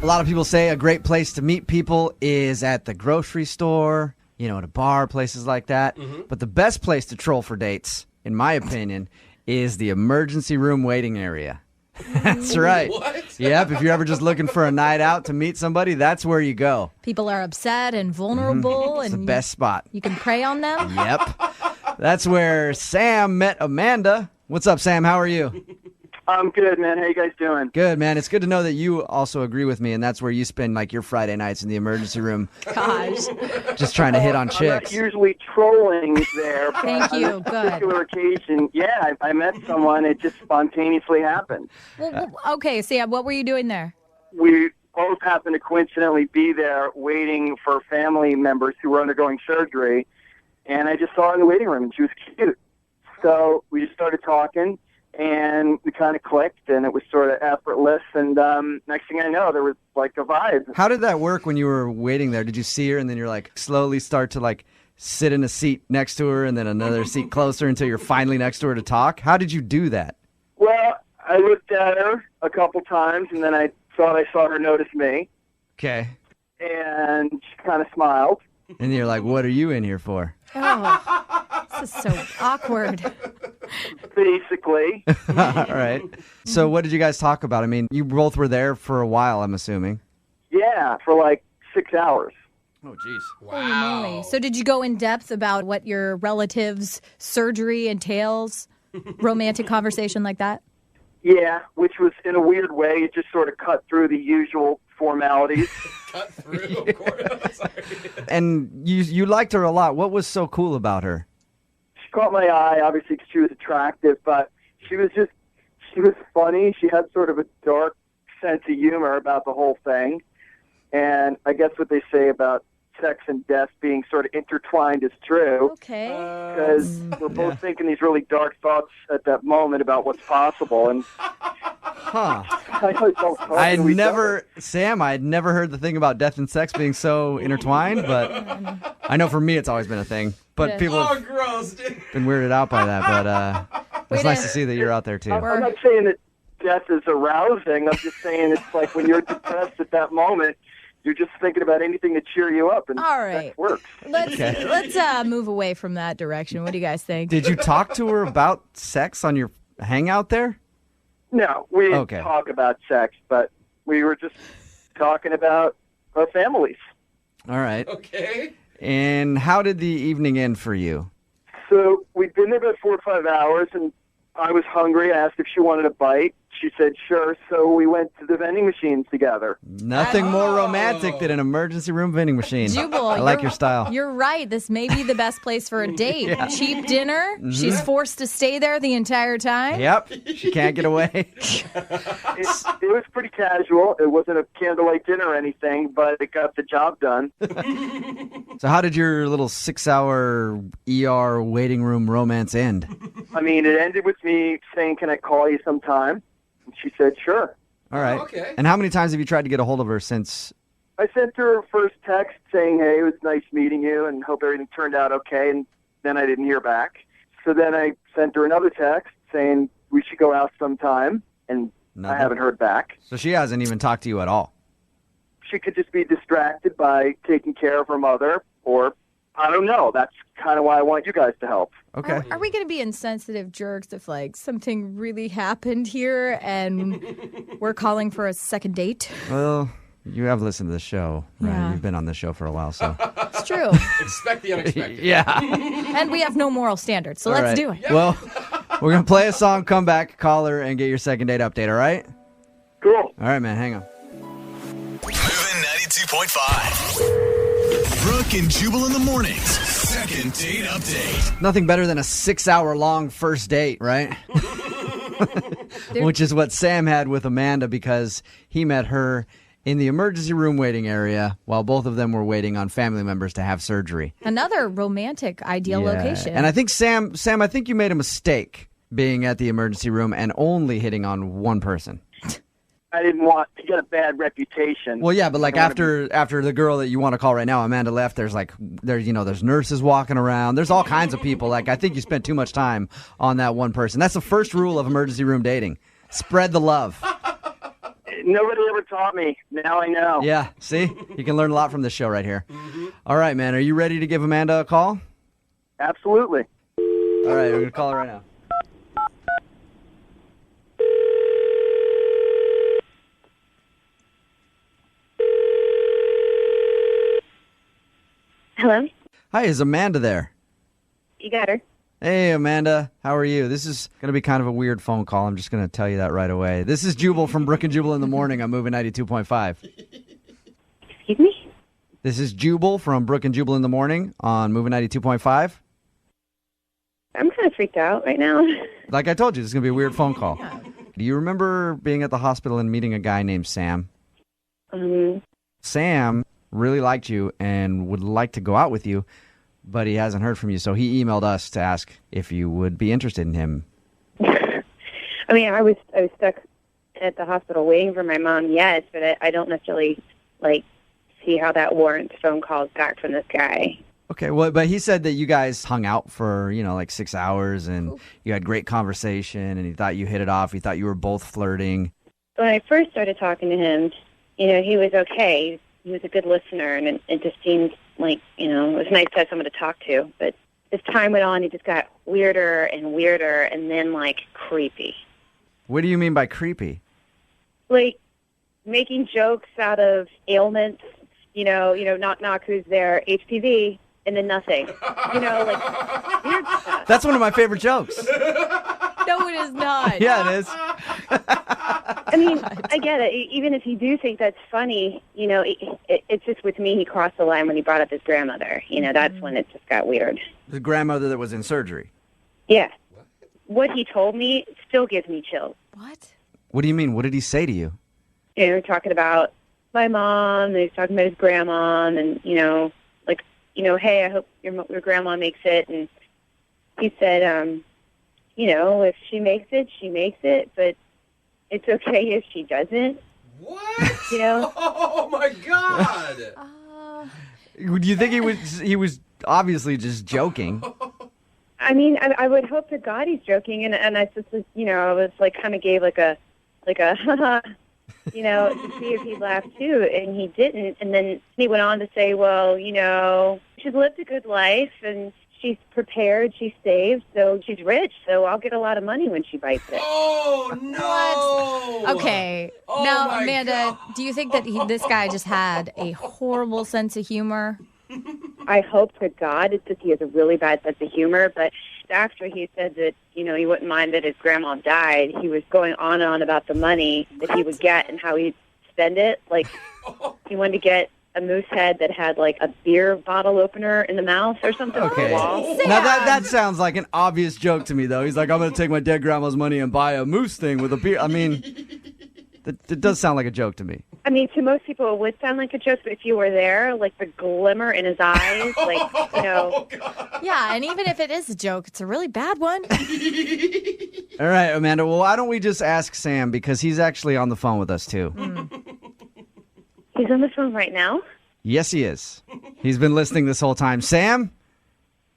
A lot of people say a great place to meet people is at the grocery store, at a bar, places like that. Mm-hmm. But the best place to troll for dates, in my opinion, is the emergency room waiting area. That's right. What? Yep, if you're ever just looking for a night out to meet somebody, that's where you go. People are upset and vulnerable. It's and the best spot. You can prey on them. Yep. That's where Sam met Amanda. What's up, Sam? How are you? I'm good, man. How you guys doing? Good, man. It's good to know that you also agree with me, and that's where you spend your Friday nights in the emergency room. Gosh. Just trying to hit on I'm chicks. not usually trolling there. But Thank you. on this particular occasion, I met someone. It just spontaneously happened. Well, okay, Sam, what were you doing there? We both happened to coincidentally be there waiting for family members who were undergoing surgery, and I just saw her in the waiting room, and she was cute. So we just started talking. And we kind of clicked, and it was sort of effortless. And next thing I know, there was a vibe. How did that work when you were waiting there? Did you see her, and then you're slowly start to sit in a seat next to her, and then another seat closer until you're finally next to her to talk? How did you do that? Well, I looked at her a couple times, and then I thought I saw her notice me. Okay. And she kind of smiled. And you're like, what are you in here for? Oh, this is so awkward. Basically. All right. So what did you guys talk about? I mean, you both were there for a while, I'm assuming. Yeah, for 6 hours. Oh, jeez. Holy moly. So did you go in depth about what your relative's surgery entails? Romantic conversation like that? Yeah, which was, in a weird way, it just sort of cut through the usual formalities. Cut through, of course. Sorry. And you liked her a lot. What was so cool about her? She caught my eye, obviously, because she was attractive, but she was funny. She had sort of a dark sense of humor about the whole thing. And I guess what they say about sex and death being sort of intertwined is true. Okay. Because we're both thinking these really dark thoughts at that moment about what's possible. And Huh. I had never heard the thing about death and sex being so intertwined, but I know for me it's always been a thing. But people have gross, dude. been weirded out by that. But it's nice to see that you're out there too. I'm not saying that death is arousing. I'm just saying it's like when you're depressed at that moment, you're just thinking about anything to cheer you up, and all right. that works. Let's move away from that direction. What do you guys think? Did you talk to her about sex on your hangout there? No, we didn't talk about sex, but we were just talking about our families. All right. Okay. And how did the evening end for you? So we'd been there about 4 or 5 hours, and I was hungry. I asked if she wanted a bite. She said sure, so we went to the vending machines together. Nothing more romantic than an emergency room vending machine. Jubal, I like your style. You're right. This may be the best place for a date. Yeah. Cheap dinner. Mm-hmm. She's forced to stay there the entire time. Yep. She can't get away. It was pretty casual. It wasn't a candlelight dinner or anything, but it got the job done. So how did your little 6-hour ER waiting room romance end? I mean, it ended with me saying, "Can I call you sometime?" And she said, "Sure." All right. Okay. And how many times have you tried to get a hold of her since? I sent her a first text saying, "Hey, it was nice meeting you and hope everything turned out okay." And then I didn't hear back. So then I sent her another text saying we should go out sometime, and Nothing. I haven't heard back. So she hasn't even talked to you at all? She could just be distracted by taking care of her mother, or I don't know. That's kind of why I want you guys to help. Okay. Are we going to be insensitive jerks if something really happened here and we're calling for a second date? Well, you have listened to the show, right? Yeah. You've been on the show for a while, so. It's true. Expect the unexpected. Yeah. And we have no moral standards, so All let's right. do it. Yep. Well, we're going to play a song, come back, call her, and get your second date update, all right? Cool. All right, man, hang on. Moving 92.5. Brooke and Jubal in the mornings. Second date update. Nothing better than a 6-hour-long first date, right? Which is what Sam had with Amanda because he met her in the emergency room waiting area while both of them were waiting on family members to have surgery. Another romantic ideal location. And I think, Sam, I think you made a mistake being at the emergency room and only hitting on one person. I didn't want to get a bad reputation. Well, yeah, but after the girl that you want to call right now, Amanda left, there's nurses walking around. There's all kinds of people. I think you spent too much time on that one person. That's the first rule of emergency room dating. Spread the love. Nobody ever taught me. Now I know. Yeah, see? You can learn a lot from this show right here. All right, man. Are you ready to give Amanda a call? Absolutely. All right, we're going to call her right now. Hello? Hi, is Amanda there? You got her. Hey, Amanda. How are you? This is going to be kind of a weird phone call. I'm just going to tell you that right away. This is Jubal from Brooke and Jubal in the morning on Moving 92.5. Excuse me? This is Jubal from Brooke and Jubal in the morning on Moving 92.5. I'm kind of freaked out right now. Like I told you, this is going to be a weird phone call. Do you remember being at the hospital and meeting a guy named Sam? Sam really liked you and would like to go out with you, but he hasn't heard from you, so he emailed us to ask if you would be interested in him. I mean, I was stuck at the hospital waiting for my mom, yes, but I don't necessarily, see how that warrants phone calls back from this guy. Okay, well, but he said that you guys hung out for, 6 hours, and you had great conversation, and he thought you hit it off. He thought you were both flirting. When I first started talking to him, he was okay. He was a good listener, and it just seemed like, it was nice to have someone to talk to. But as time went on, he just got weirder and weirder, and then, creepy. What do you mean by creepy? Making jokes out of ailments, knock, knock, who's there, HPV, and then nothing. Weird stuff. That's one of my favorite jokes. No, it is not. Yeah, it is. I mean, I get it. Even if you do think that's funny, it's just with me, he crossed the line when he brought up his grandmother. That's when it just got weird. The grandmother that was in surgery. Yeah. What he told me still gives me chills. What? What do you mean? What did he say to you? We're talking about my mom, and he's talking about his grandma, and, hey, I hope your grandma makes it. And he said, if she makes it, she makes it, but it's okay if she doesn't. What? Oh, my God. Do you think he was obviously just joking? I mean, I would hope to God he's joking, and I just, I was kind of gave like a haha, to see if he'd laugh too, and he didn't. And then he went on to say, well, she's lived a good life, and she's prepared, she's saved, so she's rich, so I'll get a lot of money when she bites it. Oh, no. What? Okay. Oh, now, my Amanda, God. do you think that this guy just had a horrible sense of humor? I hope to God it's just he has a really bad sense of humor, but after he said that, he wouldn't mind that his grandma died, he was going on and on about the money that he would get and how he'd spend it. He wanted to get a moose head that had a beer bottle opener in the mouth or something on Okay. the wall. Now that sounds like an obvious joke to me, though. He's like, I'm going to take my dead grandma's money and buy a moose thing with a beer. I mean, it does sound like a joke to me. I mean, to most people it would sound like a joke, but if you were there, the glimmer in his eyes, Yeah, and even if it is a joke, it's a really bad one. All right, Amanda. Well, why don't we just ask Sam, because he's actually on the phone with us, too. He's on the phone right now. Yes, he is. He's been listening this whole time. Sam?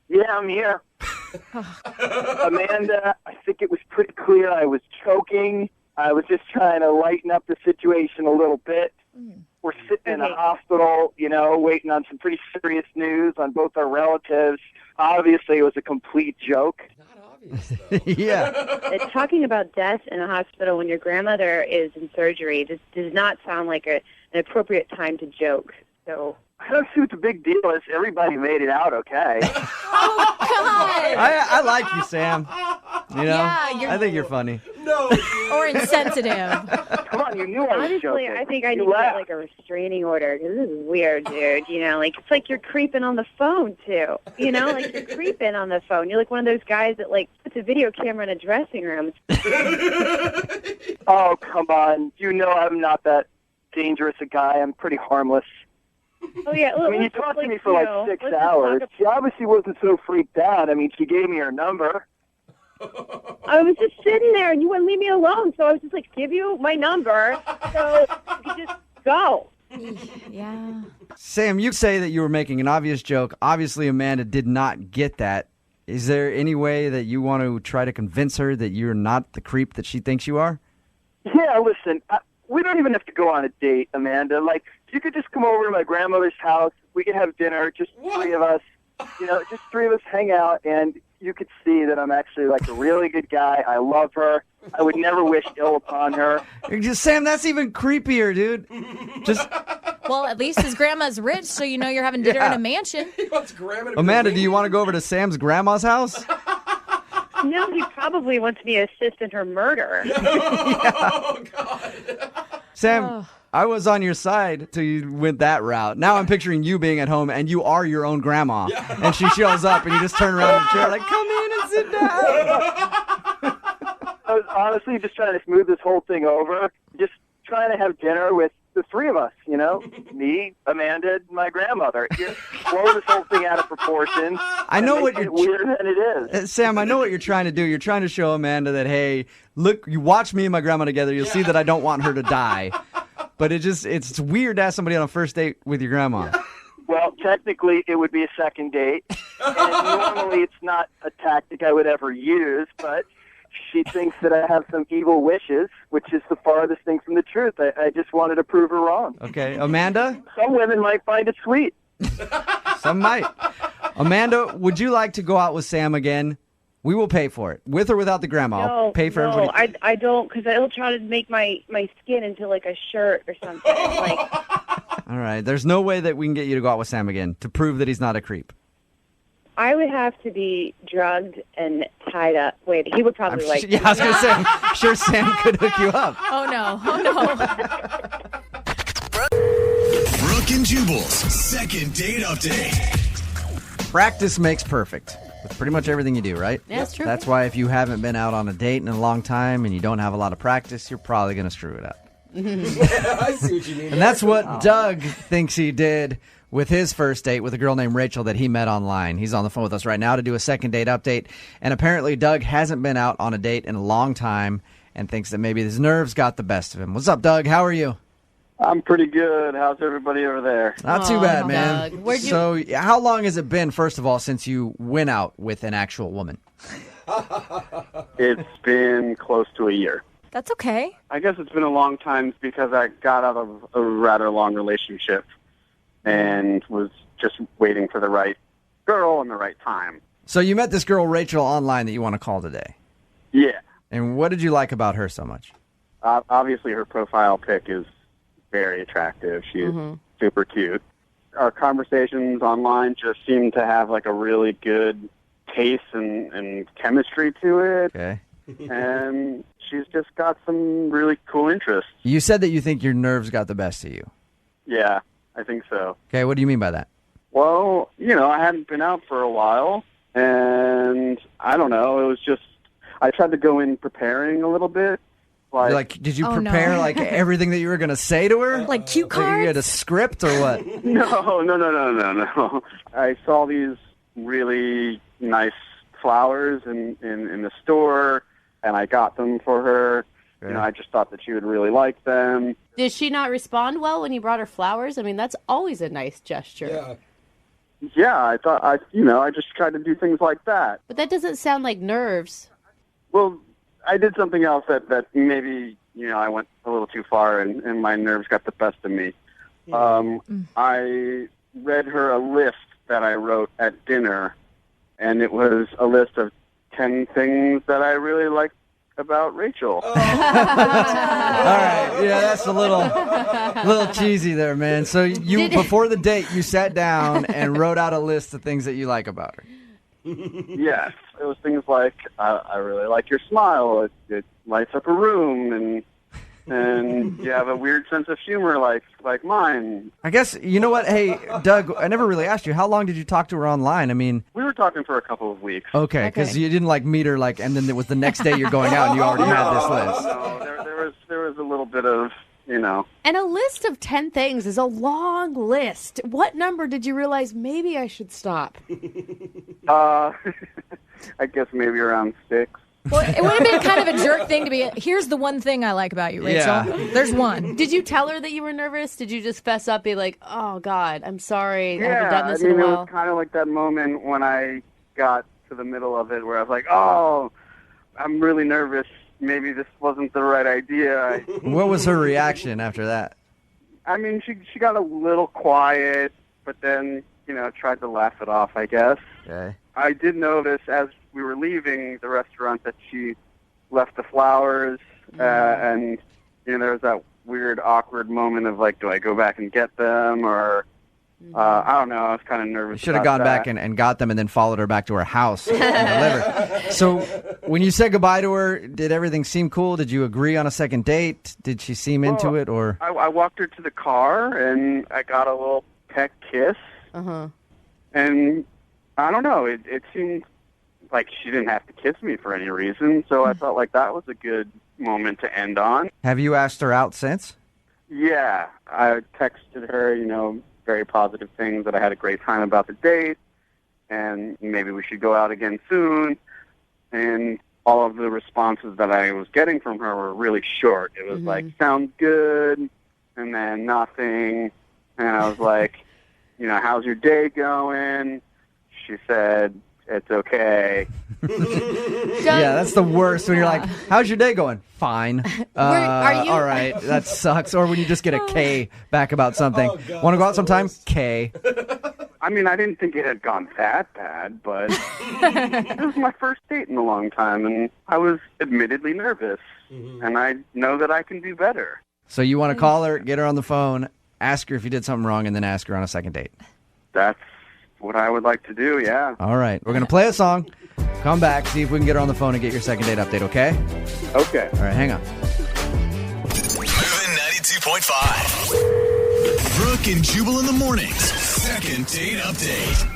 Yeah, I'm here. Amanda, I think it was pretty clear I was choking. I was just trying to lighten up the situation a little bit. We're sitting in a hospital, waiting on some pretty serious news on both our relatives. Obviously, it was a complete joke. Not obvious, though. Yeah. Talking about death in a hospital when your grandmother is in surgery does not sound like an appropriate time to joke. So I don't see what the big deal is. Everybody made it out okay. Oh, God. I like you, Sam. Yeah, I think you're funny. No. Or insensitive. Come on, you knew I was honestly, joking. I think I You need to laughed. get a restraining order because this is weird, dude. It's like you're creeping on the phone too. You're creeping on the phone. You're like one of those guys that puts a video camera in a dressing room. Oh, come on. You know I'm not that dangerous a guy. I'm pretty harmless. Oh yeah, I mean, you talked to me for 6 hours. She obviously wasn't so freaked out. I mean, she gave me her number. I was just sitting there, and you wouldn't leave me alone. So I was just give you my number, so you could just go. Yeah. Sam, you say that you were making an obvious joke. Obviously, Amanda did not get that. Is there any way that you want to try to convince her that you're not the creep that she thinks you are? Yeah, listen, we don't even have to go on a date, Amanda. Like, you could just come over to my grandmother's house. We could have dinner, just three of us. You know, just three of us hang out, and you could see that I'm actually like a really good guy. I love her. I would never wish ill upon her. Sam, that's even creepier, dude. Just Well, at least his grandma's rich, so you know you're having dinner in a mansion. He wants grandma to be Amanda, the do you want to go over to Sam's grandma's house? No, he probably wants me to assist in her murder. Oh, God. Sam, I was on your side till you went that route. Now I'm picturing you being at home and you are your own grandma. And she shows up and you just turn around in the chair like, come in and sit down. I was honestly just trying to smooth this whole thing over. Just trying to have dinner with the three of us, you know? Me, Amanda, and my grandmother. Just blow this whole thing out of proportion. I know what you're... weirder than it is. Sam, I know what you're trying to do. You're trying to show Amanda that, hey, look, you watch me and my grandma together. You'll see that I don't want her to die. But it's weird to ask somebody on a first date with your grandma. Well, technically, it would be a second date. And normally, it's not a tactic I would ever use, but she thinks that I have some evil wishes, which is the farthest thing from the truth. I just wanted to prove her wrong. Okay, Amanda? Some women might find it sweet. Some might. Amanda, would you like to go out with Sam again? We will pay for it, with or without the grandma. I'll pay for everybody. I don't, because it'll try to make my skin into like a shirt or something. Like, All right, there's no way that we can get you to go out with Sam again to prove that he's not a creep. I would have to be drugged and tied up. Wait, he would probably like. Yeah, I was going to say, I'm sure Sam could hook you up. Oh, no. Oh, no. Brooke and Jubal's second date update. Practice makes perfect. With pretty much everything you do, right? Yeah, that's true. That's why if you haven't been out on a date in a long time and you don't have a lot of practice, you're probably going to screw it up. I see what you mean. And that's what Doug thinks he did with his first date with a girl named Rachel that he met online. He's on the phone with us right now to do a second date update. And apparently Doug hasn't been out on a date in a long time and thinks that maybe his nerves got the best of him. What's up, Doug? How are you? I'm pretty good. How's everybody over there? Not too bad, man. Doug. Where'd you- So how long has it been, first of all, since you went out with an actual woman? It's been close to a year. That's okay. I guess it's been a long time because I got out of a rather long relationship and was just waiting for the right girl and the right time. So you met this girl, Rachel, online that you want to call today. Yeah. And what did you like about her so much? Obviously, her profile pic is very attractive. She's super cute. Our conversations online just seem to have like a really good taste and chemistry to it. Okay. And she's just got some really cool interests. You said that you think your nerves got the best of you. Yeah, I think so. Okay, what do you mean by that? Well, I hadn't been out for a while, and I don't know. It was just I tried to go in preparing a little bit. Did you Oh, no. prepare like everything that you were going to say to her? Like cue Like you cards? had a script or what? No. I saw these really nice flowers in the store, and I got them for her. Okay. I just thought that she would really like them. Did she not respond well when you brought her flowers? I mean, that's always a nice gesture. Yeah. Yeah, I thought I just tried to do things like that. But that doesn't sound like nerves. Well, I did something else that maybe, I went a little too far and my nerves got the best of me. I read her a list that I wrote at dinner, and it was a list of 10 things that I really liked about Rachel. All right, yeah, that's a little cheesy there, man. So before the date, you sat down and wrote out a list of things that you like about her. Yes, it was things like, I really like your smile. It lights up a room, and you have a weird sense of humor like mine. I guess, you know what? Hey, Doug, I never really asked you, how long did you talk to her online? I mean... We were talking for a couple of weeks. Okay, because you didn't meet her and then it was the next day you're going out and you already had this list. No, there was a little bit of, And a list of 10 things is a long list. What number did you realize maybe I should stop? I guess maybe around 6. Well, it would have been kind of a jerk thing to be, here's the one thing I like about you, Rachel. Yeah. There's one. Did you tell her that you were nervous? Did you just fess up, be like, oh, God, I'm sorry. I Yeah, haven't done this I mean, in a it while? was kind of like that moment when I got to the middle of it where I was like, oh, I'm really nervous, maybe this wasn't the right idea. What was her reaction after that? I mean, she got a little quiet, but then, tried to laugh it off, I guess. Okay. I did notice as we were leaving the restaurant that she left the flowers, and, there was that weird, awkward moment of, like, do I go back and get them, or... I don't know. I was kind of nervous. You should have gone back and got them and then followed her back to her house and delivered. So when you said goodbye to her, did everything seem cool? Did you agree on a second date? Did she seem into it? Or I walked her to the car and I got a little peck kiss. Uh-huh. And I don't know. It seemed like she didn't have to kiss me for any reason. So I felt like that was a good moment to end on. have you asked her out since? Yeah. I texted her, very positive things, that I had a great time about the date, and maybe we should go out again soon. And all of the responses that I was getting from her were really short. It was like, sounds good, and then nothing. And I was like, how's your day going? She said, it's okay. Yeah, that's the worst when you're like, how's your day going? Fine. Are you- All right, that sucks. Or when you just get a K back about something. Want to go out sometime? K. I mean, I didn't think it had gone that bad, but it was my first date in a long time, and I was admittedly nervous. And I know that I can do better. So you want to call her, get her on the phone, ask her if you did something wrong, and then ask her on a second date. That's what I would like to do, yeah. All right, we're going to play a song, come back, see if we can get her on the phone and get your second date update, okay? Okay. All right, hang on. Moving 92.5. Brooke and Jubal in the mornings. Second date update.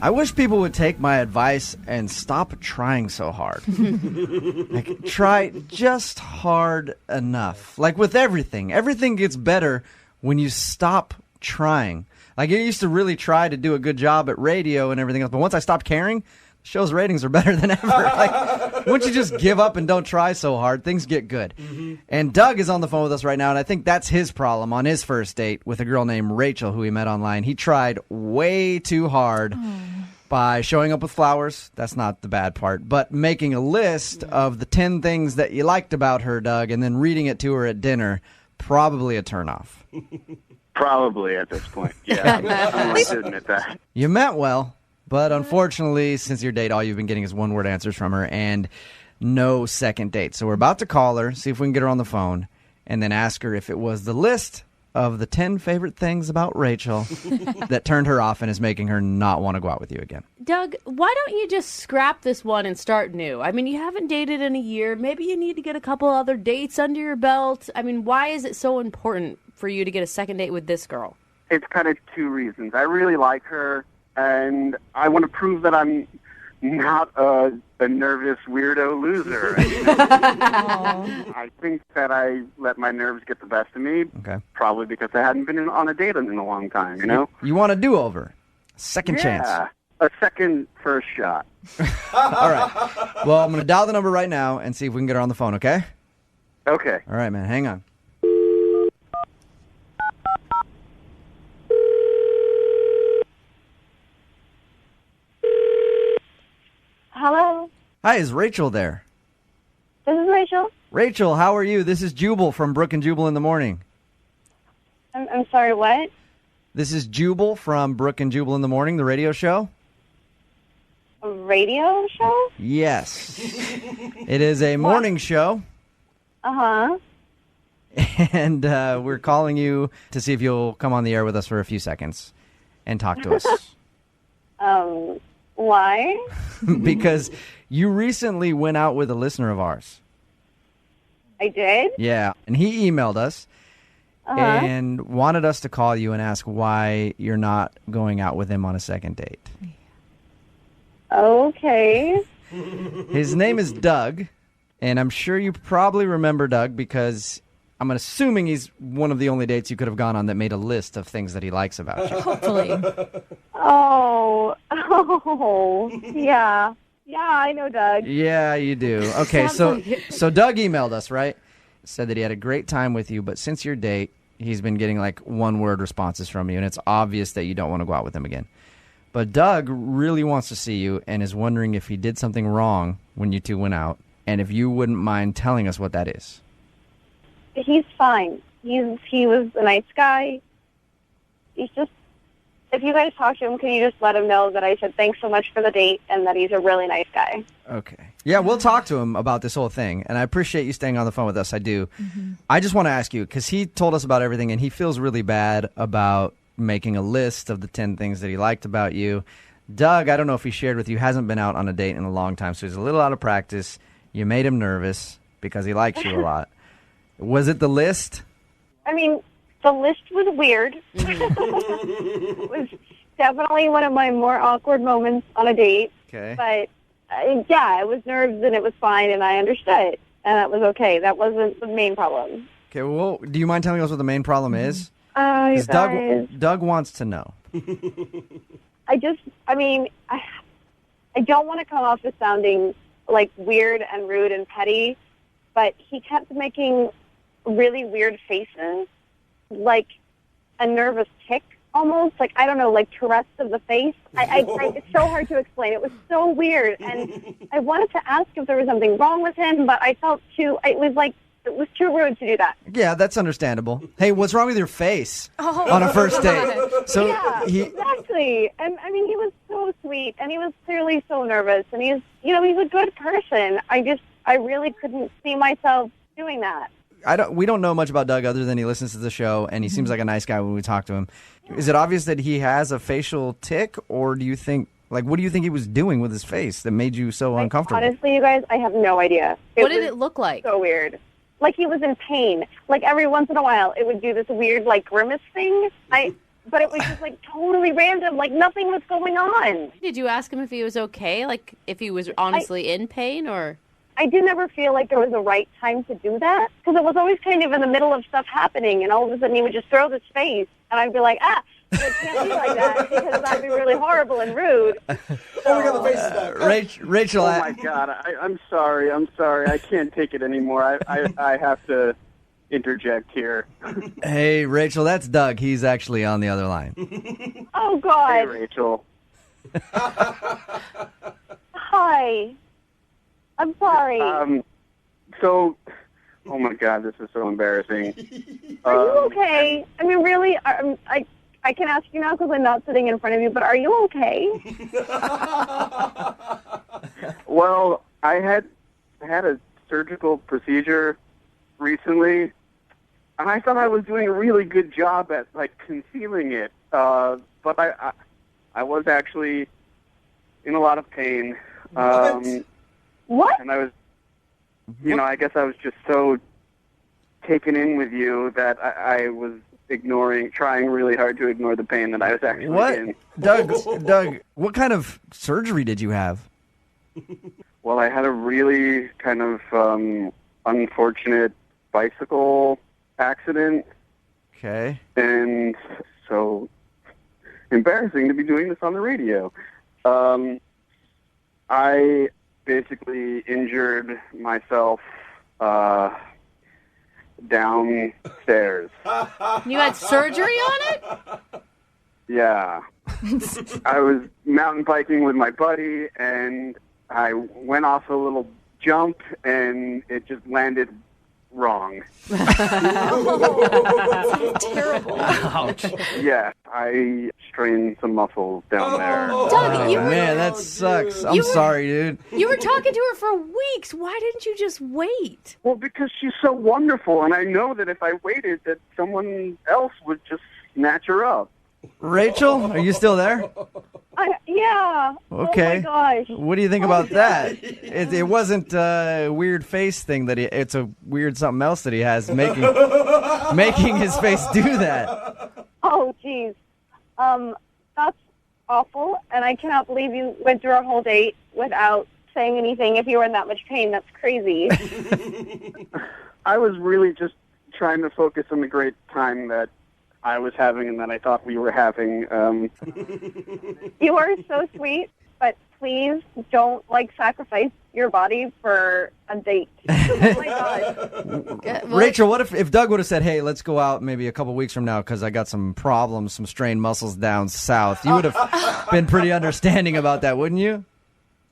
I wish people would take my advice and stop trying so hard. Like, try just hard enough. Like with everything. Everything gets better when you stop trying. Like, I used to really try to do a good job at radio and everything else, but once I stopped caring, show's ratings are better than ever. Like, once you just give up and don't try so hard, things get good. And Doug is on the phone with us right now, and I think that's his problem on his first date with a girl named Rachel who he met online. He tried way too hard by showing up with flowers. That's not the bad part. But making a list of the 10 things that you liked about her, Doug, and then reading it to her at dinner, probably a turnoff. Probably at this point, yeah. I'm willing to admit that. You meant well, but unfortunately, since your date, all you've been getting is one-word answers from her and no second date. So we're about to call her, see if we can get her on the phone, and then ask her if it was the list of the 10 favorite things about Rachel that turned her off and is making her not want to go out with you again. Doug, why don't you just scrap this one and start new? I mean, you haven't dated in a year. Maybe you need to get a couple other dates under your belt. I mean, why is it so important for you to get a second date with this girl? It's kind of two reasons. I really like her, and I want to prove that I'm not a nervous weirdo loser. I think that I let my nerves get the best of me, Okay. probably because I hadn't been on a date in a long time, You want a do-over, second chance. Yeah, a second first shot. All right. Well, I'm going to dial the number right now and see if we can get her on the phone, okay? Okay. All right, man. Hang on. Hello, Hi, is Rachel there? this is Rachel. Rachel, how are you? This is Jubal from Brooke and Jubal in the morning. I'm sorry, what? This is Jubal from Brooke and Jubal in the morning, the radio show. A radio show? Yes. It is a morning show, Uh-huh. and we're calling you to see if you'll come on the air with us for a few seconds and talk to us. Why? Because you recently went out with a listener of ours. I did? Yeah, and he emailed us and wanted us to call you and ask why you're not going out with him on a second date. Okay. His name is Doug, and I'm sure you probably remember Doug because I'm assuming he's one of the only dates you could have gone on that made a list of things that he likes about you. Hopefully. Oh, yeah. Yeah, I know Doug. Yeah, you do. Okay, so Doug emailed us, right? Said that he had a great time with you, but since your date, he's been getting like one-word responses from you, and it's obvious that you don't want to go out with him again. But Doug really wants to see you and is wondering if he did something wrong when you two went out and if you wouldn't mind telling us what that is. He's fine. He was a nice guy. He's just, if you guys talk to him, can you just let him know that I said thanks so much for the date and that he's a really nice guy? Okay. Yeah, we'll talk to him about this whole thing, and I appreciate you staying on the phone with us. I do. I just want to ask you, because he told us about everything, and he feels really bad about making a list of the 10 things that he liked about you. Doug, I don't know if he shared with you, hasn't been out on a date in a long time, so he's a little out of practice. You made him nervous because he likes you a lot. Was it the list? I mean, the list was weird. It was definitely one of my more awkward moments on a date. Okay. But, yeah, I was nervous and it was fine and I understood. And that was okay. That wasn't the main problem. Okay, well, do you mind telling us what the main problem is? You 'Cause guys. Doug wants to know. I don't want to come off as sounding like weird and rude and petty, but he kept making really weird faces, like a nervous tick almost, like, I don't know, like Tourette's of the face. It's so hard to explain. It was so weird, and I wanted to ask if there was something wrong with him, but I felt it was too rude to do that. Yeah, that's understandable. Hey, what's wrong with your face on a first date? So Yeah, exactly. And I mean, he was so sweet, and he was clearly so nervous, and he's a good person. I really couldn't see myself doing that. we don't know much about Doug other than he listens to the show, and he seems like a nice guy when we talk to him. Is it obvious that he has a facial tick, or do you think, like, what do you think he was doing with his face that made you so uncomfortable? Honestly, you guys, I have no idea. What did it look like? So weird. Like he was in pain. Like every once in a while, it would do this weird, like, grimace thing. But it was just, like, totally random. Like, nothing was going on. Did you ask him if he was okay? Like, if he was honestly in pain, or? I did never feel like there was a right time to do that. Because it was always kind of in the middle of stuff happening. And all of a sudden, he would just throw this face. And I'd be like, it can't be like that. Because that'd be really horrible and rude. Oh, we got the faces back. Rachel, Oh my God! I'm sorry. I can't take it anymore. I have to interject here. Hey, Rachel, that's Doug. He's actually on the other line. Oh, Hey, God. Rachel. Hi. I'm sorry. So, oh my God, this is so embarrassing. Are you okay? I mean, really, I can ask you now because I'm not sitting in front of you, but are you okay? Well, I had a surgical procedure recently, and I thought I was doing a really good job at, like, concealing it. But I was actually in a lot of pain. What? And I was, I guess I was just so taken in with you that I was trying really hard to ignore the pain that I was actually in. Doug, what kind of surgery did you have? Well, I had a really kind of unfortunate bicycle accident. Okay. And so embarrassing to be doing this on the radio. I basically injured myself downstairs. You had surgery on it? Yeah. I was mountain biking with my buddy, and I went off a little jump, and it just landed wrong. Terrible. Ouch. Yeah, I strained some muscles down there. Doug, Man, that sucks. I'm sorry, dude. You were talking to her for weeks. Why didn't you just wait? Well, because she's so wonderful, and I know that if I waited, that someone else would just snatch her up. Rachel, are you still there? Yeah. Okay. Oh, my gosh. What do you think about that? It wasn't a weird face thing it's a weird something else that he has making his face do that. Oh, geez. That's awful, and I cannot believe you went through our whole date without saying anything. If you were in that much pain, that's crazy. I was really just trying to focus on the great time that I was having and that I thought we were having. You are so sweet, but please don't, sacrifice your body for a date. Oh, my God. Rachel, what if Doug would have said, hey, let's go out maybe a couple weeks from now because I got some problems, some strained muscles down south? You would have been pretty understanding about that, wouldn't you?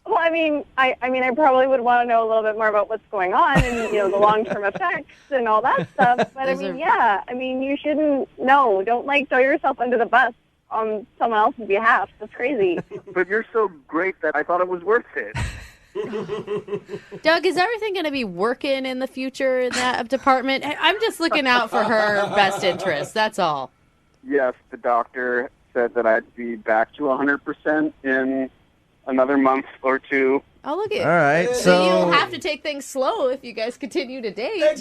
Well, I mean, I probably would want to know a little bit more about what's going on and, the long-term effects and all that stuff. But you shouldn't, don't throw yourself under the bus on someone else's behalf. That's crazy. But you're so great that I thought it was worth it. Doug, is everything going to be working in the future in that department? I'm just looking out for her best interest. That's all. Yes, the doctor said that I'd be back to 100% in another month or two. Oh, look at All right, so you'll have to take things slow if you guys continue to date.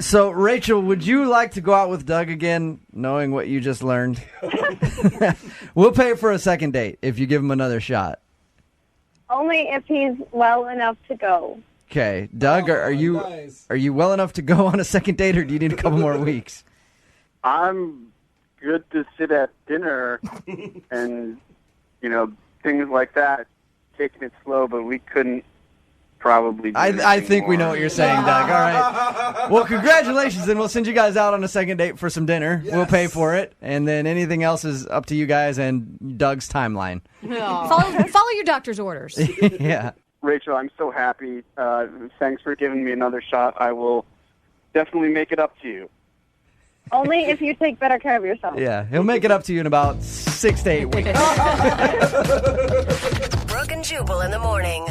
So, Rachel, would you like to go out with Doug again, knowing what you just learned? We'll pay for a second date if you give him another shot. Only if he's well enough to go. Okay, Doug, are you well enough to go on a second date, or do you need a couple more weeks? I'm good to sit at dinner and, things like that, taking it slow, but we couldn't probably do I think we know what you're saying, Doug. All right. Well, congratulations, and we'll send you guys out on a second date for some dinner. Yes. We'll pay for it, and then anything else is up to you guys and Doug's timeline. Follow your doctor's orders. Yeah. Rachel, I'm so happy. Thanks for giving me another shot. I will definitely make it up to you. Only if you take better care of yourself. Yeah, he'll make it up to you in about 6 to 8 weeks. Brooke and Jubal in the morning.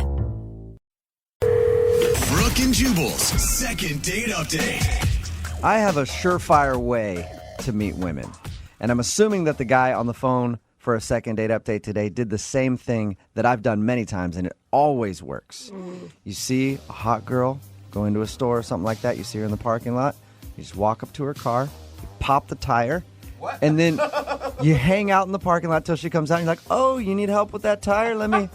Brooke and Jubal's second date update. I have a surefire way to meet women, and I'm assuming that the guy on the phone for a second date update today did the same thing that I've done many times, and it always works. You see a hot girl go into a store or something like that, you see her in the parking lot, you just walk up to her car, you pop the tire, and then you hang out in the parking lot till she comes out, and you're like, oh, you need help with that tire? Let me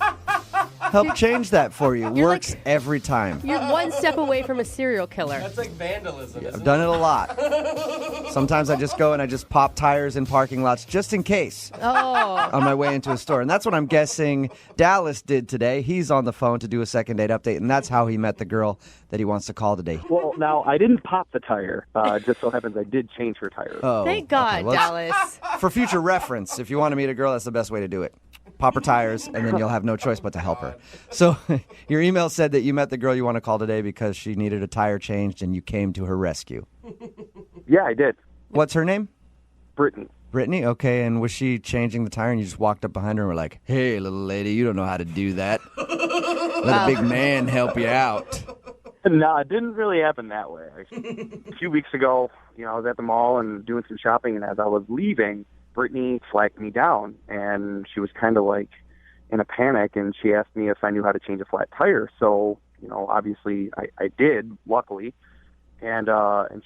help change that for you. Works every time. You're one step away from a serial killer. That's like vandalism, isn't I've done it a lot. Sometimes I just go and I just pop tires in parking lots just in case on my way into a store. And that's what I'm guessing Dallas did today. He's on the phone to do a second date update, and that's how he met the girl that he wants to call today. Well, now, I didn't pop the tire. Just so happens I did change her tire. Oh, Thank God, okay. Dallas. For future reference, if you want to meet a girl, that's the best way to do it. Pop her tires, and then you'll have no choice but to help her. So your email said that you met the girl you want to call today because she needed a tire changed, and you came to her rescue. Yeah, I did. What's her name? Brittany. Brittany? Okay, and was she changing the tire, and you just walked up behind her and were like, hey, little lady, you don't know how to do that. Let a big man help you out. No, it didn't really happen that way. A few weeks ago, I was at the mall and doing some shopping, and as I was leaving, Brittany flagged me down, and she was kind of like in a panic, and she asked me if I knew how to change a flat tire. So, obviously I did, luckily, and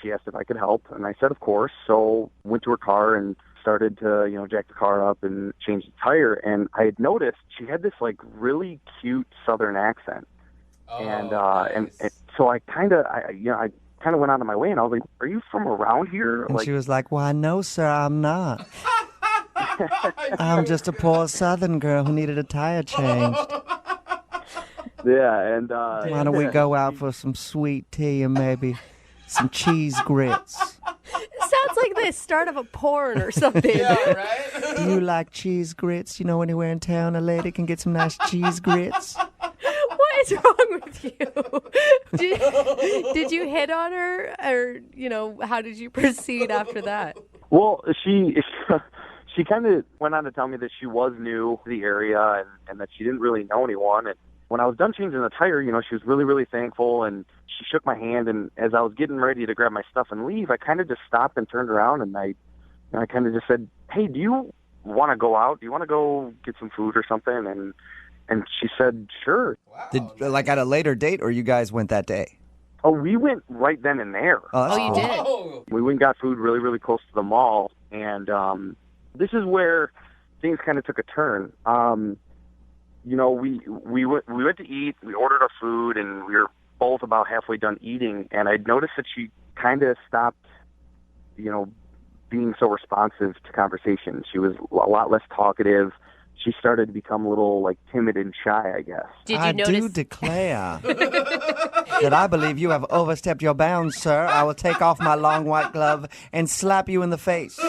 she asked if I could help, and I said, of course. So went to her car and started to, jack the car up and change the tire, and I had noticed she had this like really cute Southern accent, and so I kind of went out of my way, and I was like, "Are you from around here?" And she was like, "Why, no, sir, I'm not. I'm just a poor Southern girl who needed a tire changed." Yeah, and why don't we go out for some sweet tea and maybe some cheese grits? Sounds like the start of a porn or something. Yeah, right? Do you like cheese grits? Anywhere in town a lady can get some nice cheese grits? What is wrong with you? Did you hit on her, or how did you proceed after that? Well, she kind of went on to tell me that she was new to the area and that she didn't really know anyone. And when I was done changing the tire, she was really, really thankful, and she shook my hand. And as I was getting ready to grab my stuff and leave, I kind of just stopped and turned around, and I kind of just said, "Hey, do you want to go out? Do you want to go get some food or something?" And she said, "Sure." Wow. Like at a later date, or you guys went that day? Oh, we went right then and there. Oh, that's cool. You did? Oh. We went and got food really, really close to the mall, and this is where things kind of took a turn. We went to eat, we ordered our food, and we were both about halfway done eating, and I noticed that she kind of stopped, being so responsive to conversation. She was a lot less talkative. She started to become a little, timid and shy, I guess. I do declare that I believe you have overstepped your bounds, sir. I will take off my long white glove and slap you in the face.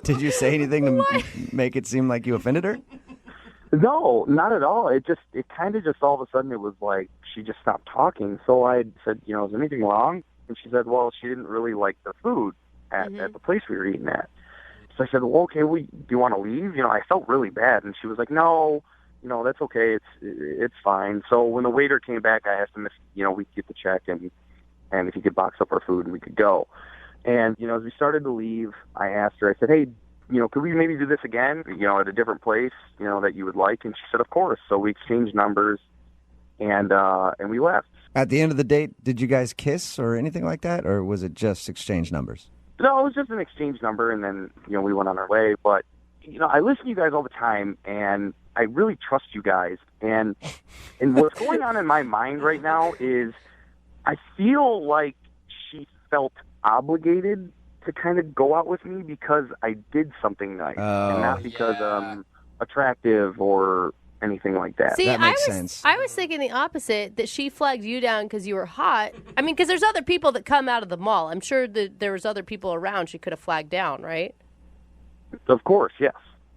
Did you say anything to make it seem like you offended her? No, not at all. It kind of just all of a sudden it was like she just stopped talking. So I said, is there anything wrong? And she said, well, she didn't really like the food at the place we were eating at. So I said, well, okay, do you want to leave? I felt really bad. And she was like, no, that's okay. It's fine. So when the waiter came back, I asked him if, we could get the check and if he could box up our food and we could go. And, as we started to leave, I asked her, I said, hey, could we maybe do this again, at a different place, that you would like? And she said, of course. So we exchanged numbers and we left. At the end of the date, did you guys kiss or anything like that? Or was it just exchange numbers? No, it was just an exchange number, and then, we went on our way. But, I listen to you guys all the time, and I really trust you guys. And what's going on in my mind right now is I feel like she felt obligated to kind of go out with me because I did something nice, and not because I'm attractive or anything like that. See, that makes sense. I was thinking the opposite, that she flagged you down because you were hot. I mean, because there's other people that come out of the mall. I'm sure that there was other people around she could have flagged down, right? Of course, yes.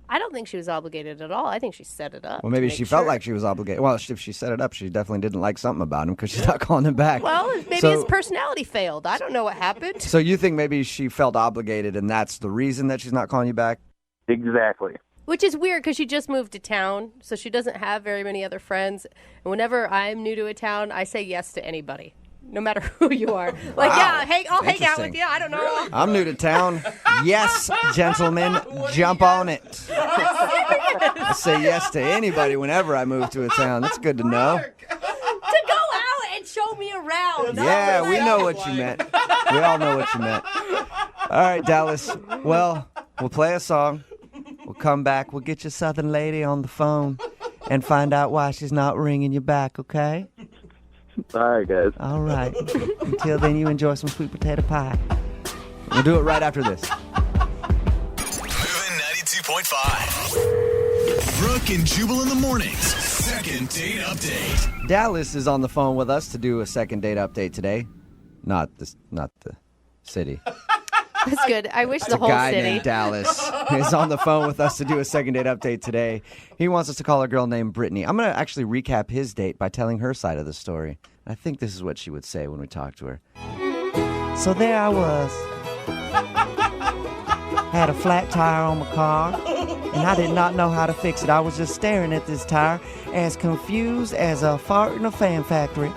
I don't think she was obligated at all. I think she set it up. Well, maybe she felt like she was obligated. Well, if she set it up, she definitely didn't like something about him because she's not calling him back. Well, maybe his personality failed. I don't know what happened. So you think maybe she felt obligated and that's the reason that she's not calling you back? Exactly. Which is weird because she just moved to town, so she doesn't have very many other friends. And whenever I'm new to a town, I say yes to anybody, no matter who you are. Like, Wow. yeah, I'll hang out with you. I don't know. Really? I'm new to town. Yes, gentlemen, jump on it. I say yes to anybody whenever I move to a town. That's good to know. To go out and show me around. Yeah, we know what you meant. We all know what you meant. All right, Dallas. Well, we'll play a song. We'll come back. We'll get your Southern lady on the phone and find out why she's not ringing you back, okay? All right, guys. All right. Until then, you enjoy some sweet potato pie. We'll do it right after this. Moving 92.5. Brooke and Jubal in the mornings. Second date update. Dallas is on the phone with us to do a second date update today. Not the city. That's good. I wish the A whole guy city. named Dallas is on the phone with us to do a second date update today. He wants us to call a girl named Brittany. I'm going to actually recap his date by telling her side of the story. I think this is what she would say when we talk to her. So there I was. Had a flat tire on my car, and I did not know how to fix it. I was just staring at this tire as confused as a fart in a fan factory.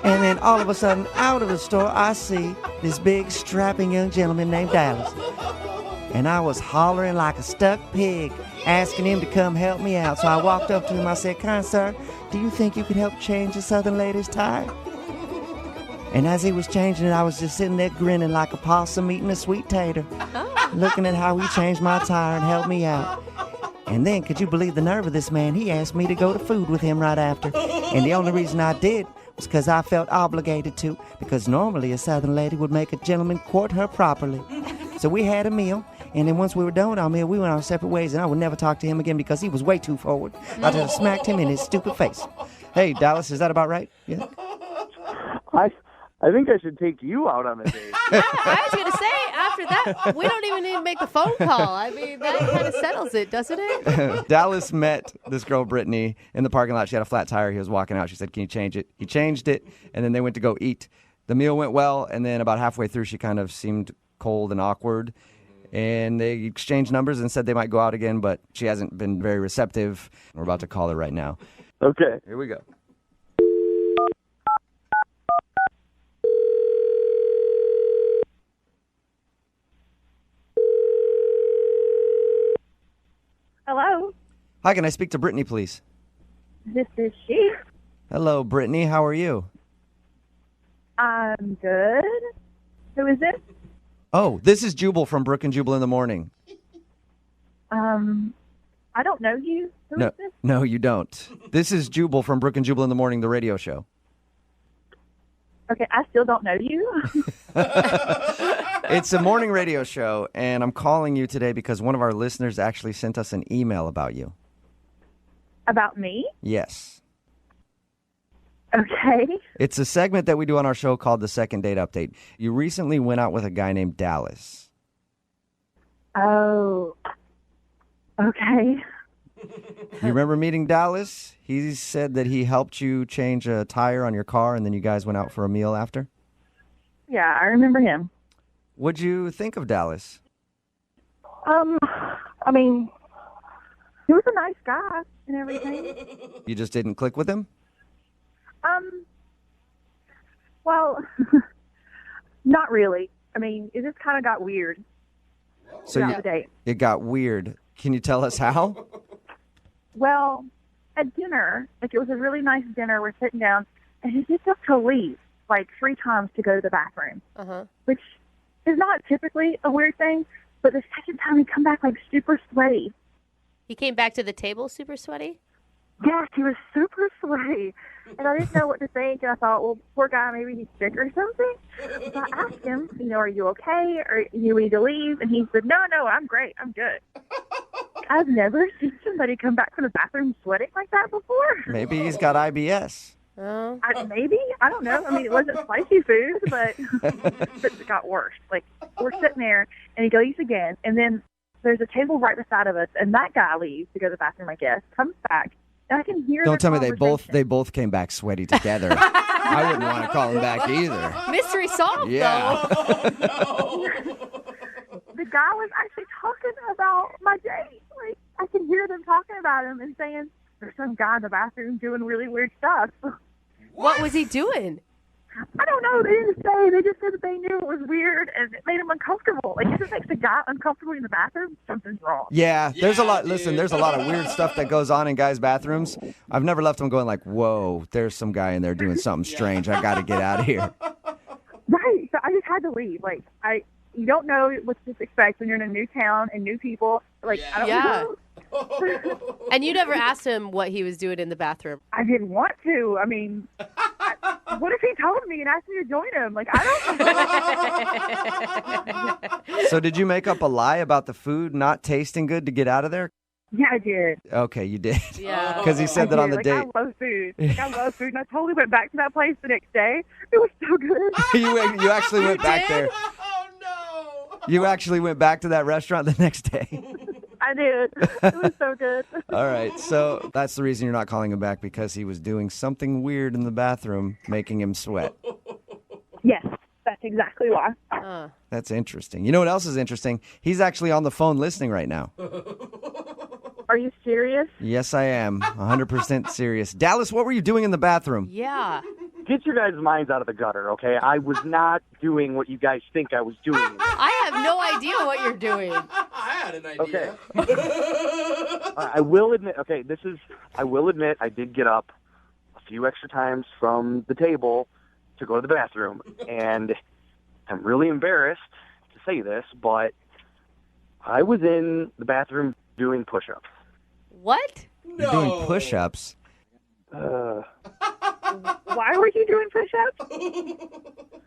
And then all of a sudden, out of the store, I see this big, strapping young gentleman named Dallas. And I was hollering like a stuck pig, asking him to come help me out. So I walked up to him. I said, "Kind sir, do you think you could help change the Southern lady's tire?" And as he was changing it, I was just sitting there grinning like a possum eating a sweet tater, looking at how he changed my tire and helped me out. And then, could you believe the nerve of this man? He asked me to go to food with him right after. And the only reason I did was because I felt obligated to, because normally a Southern lady would make a gentleman court her properly. So we had a meal, and then once we were done with our meal, we went our separate ways, and I would never talk to him again because he was way too forward. I just smacked him in his stupid face. Hey, Dallas, is that about right? Yeah. I think I should take you out on a date. Yeah, I was going to say, after that, we don't even need to make the phone call. I mean, that kind of settles it, doesn't it? Dallas met this girl, Brittany, in the parking lot. She had a flat tire. He was walking out. She said, "Can you change it?" He changed it, and then they went to go eat. The meal went well, and then about halfway through, she kind of seemed cold and awkward. And they exchanged numbers and said they might go out again, but she hasn't been very receptive. We're about to call her right now. Okay. Here we go. Hello, Hi, can I speak to Brittany, please? this is she. Hello, Brittany. How are you? I'm good. Who is this? Oh, this is Jubal from Brooke and Jubal in the morning. I don't know you. Who is this? No, you don't. This is Jubal from Brooke and Jubal in the morning, the radio show. Okay, I still don't know you. It's a morning radio show, and I'm calling you today because one of our listeners actually sent us an email about you. About me? Yes. Okay. It's a segment that we do on our show called the Second Date Update. You recently went out with a guy named Dallas. Oh. Okay. You remember meeting Dallas? He said that he helped you change a tire on your car, and then you guys went out for a meal after. Yeah, I remember him. What'd you think of Dallas? I mean, he was a nice guy and everything. You just didn't click with him? Well, not really. I mean, it just kind of got weird. So throughout the date. It got weird. Can you tell us how? Well, at dinner, like it was a really nice dinner. We're sitting down, and he just took to leave like 3 times to go to the bathroom, which is not typically a weird thing. But the second time, he come back like super sweaty. He came back to the table super sweaty? Yes, he was super sweaty. And I didn't know what to think. And I thought, well, poor guy, maybe he's sick or something. So I asked him, are you okay? Or you need to leave? And he said, no, I'm great. I'm good. I've never seen somebody come back from the bathroom sweating like that before. Maybe he's got IBS. Oh. Maybe. I don't know. I mean, it wasn't spicy food, but it got worse. Like, we're sitting there, and he goes again. And then there's a table right beside of us, and that guy leaves to go to the bathroom, I guess, comes back. I can hear. Don't tell me they both came back sweaty together. I wouldn't want to call him back either. Mystery solved, Yeah. though. The guy was actually talking about my date. Like, I can hear them talking about him and saying, there's some guy in the bathroom doing really weird stuff. What was he doing? I don't know. They didn't say. They just said that they knew it was weird and it made him uncomfortable. Like, if it makes the guy uncomfortable in the bathroom, something's wrong. Yeah, there's a lot. Listen, there's a lot of weird stuff that goes on in guys' bathrooms. I've never left them going like, whoa, there's some guy in there doing something strange. I got to get out of here. Right. So I just had to leave. Like, you don't know what to expect when you're in a new town and new people. Like, I don't know. And you never asked him what he was doing in the bathroom. I didn't want to. I mean, what if he told me and asked me to join him? Like, I don't know. So did you make up a lie about the food not tasting good to get out of there? Yeah, I did. Okay, you did. Yeah. Because he said that on the like, date. I love food. I love food. And I totally went back to that place the next day. It was so good. You actually went back there. Oh, no. You actually went back to that restaurant the next day. I did. It was so good. All right, so that's the reason you're not calling him back, because he was doing something weird in the bathroom, making him sweat. Yes, that's exactly why. That's interesting. You know what else is interesting? He's actually on the phone listening right now. Are you serious? Yes, I am. 100% serious. Dallas, what were you doing in the bathroom? Yeah. Get your guys' minds out of the gutter, okay? I was not doing what you guys think I was doing. I have no idea what you're doing. I had an idea. Okay. I will admit, I did get up a few extra times from the table to go to the bathroom. And I'm really embarrassed to say this, but I was in the bathroom doing push-ups. What? You're doing push-ups? Why were you doing push-ups?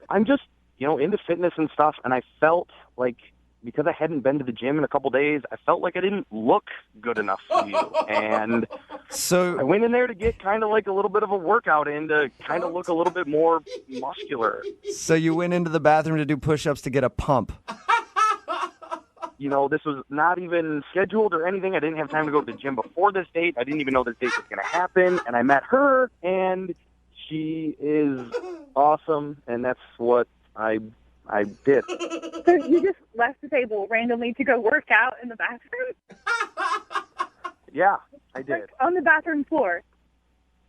I'm just, into fitness and stuff, and I felt like because I hadn't been to the gym in a couple days, I felt like I didn't look good enough for you. And so I went in there to get kind of like a little bit of a workout in to kind of look a little bit more muscular. So you went into the bathroom to do push-ups to get a pump. This was not even scheduled or anything. I didn't have time to go to the gym before this date. I didn't even know this date was going to happen. And I met her, and she is awesome, and that's what I did. So you just left the table randomly to go work out in the bathroom? Yeah, I did. Like on the bathroom floor?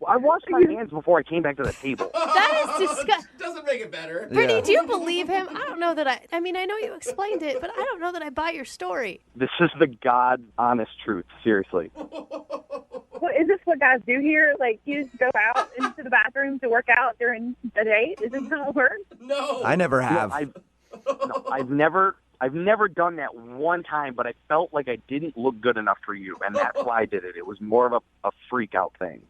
Well, I washed my hands before I came back to the table. That is disgusting. Doesn't make it better. Brittany, do you believe him? I don't know that I mean, I know you explained it, but I don't know that I buy your story. This is the God honest truth, seriously. Well, is this what guys do here? Like, you just go out into the bathroom to work out during the date? Is this how it works? No. I never have. I've never done that one time, but I felt like I didn't look good enough for you, and that's why I did it. It was more of a freak out thing.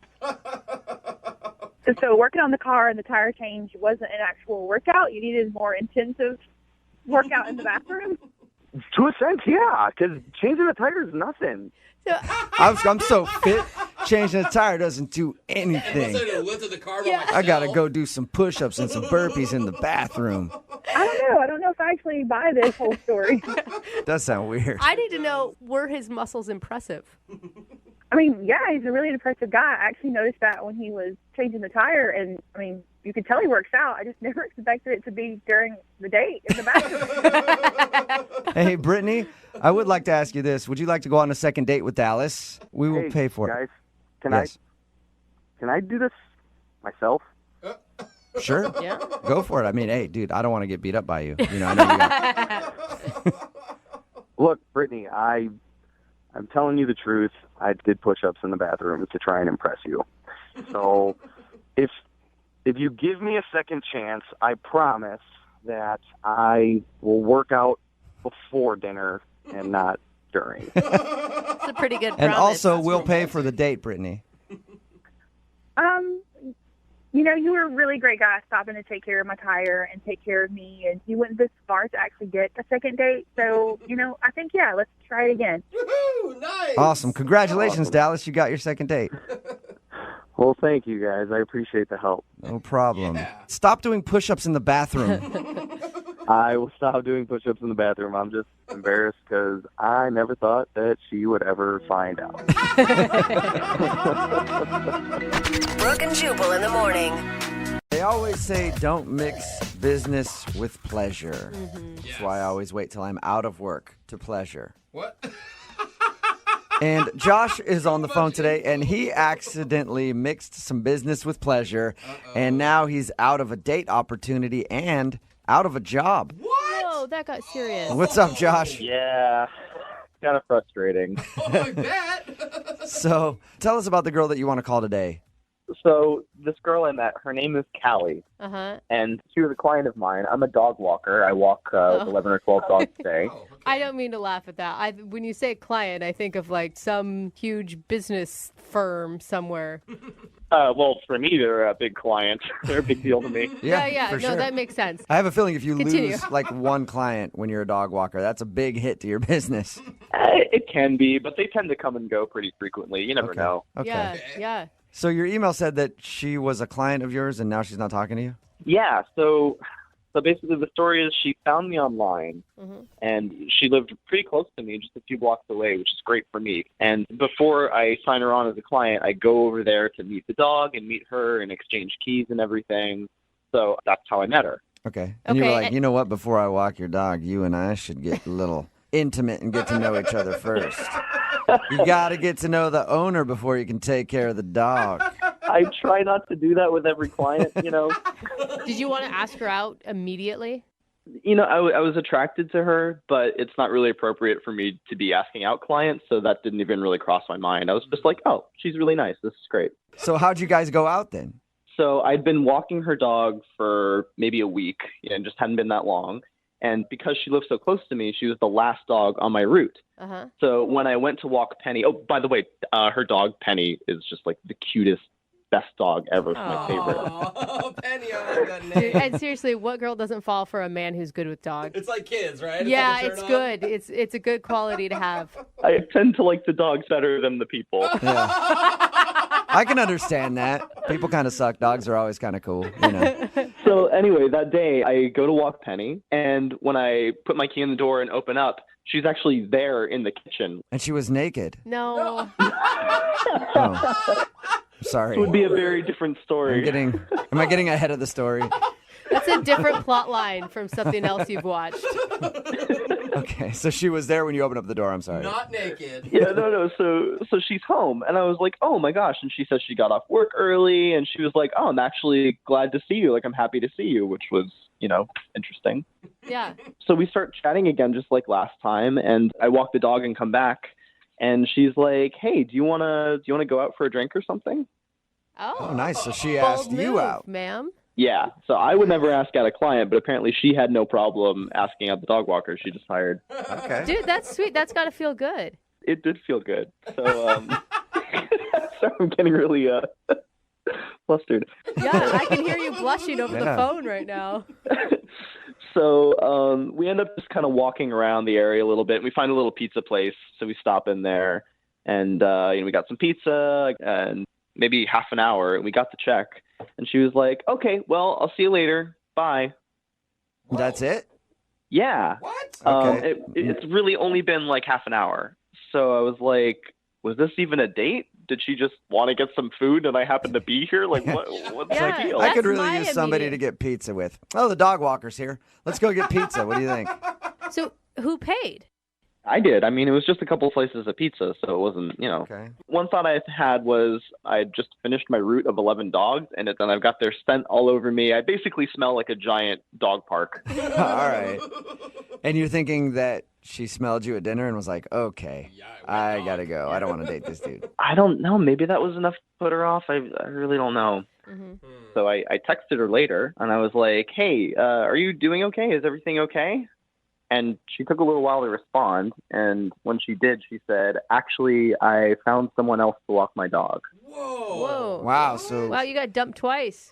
So working on the car and the tire change wasn't an actual workout? You needed more intensive workout in the bathroom? To a sense, yeah, because changing the tire is nothing. I'm so fit. Changing the tire doesn't do anything. I gotta go do some push-ups and some burpees in the bathroom. I don't know if I actually buy this whole story. Does sound weird. I need to know, were his muscles impressive? I mean, yeah, he's a really impressive guy. I actually noticed that when he was changing the tire, and I mean, you could tell he works out. I just never expected it to be during the date in the bathroom. Hey, Brittany, I would like to ask you this. Would you like to go on a second date with Dallas? We will pay for guys, it. Can Yes. I do this myself? Sure. Yeah. Go for it. I mean, hey, dude, I don't want to get beat up by you. You know, I know you got... Look, Brittany, I'm telling you the truth. I did push-ups in the bathroom to try and impress you. So if you give me a second chance, I promise that I will work out before dinner and not during. It's a pretty good And promise. also, we'll pay for the date, Brittany. You know, you were a really great guy stopping to take care of my tire and take care of me, and you went this far to actually get a second date. So, you know, I think, yeah, let's try it again. Woohoo! Nice. Awesome. Congratulations, Dallas. You got your second date. Well, thank you, guys. I appreciate the help. No problem. Stop doing push-ups in the bathroom. I will stop doing push-ups in the bathroom. I'm just embarrassed because I never thought that she would ever find out. Brooke and Jubal in the morning. They always say don't mix business with pleasure. That's why I always wait till I'm out of work to pleasure. What? And Josh is on the phone today, and he accidentally mixed some business with pleasure, and now he's out of a date opportunity and out of a job. Whoa, that got serious. What's up, Josh? Yeah, kind of frustrating. Oh, I bet. So tell us about the girl that you want to call today. So this girl I met, her name is Callie, Uh-huh. and she was a client of mine. I'm a dog walker. I walk 11 or 12 dogs a day. I don't mean to laugh at that. When you say client, I think of like some huge business firm somewhere. Well, for me, they're a big client. They're a big deal to me. Yeah. for No, sure. that makes sense. I have a feeling if you Continue. lose like one client when you're a dog walker, that's a big hit to your business. It can be, but they tend to come and go pretty frequently. You never know. Okay. Yeah. So your email said that she was a client of yours and now she's not talking to you? Yeah, so basically the story is she found me online, and she lived pretty close to me, just a few blocks away, which is great for me. And before I sign her on as a client, I go over there to meet the dog and meet her and exchange keys and everything. So that's how I met her. Okay. And you were Okay, like, and- you know what? Before I walk your dog, you and I should get a little intimate and get to know each other first. You got to get to know the owner before you can take care of the dog. I try not to do that with every client, you know. Did you want to ask her out immediately? You know, I was attracted to her, but it's not really appropriate for me to be asking out clients, so that didn't even really cross my mind. I was just like, oh, she's really nice. This is great. So how'd you guys go out then? So I'd been walking her dog for maybe a week, and just hadn't been that long. And because she lived so close to me, she was the last dog on my route. Uh-huh. So when I went to walk Penny, oh, by the way, her dog Penny is just like the cutest, best dog ever. It's my favorite. Oh, Penny, I like that name. Dude, and seriously, what girl doesn't fall for a man who's good with dogs? It's like kids, right? It's Yeah, like a it's turn-on. good. It's a good quality to have. I tend to like the dogs better than the people. Yeah. I can understand that. People kind of suck. Dogs are always kind of cool, you know. So anyway, that day I go to walk Penny, and when I put my key in the door and open up, she's actually there in the kitchen. And she was naked. No. Oh. Sorry. It would be a very different story. Am I getting ahead of the story? That's a different plot line from something else you've watched. Okay, so she was there when you opened up the door. I'm sorry. Not naked. Yeah, no. So she's home, and I was like, oh my gosh. And she says she got off work early, and she was like, oh, I'm actually glad to see you. Like, I'm happy to see you, which was, you know, interesting. Yeah. So we start chatting again, just like last time, and I walk the dog and come back, and she's like, hey, do you wanna go out for a drink or something? Oh, nice. So she bold asked you move, out. ma'am. Yeah. So I would never ask out a client, but apparently she had no problem asking out the dog walker she just hired. Okay. Dude, that's sweet. That's got to feel good. It did feel good. So sorry, I'm getting really flustered. Yeah, I can hear you blushing over the Yeah. phone right now. So we end up just kind of walking around the area a little bit. We find a little pizza place, so we stop in there, and we got some pizza and maybe half an hour, and we got the check. And she was like, "Okay, well, I'll see you later. Bye." That's it? Yeah. What? Okay. It's really only been like half an hour. So I was like, was this even a date? Did she just want to get some food and I happen to be here? Like, what's the deal? I could really use somebody to get pizza with. Oh, the dog walker's here. Let's go get pizza. What do you think? So who paid? I did. I mean, it was just a couple slices of pizza, so it wasn't, you know. Okay. One thought I had was I just finished my route of 11 dogs, and then I've got their scent all over me. I basically smell like a giant dog park. All right. And you're thinking that she smelled you at dinner and was like, okay, I got to go. I don't want to date this dude. I don't know. Maybe that was enough to put her off. I really don't know. So I texted her later, and I was like, hey, are you doing okay? Is everything okay? And she took a little while to respond, and when she did, she said, actually, I found someone else to walk my dog. Whoa. Wow. So Wow, you got dumped twice.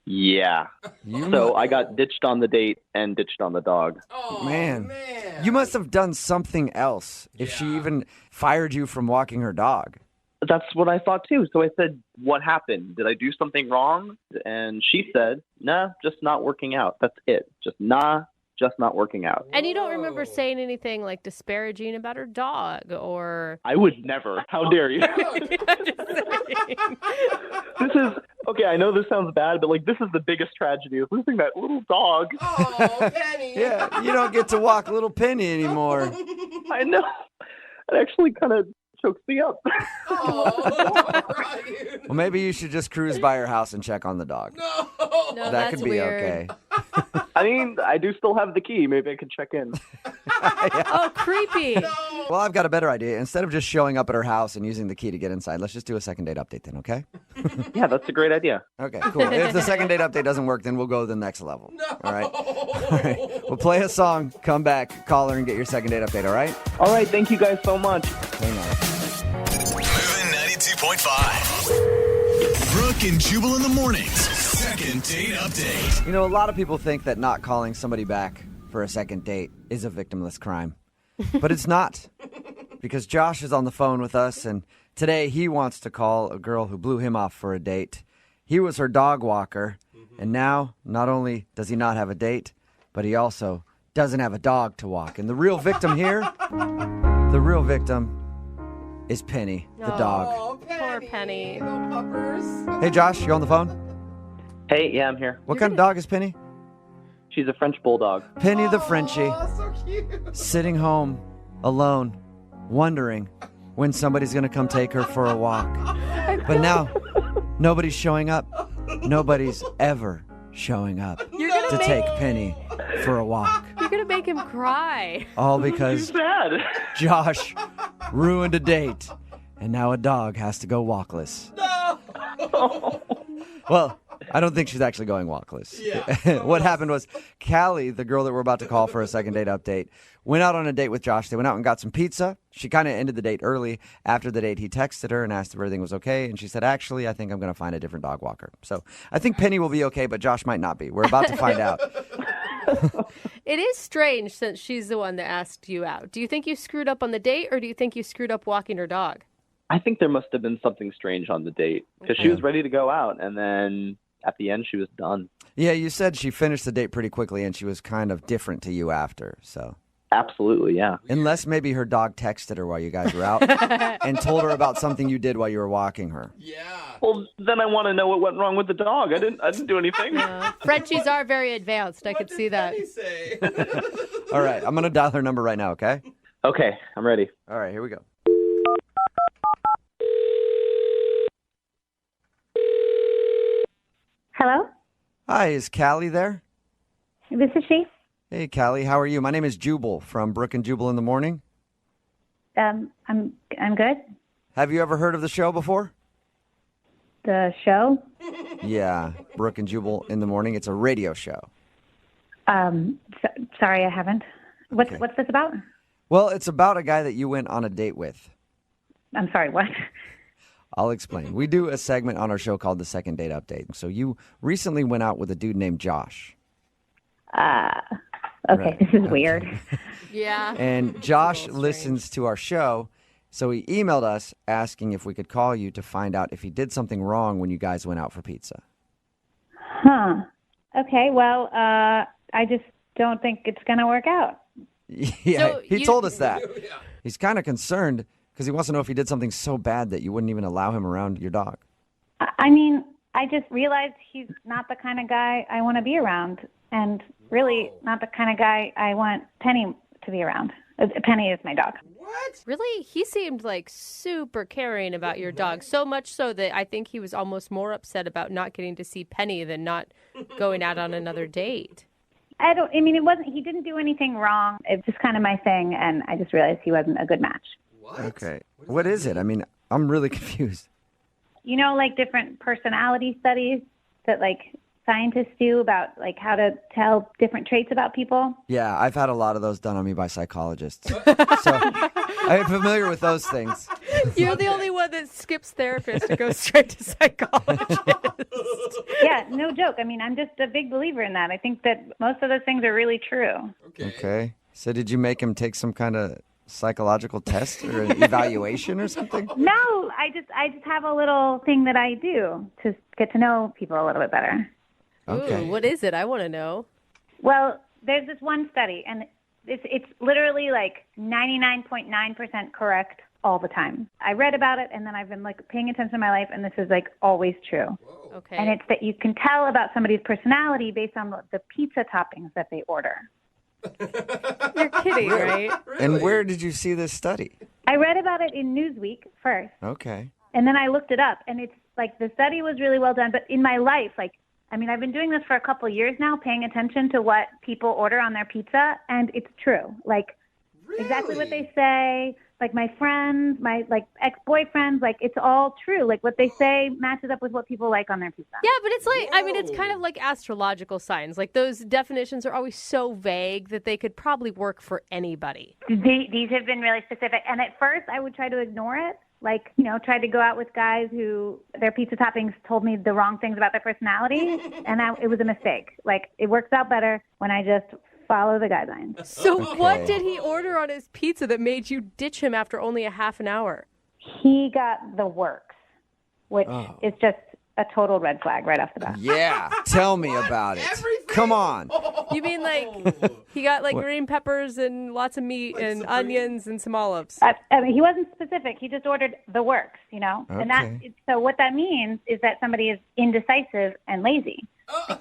Yeah. So I got ditched on the date and ditched on the dog. man, you must have done something else if she even fired you from walking her dog. That's what I thought, too. So I said, what happened? Did I do something wrong? And she said, nah, just not working out. That's it. Just not working out. And you don't remember saying anything like disparaging about her dog or... I would never. How dare you? This is, okay, I know this sounds bad, but like this is the biggest tragedy of losing that little dog. Oh, Penny. Yeah, you don't get to walk little Penny anymore. I know. It actually kind of chokes me up. Well, maybe you should just cruise by her house and check on the dog. No, that that's could be weird. okay. I mean, I do still have the key. Maybe I could check in. Oh, creepy. Well, I've got a better idea. Instead of just showing up at her house and using the key to get inside, let's just do a second date update then, okay? Yeah, that's a great idea. Okay, cool. If the second date update doesn't work, then we'll go to the next level. All right? All right. We'll play a song, come back, call her, and get your second date update, all right? All right, thank you guys so much. Hang on. Moving 92.5. Brooke and Jubal in the mornings. Second date update. You know, a lot of people think that not calling somebody back for a second date is a victimless crime. But it's not. Because Josh is on the phone with us, and today he wants to call a girl who blew him off for a date. He was her dog walker, and now not only does he not have a date, but he also doesn't have a dog to walk. And the real victim here, is Penny, the dog. Oh, poor Penny. Little puppers. Hey, Josh, you on the phone? Hey, yeah, I'm here. What kind of dog is Penny? She's a French bulldog. Penny the Frenchie, Oh, so cute. sitting home, alone, wondering when somebody's going to come take her for a walk. But now, nobody's showing up. Nobody's ever showing up to take Penny for a walk. You're going to make him cry. All because Sad. Josh ruined a date, and now a dog has to go walkless. No. Well, I don't think she's actually going walkless. Yeah. What happened was Callie, the girl that we're about to call for a second date update, went out on a date with Josh. They went out and got some pizza. She kind of ended the date early. After the date, he texted her and asked if everything was okay. And she said, actually, I think I'm going to find a different dog walker. So I think Penny will be okay, but Josh might not be. We're about to find out. It is strange since she's the one that asked you out. Do you think you screwed up on the date or do you think you screwed up walking her dog? I think there must have been something strange on the date because she was ready to go out, and then at the end, she was done. Yeah, you said she finished the date pretty quickly, and she was kind of different to you after, so. Absolutely, yeah. Unless maybe her dog texted her while you guys were out and told her about something you did while you were walking her. Yeah. Well, then I want to know what went wrong with the dog. I didn't do anything. Frenchies are very advanced. I could see that. What did Penny say? All right, I'm going to dial her number right now, okay? Okay, I'm ready. All right, here we go. Hello? Hi, is Callie there? This is she. Hey, Callie, how are you? My name is Jubal from Brooke and Jubal in the morning. I'm good. Have you ever heard of the show before? The show? Yeah, Brooke and Jubal in the morning. It's a radio show. Sorry, I haven't. What's this about? Well, it's about a guy that you went on a date with. I'm sorry, what? I'll explain. We do a segment on our show called the Second Date Update. So you recently went out with a dude named Josh. Okay, Right. this is weird. Yeah. And Josh listens to our show, so he emailed us asking if we could call you to find out if he did something wrong when you guys went out for pizza. Huh. Okay, well, I just don't think it's going to work out. Yeah, So he you- told us that. He's kind of concerned Because he wants to know if he did something so bad that you wouldn't even allow him around your dog. I mean, I just realized he's not the kind of guy I want to be around, and really not the kind of guy I want Penny to be around. Penny is my dog. What? Really? He seemed like super caring about your dog, so much so that I think he was almost more upset about not getting to see Penny than not going out on another date. He didn't do anything wrong. It's just kind of my thing, and I just realized he wasn't a good match. What? Okay. What is it? I mean, I'm really confused. You know, like different personality studies that like scientists do about like how to tell different traits about people. Yeah, I've had a lot of those done on me by psychologists. So I'm familiar with those things. You're the only one that skips therapist and goes straight to psychologist. Yeah, no joke. I mean, I'm just a big believer in that. I think that most of those things are really true. Okay. So did you make him take some kind of psychological test or an evaluation or something? No, I just have a little thing that I do to get to know people a little bit better. Okay. Ooh, what is it? I want to know. Well, there's this one study, and it's literally like 99.9% correct all the time. I read about it, and then I've been like paying attention to my life, and this is like always true. Okay. And it's that you can tell about somebody's personality based on the pizza toppings that they order. You're kidding, right? And where did you see this study? I read about it in Newsweek first, Okay. and then I looked it up, and it's like the study was really well done. But in my life, I've been doing this for a couple of years now, paying attention to what people order on their pizza, and it's true. Like, exactly what they say. Like, my friends, my, ex-boyfriends, it's all true. Like, what they say matches up with what people like on their pizza. Yeah, but it's like, it's kind of like astrological signs. Like, those definitions are always so vague that they could probably work for anybody. These have been really specific. And at first, I would try to ignore it. Tried to go out with guys who their pizza toppings told me the wrong things about their personality, and it was a mistake. It works out better when I just follow the guidelines. So what did he order on his pizza that made you ditch him after only a half an hour? He got the works, which is just a total red flag right off the bat. Yeah, tell me about it. Come on. You mean he got green peppers and lots of meat and onions and some olives? He wasn't specific. He just ordered the works, And so what that means is that somebody is indecisive and lazy.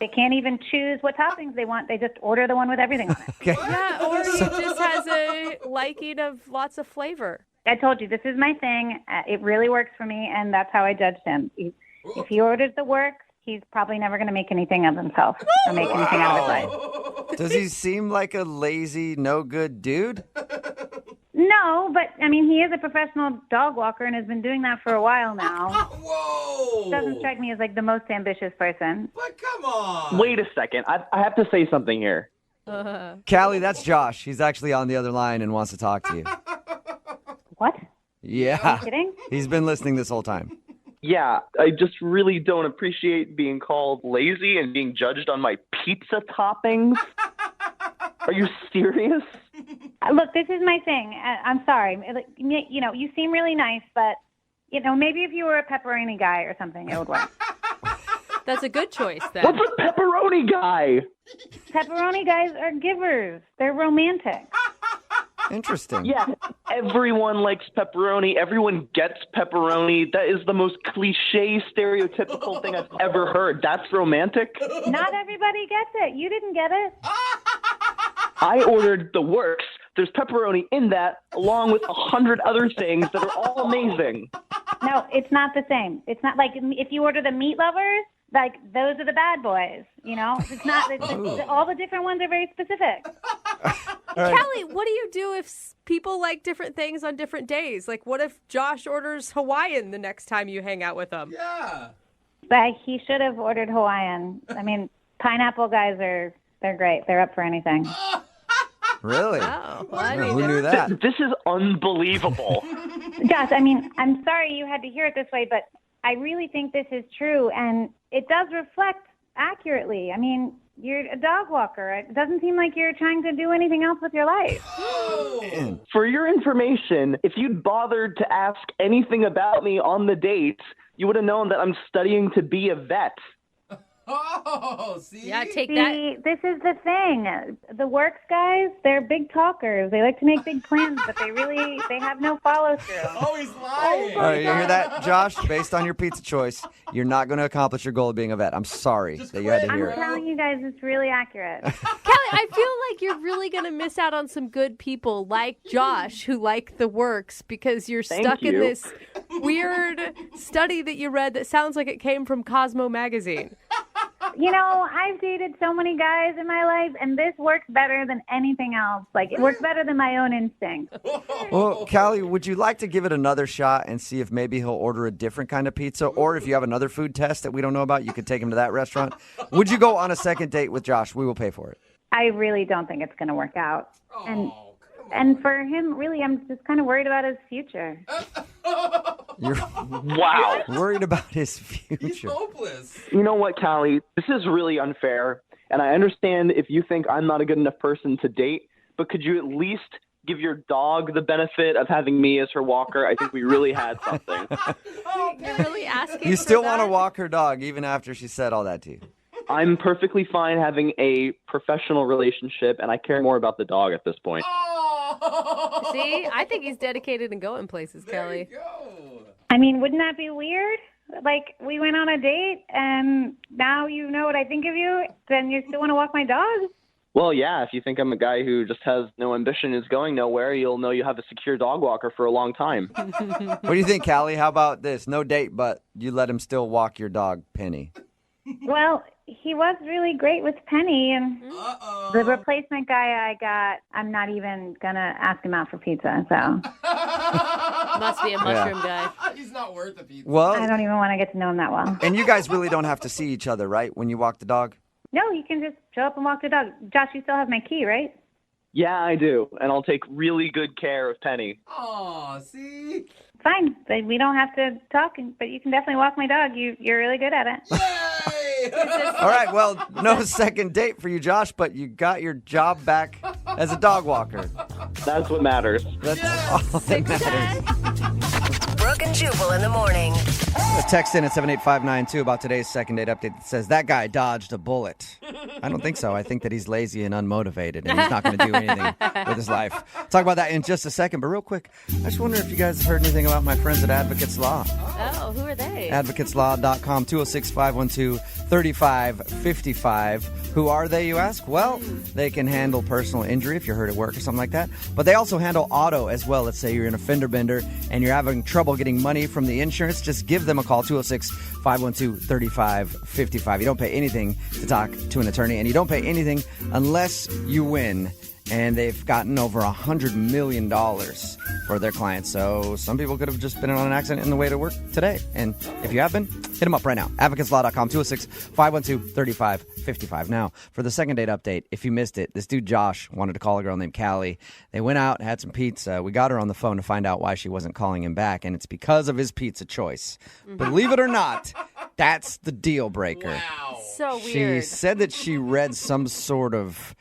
They can't even choose what toppings they want. They just order the one with everything on it. Okay. Yeah, or he just has a liking of lots of flavor. I told you, this is my thing. It really works for me, and that's how I judged him. If he orders the works, he's probably never going to make anything of himself or make anything out of his life. Does he seem like a lazy, no-good dude? No, but, he is a professional dog walker and has been doing that for a while now. Whoa! Doesn't strike me as, the most ambitious person. But come on! Wait a second. I have to say something here. Callie, that's Josh. He's actually on the other line and wants to talk to you. What? Yeah. Are you kidding? He's been listening this whole time. Yeah, I just really don't appreciate being called lazy and being judged on my pizza toppings. Are you serious? Look, this is my thing. I'm sorry. You seem really nice, but, maybe if you were a pepperoni guy or something, it would work. That's a good choice, then. What's a pepperoni guy? Pepperoni guys are givers. They're romantic. Interesting. Yeah, everyone likes pepperoni. Everyone gets pepperoni. That is the most cliche, stereotypical thing I've ever heard. That's romantic? Not everybody gets it. You didn't get it. I ordered the works. There's pepperoni in that, along with 100 other things that are all amazing. No, it's not the same. It's not like if you order the meat lovers, those are the bad boys. It's not. All the different ones are very specific. Right. Callie, what do you do if people like different things on different days? What if Josh orders Hawaiian the next time you hang out with him? Yeah. But he should have ordered Hawaiian. Pineapple guys they're great. They're up for anything. Really? Oh, Who knew that? This is unbelievable. Josh, I'm sorry you had to hear it this way, but I really think this is true, and it does reflect accurately. You're a dog walker. It doesn't seem like you're trying to do anything else with your life. For your information, if you'd bothered to ask anything about me on the date, you would have known that I'm studying to be a vet. Oh, see? Yeah, take that. See, this is the thing. The works guys, they're big talkers. They like to make big plans, but they have no follow through. Oh, he's lying. All right, you hear that, Josh? Based on your pizza choice, you're not going to accomplish your goal of being a vet. I'm sorry that you had to hear I'm it. telling you guys, it's really accurate. Kelly, I feel like you're really going to miss out on some good people like Josh who like the works because you're stuck in you. this weird study that you read that sounds like it came from Cosmo magazine. You know, I've dated so many guys in my life, and this works better than anything else. Like, it works better than my own instinct. Well, Callie, would you like to give it another shot and see if maybe he'll order a different kind of pizza? Or if you have another food test that we don't know about, you could take him to that restaurant. Would you go on a second date with Josh? We will pay for it. I really don't think it's going to work out. And for him, really, I'm just kind of worried about his future. You're Wow. worried about his future. He's hopeless. You know what, Callie? This is really unfair, and I understand if you think I'm not a good enough person to date, but could you at least give your dog the benefit of having me as her walker? I think we really had something. You're really asking You still for want to that? walk her dog even after she said all that to you. I'm perfectly fine having a professional relationship, and I care more about the dog at this point. See, I think he's dedicated and going places, Kelly. I mean, wouldn't that be weird? Like, we went on a date, and now you know what I think of you, then you still want to walk my dog? Well, yeah, if you think I'm a guy who just has no ambition, is going nowhere, you'll know you have a secure dog walker for a long time. What do you think, Callie? How about this? No date, but you let him still walk your dog, Penny. Well, he was really great with Penny, and the replacement guy I got, I'm not even going to ask him out for pizza, so Must be a mushroom guy. He's not worth the pizza. Well, I don't even want to get to know him that well. and you guys really don't have to see each other, right, when you walk the dog? No, you can just show up and walk the dog. Josh, you still have my key, right? Yeah, I do, and I'll take really good care of Penny. Oh, see? Fine, but we don't have to talk, but you can definitely walk my dog. You're really good at it. All right, well, no second date for you, Josh, but you got your job back as a dog walker. That's what matters. That's all that matters. Brooke and Jubal in the morning. A text in at 78592 about today's second date update that says, that guy dodged a bullet. I don't think so. I think that he's lazy and unmotivated, and he's not going to do anything with his life. Talk about that in just a second, but real quick, I just wonder if you guys have heard anything about my friends at Advocates Law. Oh, who are they? AdvocatesLaw.com, 206-512-3555. Who are they, you ask? Well, they can handle personal injury if you're hurt at work or something like that. But they also handle auto as well. Let's say you're in a fender bender and you're having trouble getting money from the insurance. Just give them a call, 206-512-3555. You don't pay anything to talk to an attorney, and you don't pay anything unless you win. And they've gotten over $100 million for their clients. So some people could have just been in an accident on the way to work today. And if you have been, hit them up right now. AdvocatesLaw.com, 206-512-3555. Now, for the second date update, if you missed it, this dude Josh wanted to call a girl named Callie. They went out, had some pizza. We got her on the phone to find out why she wasn't calling him back, and it's because of his pizza choice. Believe it or not, that's the deal breaker. Wow. So She weird. said that she read some sort of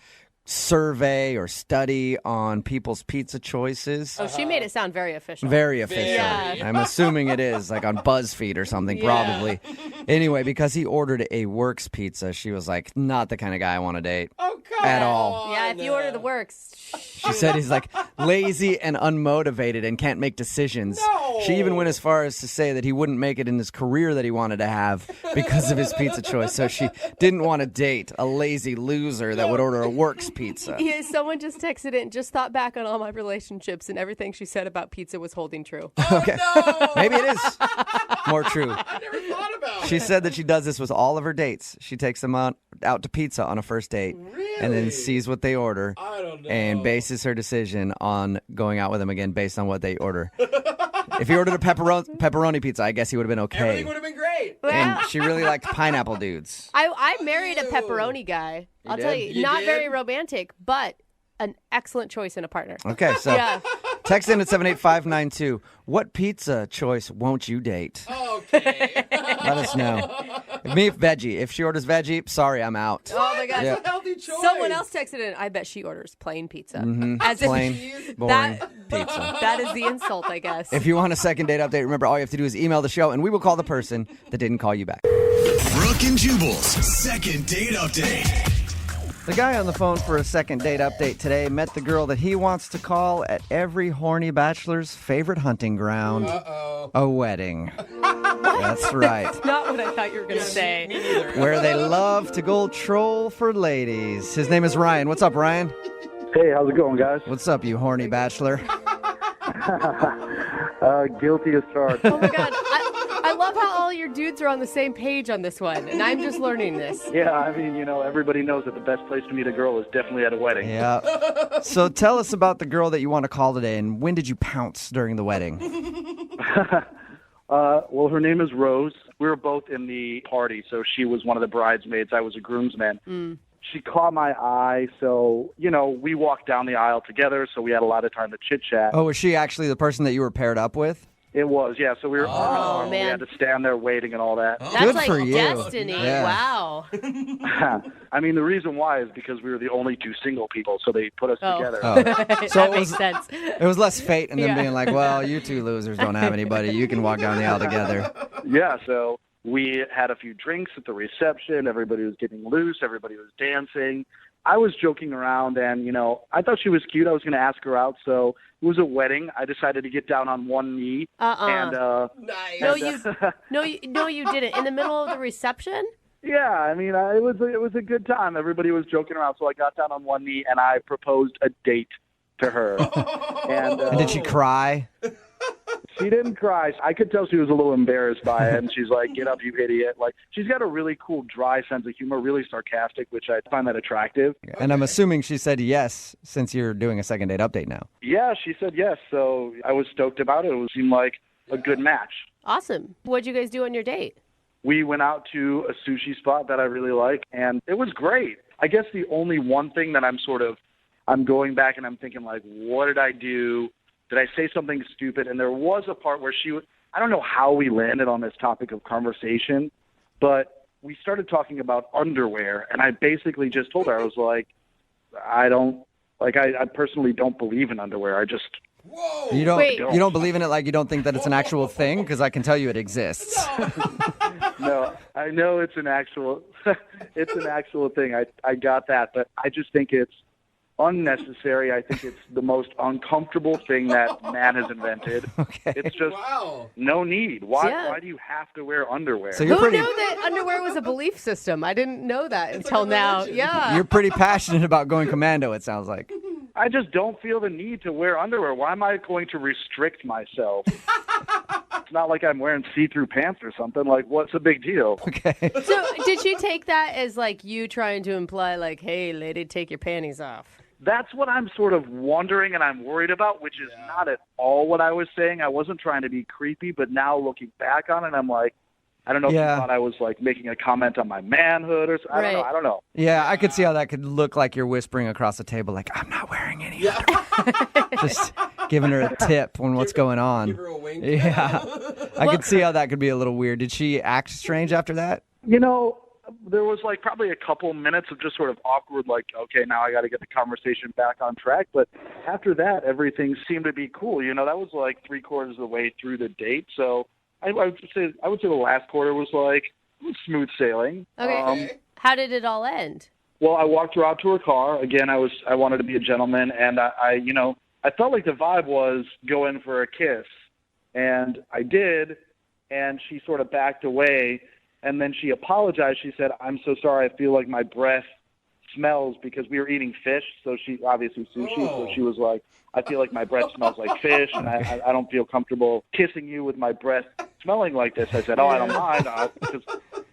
survey or study on people's pizza choices. Oh, she made it sound very official. Very official. Yeah. I'm assuming it is, like on BuzzFeed or something, probably. Anyway, because he ordered a Works pizza, she was like, not the kind of guy I want to date. Oh, come At on. all. Yeah, if you order the works. She said he's like lazy and unmotivated and can't make decisions. No. She even went as far as to say that he wouldn't make it in his career that he wanted to have because of his pizza choice. So she didn't want to date a lazy loser that would order a Works pizza. Yeah, someone just texted in, just thought back on all my relationships, and everything she said about pizza was holding true. Okay. Maybe it is more true. I never thought about it. She said that she does this with all of her dates. She takes them out to pizza on a first date and then sees what they order I don't know. and bases her decision on going out with them again based on what they order. If he ordered a pepperoni pizza, I guess he would have been okay. Everything would have been great. And she really liked pineapple dudes. I married a pepperoni guy. I'll tell you, You not did? very romantic, but an excellent choice in a partner. Okay, so Yeah. text in at 78592. What pizza choice won't you date? Okay. Let us know. Me, veggie. If she orders veggie, sorry, I'm out. Oh my God. Yeah. That's a healthy choice. Someone else texted in, I bet she orders plain pizza. As Plain, if boring pizza. that is the insult, I guess. If you want a second date update, remember all you have to do is email the show, and we will call the person that didn't call you back. Brooke Brooke and Jubal's second date update. The guy on the phone for a second date update today met the girl that he wants to call at every horny bachelor's favorite hunting ground, a wedding. That's right. Not what I thought you were going to say. Where they love to go troll for ladies. His name is Ryan. What's up, Ryan? Hey, how's it going, guys? What's up, you horny bachelor? Guilty as charged. Oh my God. I love how all your dudes are on the same page on this one, and I'm just learning this. Yeah, I mean, everybody knows that the best place to meet a girl is definitely at a wedding. Yeah. So tell us about the girl that you want to call today, and when did you pounce during the wedding? Well, her name is Rose. We were both in the party, so she was one of the bridesmaids. I was a groomsman. She caught my eye, so, we walked down the aisle together, so we had a lot of time to chit-chat. Oh, was she actually the person that you were paired up with? It was, yeah. So we were arm in arm. We had to stand there waiting and all that. That's Good like for you. destiny. Yeah. Wow. I mean, the reason why is because we were the only two single people, so they put us together. Oh. So That makes sense. It was less fate and them being like, well, you two losers don't have anybody. You can walk down the aisle together. Yeah, so we had a few drinks at the reception. Everybody was getting loose. Everybody was dancing. I was joking around, and, I thought she was cute. I was going to ask her out, so it was a wedding. I decided to get down on one knee. And, Nice. No, you didn't. In the middle of the reception? yeah, I mean, it was a good time. Everybody was joking around, so I got down on one knee, and I proposed a date to her. And did she cry? She didn't cry. I could tell she was a little embarrassed by it, and she's like, "Get up, you idiot!" Like, she's got a really cool, dry sense of humor, really sarcastic, which I find that attractive. And I'm assuming she said yes, since you're doing a second date update now. Yeah, she said yes, so I was stoked about it. It seemed like a good match. Awesome. What'd you guys do on your date? We went out to a sushi spot that I really like, and it was great. I guess the only one thing that I'm going back and I'm thinking, like, what did I do? Did I say something stupid? And there was a part where I don't know how we landed on this topic of conversation, but we started talking about underwear, and I basically just told her, I was like, I personally don't believe in underwear. I just... Whoa. You don't believe in it, like you don't think that it's an actual thing? Because I can tell you it exists. No, I know it's an actual thing. I got that, but I just think it's unnecessary. I think it's the most uncomfortable thing that man has invented. Okay. It's just no need. Why do you have to wear underwear? So Who knew that underwear was a belief system? I didn't know that until now. Yeah. You're pretty passionate about going commando, it sounds like. I just don't feel the need to wear underwear. Why am I going to restrict myself? It's not like I'm wearing see-through pants or something. Like, what's the big deal? Okay. So did she take that as like you trying to imply like, hey, lady, take your panties off? That's what I'm sort of wondering and I'm worried about, which is not at all what I was saying. I wasn't trying to be creepy, but now looking back on it, I'm like, I don't know if you thought I was like making a comment on my manhood or something. I don't know. Yeah, I could see how that could look like you're whispering across the table, like, I'm not wearing any. Just giving her a tip on what's going on. Give her a wink. Yeah. I could see how that could be a little weird. Did she act strange after that? There was like probably a couple minutes of just sort of awkward, like, okay, now I got to get the conversation back on track. But after that, everything seemed to be cool. That was like 3/4 of the way through the date. So I would say the last quarter was like smooth sailing. Okay. How did it all end? Well, I walked her out to her car. Again, I wanted to be a gentleman, and I felt like the vibe was go in for a kiss, and I did, and she sort of backed away. And then she apologized. She said, "I'm so sorry. I feel like my breath smells," because we were eating fish. So she obviously sushi. So she was like, "I feel like my breath smells like fish, and I don't feel comfortable kissing you with my breath smelling like this." I said, "Oh, I don't mind," because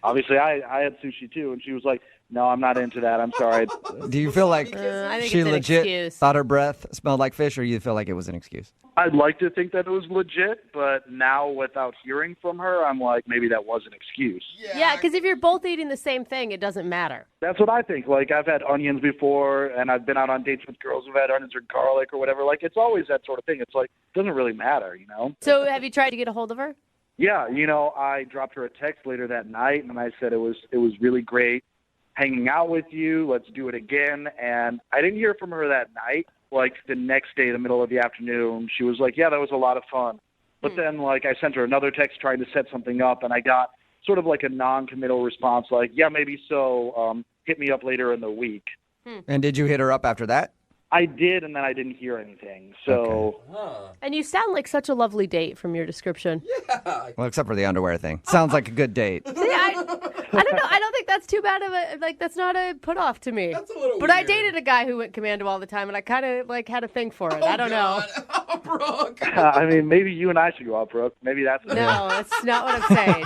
obviously I had sushi too. And she was like, "No, I'm not into that. I'm sorry." Do you feel like I think she it's an legit excuse. thought her breath smelled like fish, or you feel like it was an excuse? I'd like to think that it was legit, but now without hearing from her, I'm like, maybe that was an excuse. Yeah, because if you're both eating the same thing, it doesn't matter. That's what I think. Like, I've had onions before, and I've been out on dates with girls who've had onions or garlic or whatever. Like, it's always that sort of thing. It's like, it doesn't really matter, So have you tried to get a hold of her? Yeah, I dropped her a text later that night, and I said it was really great hanging out with you. Let's do it again. And I didn't hear from her that night. Like, the next day, the middle of the afternoon, she was like, yeah, that was a lot of fun. But then, like, I sent her another text trying to set something up, and I got sort of like a non-committal response, like, yeah, maybe so. Hit me up later in the week. And did you hit her up after that? I did, and then I didn't hear anything. So, And you sound like such a lovely date from your description. Well, except for the underwear thing. Sounds like a good date. See, I don't know. I don't think that's too bad of a, like, that's not a put off to me. That's a little But I dated a guy who went commando all the time, and I kind of, like, had a thing for it. I don't know. I mean, maybe you and I should go out, Brooke. Maybe that's No, that's not what I'm saying.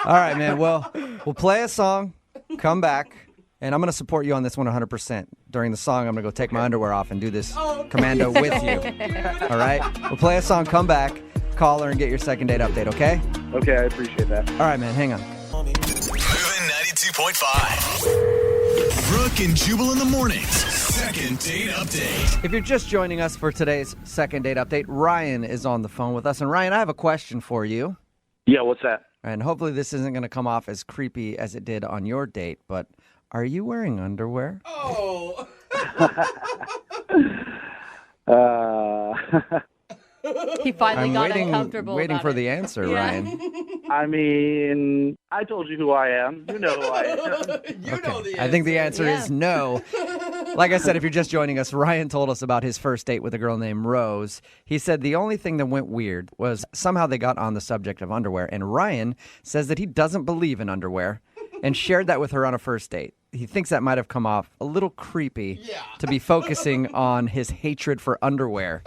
All right, man. Well, we'll play a song, come back, and I'm going to support you on this one 100%. During the song, I'm going to go take my underwear off and do this commando with you. All right? We'll play a song, come back, call her, and get your second date update, okay? Okay, I appreciate that. All right, man. Hang on. Moving 92.5. Brooke and Jubal in the mornings. Second date update. If you're just joining us for today's second date update, Ryan is on the phone with us. And Ryan, I have a question for you. Yeah, what's that? And hopefully this isn't going to come off as creepy as it did on your date, but are you wearing underwear? Oh. He finally got waiting uncomfortable. for about the it. answer, Yeah. Ryan. I mean, I told you who I am. You know who I am. I think the answer is no. Like I said, if you're just joining us, Ryan told us about his first date with a girl named Rose. He said the only thing that went weird was somehow they got on the subject of underwear, and Ryan says that he doesn't believe in underwear and shared that with her on a first date. He thinks that might have come off a little creepy to be focusing on his hatred for underwear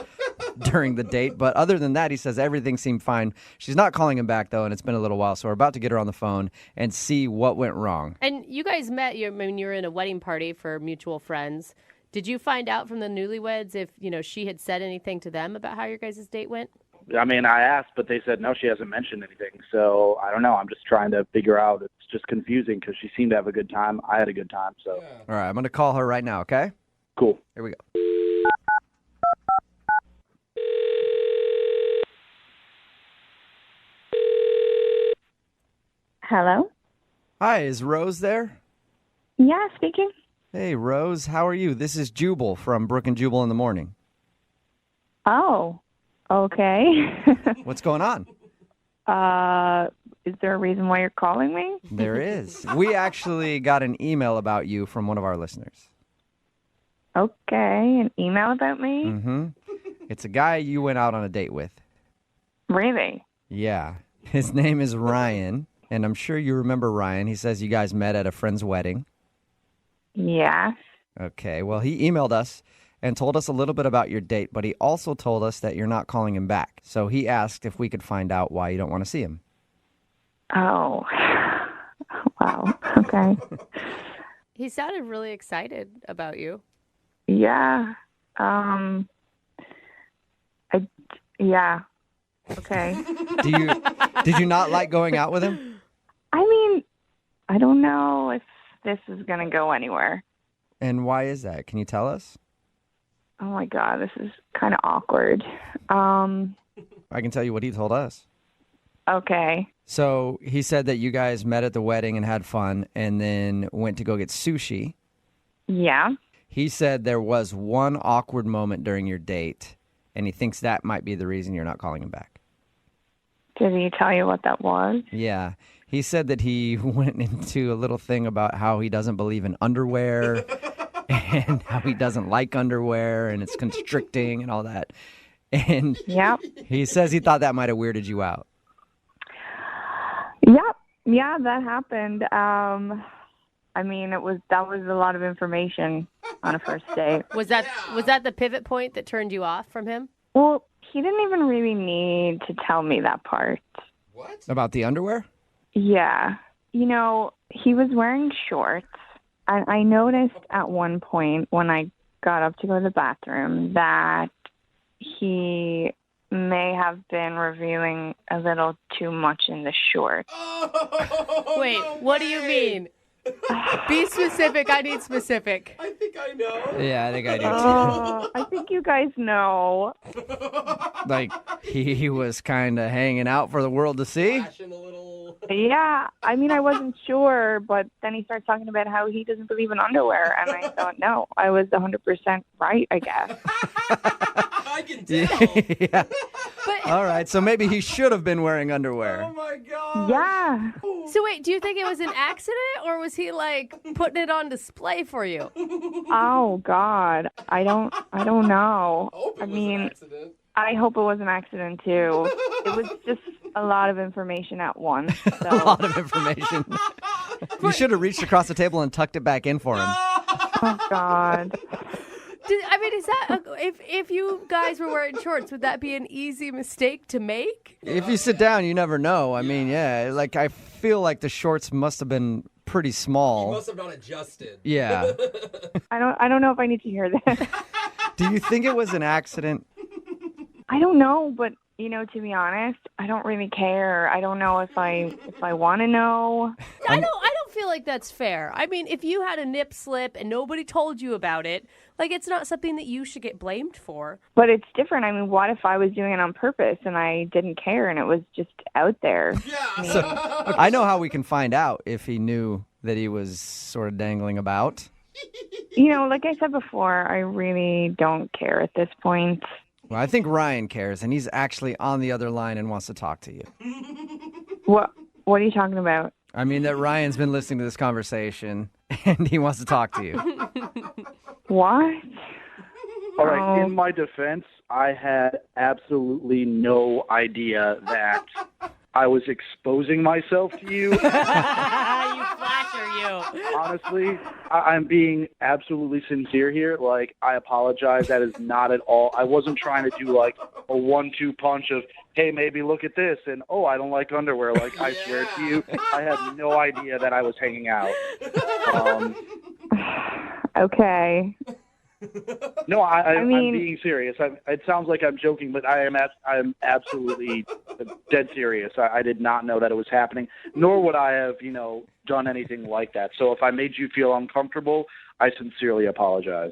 during the date. But other than that, he says everything seemed fine. She's not calling him back, though, and it's been a little while. So we're about to get her on the phone and see what went wrong. And you guys met, you were in a wedding party for mutual friends. Did you find out from the newlyweds if, she had said anything to them about how your guys' date went? I mean, I asked, but they said no, she hasn't mentioned anything. So I don't know. I'm just trying to figure out. It's just confusing because she seemed to have a good time. I had a good time. So All right, I'm going to call her right now, okay? Cool. Here we go. Hello? Hi, is Rose there? Yeah, speaking. Hey, Rose, how are you? This is Jubal from Brooke and Jubal in the morning. Oh, okay. What's going on? Is there a reason why you're calling me? There is. We actually got an email about you from one of our listeners. Okay, an email about me? Mm-hmm. It's a guy you went out on a date with. Really? Yeah. His name is Ryan, and I'm sure you remember Ryan. He says you guys met at a friend's wedding. Yeah. Okay, well, he emailed us and told us a little bit about your date, but he also told us that you're not calling him back. So he asked if we could find out why you don't want to see him. Oh. Wow. Okay. He sounded really excited about you. Yeah. Yeah. Okay. Did you not like going out with him? I mean, I don't know if this is going to go anywhere. And why is that? Can you tell us? Oh my God, this is kind of awkward. I can tell you what he told us. Okay. So he said that you guys met at the wedding and had fun and then went to go get sushi. Yeah. He said there was one awkward moment during your date, and he thinks that might be the reason you're not calling him back. Did he tell you what that was? Yeah. He said that he went into a little thing about how he doesn't believe in underwear and how he doesn't like underwear and it's constricting and all that. And he says he thought that might have weirded you out. Yep. Yeah, that happened. I mean, that was a lot of information on a first date. Was that the pivot point that turned you off from him? Well, he didn't even really need to tell me that part. What? About the underwear? Yeah. He was wearing shorts. I noticed at one point when I got up to go to the bathroom that he may have been revealing a little too much in the shorts. Wait, what do you mean? Be specific. I need specific. I think I know. Yeah, I think I do too. I think you guys know. Like, he was kind of hanging out for the world to see? Flashing a little. Yeah, I mean, I wasn't sure, but then he started talking about how he doesn't believe in underwear, and I thought, no, I was 100% right, I guess. I can tell. Yeah. All right, so maybe he should have been wearing underwear. Oh my god. Yeah. So wait, do you think it was an accident, or was he like putting it on display for you? Oh God. I don't know. I mean, I hope it was an accident too. It was just a lot of information at once. So. A lot of information. You should have reached across the table and tucked it back in for him. Oh God. Is that if you guys were wearing shorts, would that be an easy mistake to make? If you sit down, you never know. I mean, yeah, like I feel like the shorts must have been pretty small. You must have not adjusted. Yeah. I don't know if I need to hear that. Do you think it was an accident? I don't know, but to be honest, I don't really care. I don't know if I want to know. I don't feel like that's fair. I mean, if you had a nip slip and nobody told you about it, like it's not something that you should get blamed for. But it's different. I mean, what if I was doing it on purpose and I didn't care and it was just out there? Yeah. So, I know how we can find out if he knew that he was sort of dangling about. Like I said before, I really don't care at this point. Well, I think Ryan cares, and he's actually on the other line and wants to talk to you. What are you talking about? I mean that Ryan's been listening to this conversation, and he wants to talk to you. What? All right, in my defense, I had absolutely no idea that I was exposing myself to you. You flasher, you. Honestly, I'm being absolutely sincere here. Like, I apologize. That is not at all. I wasn't trying to do like a 1-2 punch of, hey, maybe look at this, and oh, I don't like underwear. Like, I swear to you, I had no idea that I was hanging out. Okay. No, I'm being serious. It sounds like I'm joking, but I'm absolutely dead serious. I did not know that it was happening, nor would I have, done anything like that. So if I made you feel uncomfortable, I sincerely apologize.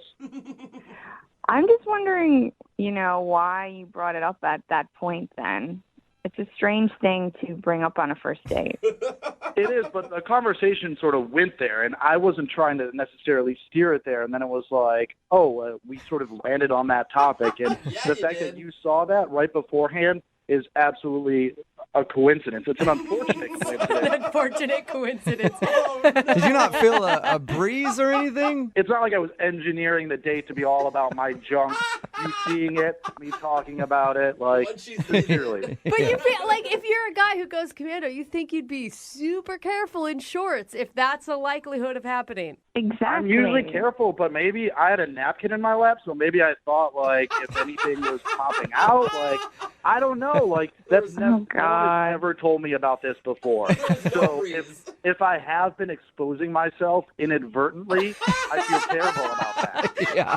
I'm just wondering, why you brought it up at that point then. It's a strange thing to bring up on a first date. It is, but the conversation sort of went there, and I wasn't trying to necessarily steer it there. And then it was like, we sort of landed on that topic. And the fact that you saw that right beforehand is absolutely a coincidence. It's an unfortunate coincidence. An unfortunate coincidence. Did you not feel a breeze or anything? It's not like I was engineering the date to be all about my junk. You seeing it, me talking about it, like, sincerely. But you feel like if you're a guy who goes commando, you think you'd be super careful in shorts if that's a likelihood of happening. Exactly. I'm usually careful, but maybe I had a napkin in my lap, so maybe I thought, like, if anything was popping out, like, I don't know, like, that's no one has ever told me about this before. So if I have been exposing myself inadvertently, I feel terrible about that. Yeah.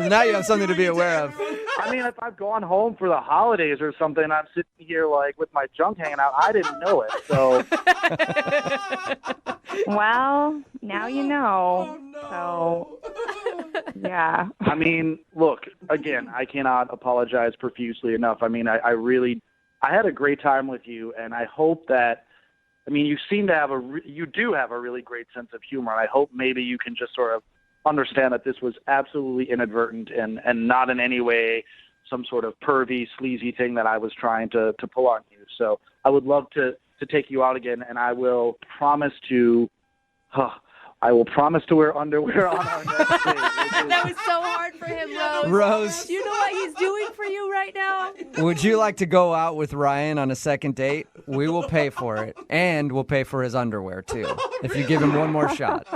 Now you have something to be aware of. I mean, if I've gone home for the holidays or something, and I'm sitting here, like, with my junk hanging out, I didn't know it, so... Well, now you know. Oh, no. So, yeah. I mean, look, again, I cannot apologize profusely enough. I mean, I had a great time with you, and I hope that, I mean, you seem to have you do have a really great sense of humor, and I hope maybe you can just sort of understand that this was absolutely inadvertent and not in any way some sort of pervy, sleazy thing that I was trying to pull on you. So I would love to take you out again, and I will promise to wear underwear on our next date. That was so hard for him, Rose. Rose. Do you know what he's doing for you right now? Would you like to go out with Ryan on a second date? We will pay for it, and we'll pay for his underwear, too, if you give him one more shot.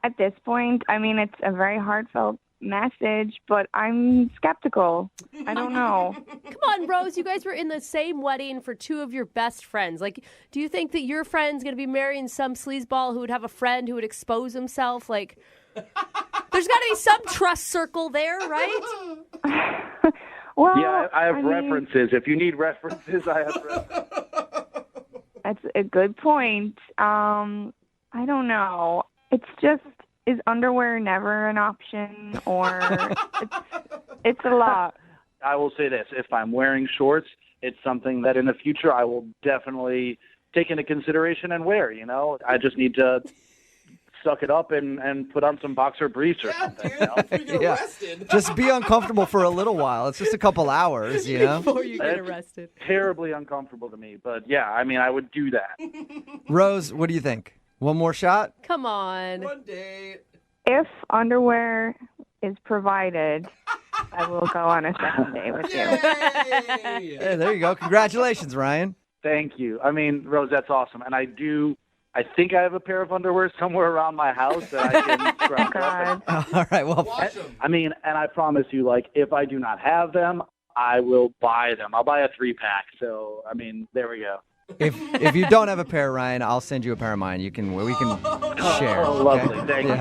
At this point, I mean, it's a very heartfelt message, but I'm skeptical. I don't know. Come on, Rose. You guys were in the same wedding for two of your best friends. Like, do you think that your friend's going to be marrying some sleazeball who would have a friend who would expose himself? Like, there's got to be some trust circle there, right? Well, yeah, I have references. If you need references, I have references. That's a good point. I don't know. It's just, is underwear never an option, or it's a lot? I will say this. If I'm wearing shorts, it's something that in the future I will definitely take into consideration and wear, I just need to suck it up and put on some boxer briefs or something. You know? Yeah. Just be uncomfortable for a little while. It's just a couple hours, you know? Before you get It's arrested. terribly uncomfortable to me. But yeah, I mean, I would do that. Rose, what do you think? One more shot? Come on. One day. If underwear is provided, I will go on a second date with you. Hey, there you go. Congratulations, Ryan. Thank you. I mean, Rose, that's awesome. And I think I have a pair of underwear somewhere around my house that I can scrounge up. All right, well, I mean, and I promise you, like, if I do not have them, I will buy them. I'll buy a 3-pack. So, I mean, there we go. if you don't have a pair, Ryan, I'll send you a pair of mine. We can share. Oh, lovely. Okay? Thank you.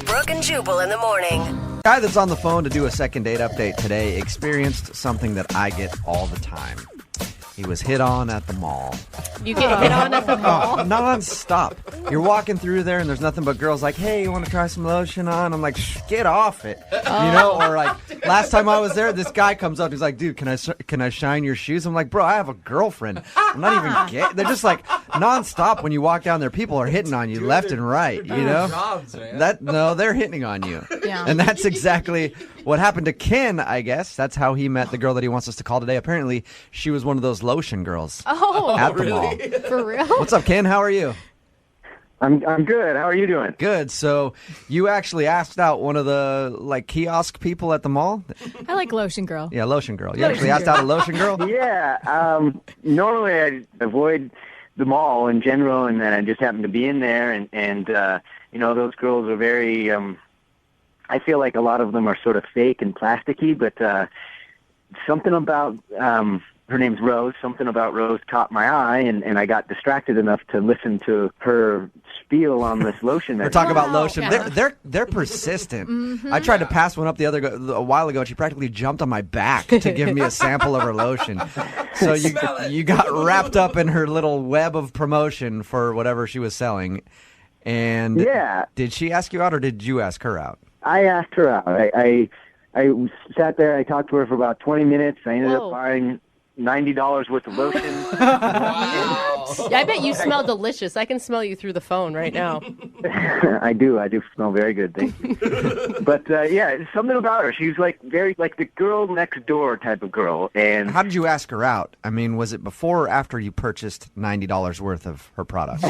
Brooke and Jubal in the morning. Guy that's on the phone to do a second date update today experienced something that I get all the time. He was hit on at the mall. You get hit on at the mall? Non-stop. You're walking through there and there's nothing but girls like, hey, you want to try some lotion on? I'm like, get off it. You know, or like last time I was there, this guy comes up. He's like, dude, can I shine your shoes? I'm like, bro, I have a girlfriend. I'm not even gay. They're just like non-stop when you walk down there. People are hitting on you left and right, you know? Jobs, man. No, they're hitting on you. Yeah. And that's exactly what happened to Ken, I guess. That's how he met the girl that he wants us to call today. Apparently, she was one of those lotion girls Oh, at the really? mall. for real? What's up, Ken? How are you? I'm good. How are you doing? Good. So you actually asked out one of the kiosk people at the mall? I like Lotion Girl. Yeah, lotion girl. You actually asked out a lotion girl? Yeah. Normally I avoid the mall in general, and then I just happened to be in there, and those girls are very. I feel like a lot of them are sort of fake and plasticky, but something about her name's Rose. Something about Rose caught my eye, and I got distracted enough to listen to her spiel on this lotion. We're talking about lotion. Yeah. They're persistent. I tried to pass one up a while ago, and she practically jumped on my back to give me a sample of her lotion. So you got wrapped up in her little web of promotion for whatever she was selling. And Yeah. Did she ask you out, or did you ask her out? I asked her out. I sat there. I talked to her for about 20 minutes. I ended up buying $90 worth of lotion. Yeah, I bet you smell delicious. I can smell you through the phone right now. I do smell very good, thank you. But something about her. She's very the girl next door type of girl. And how did you ask her out? I mean, was it before or after you purchased $90 worth of her products?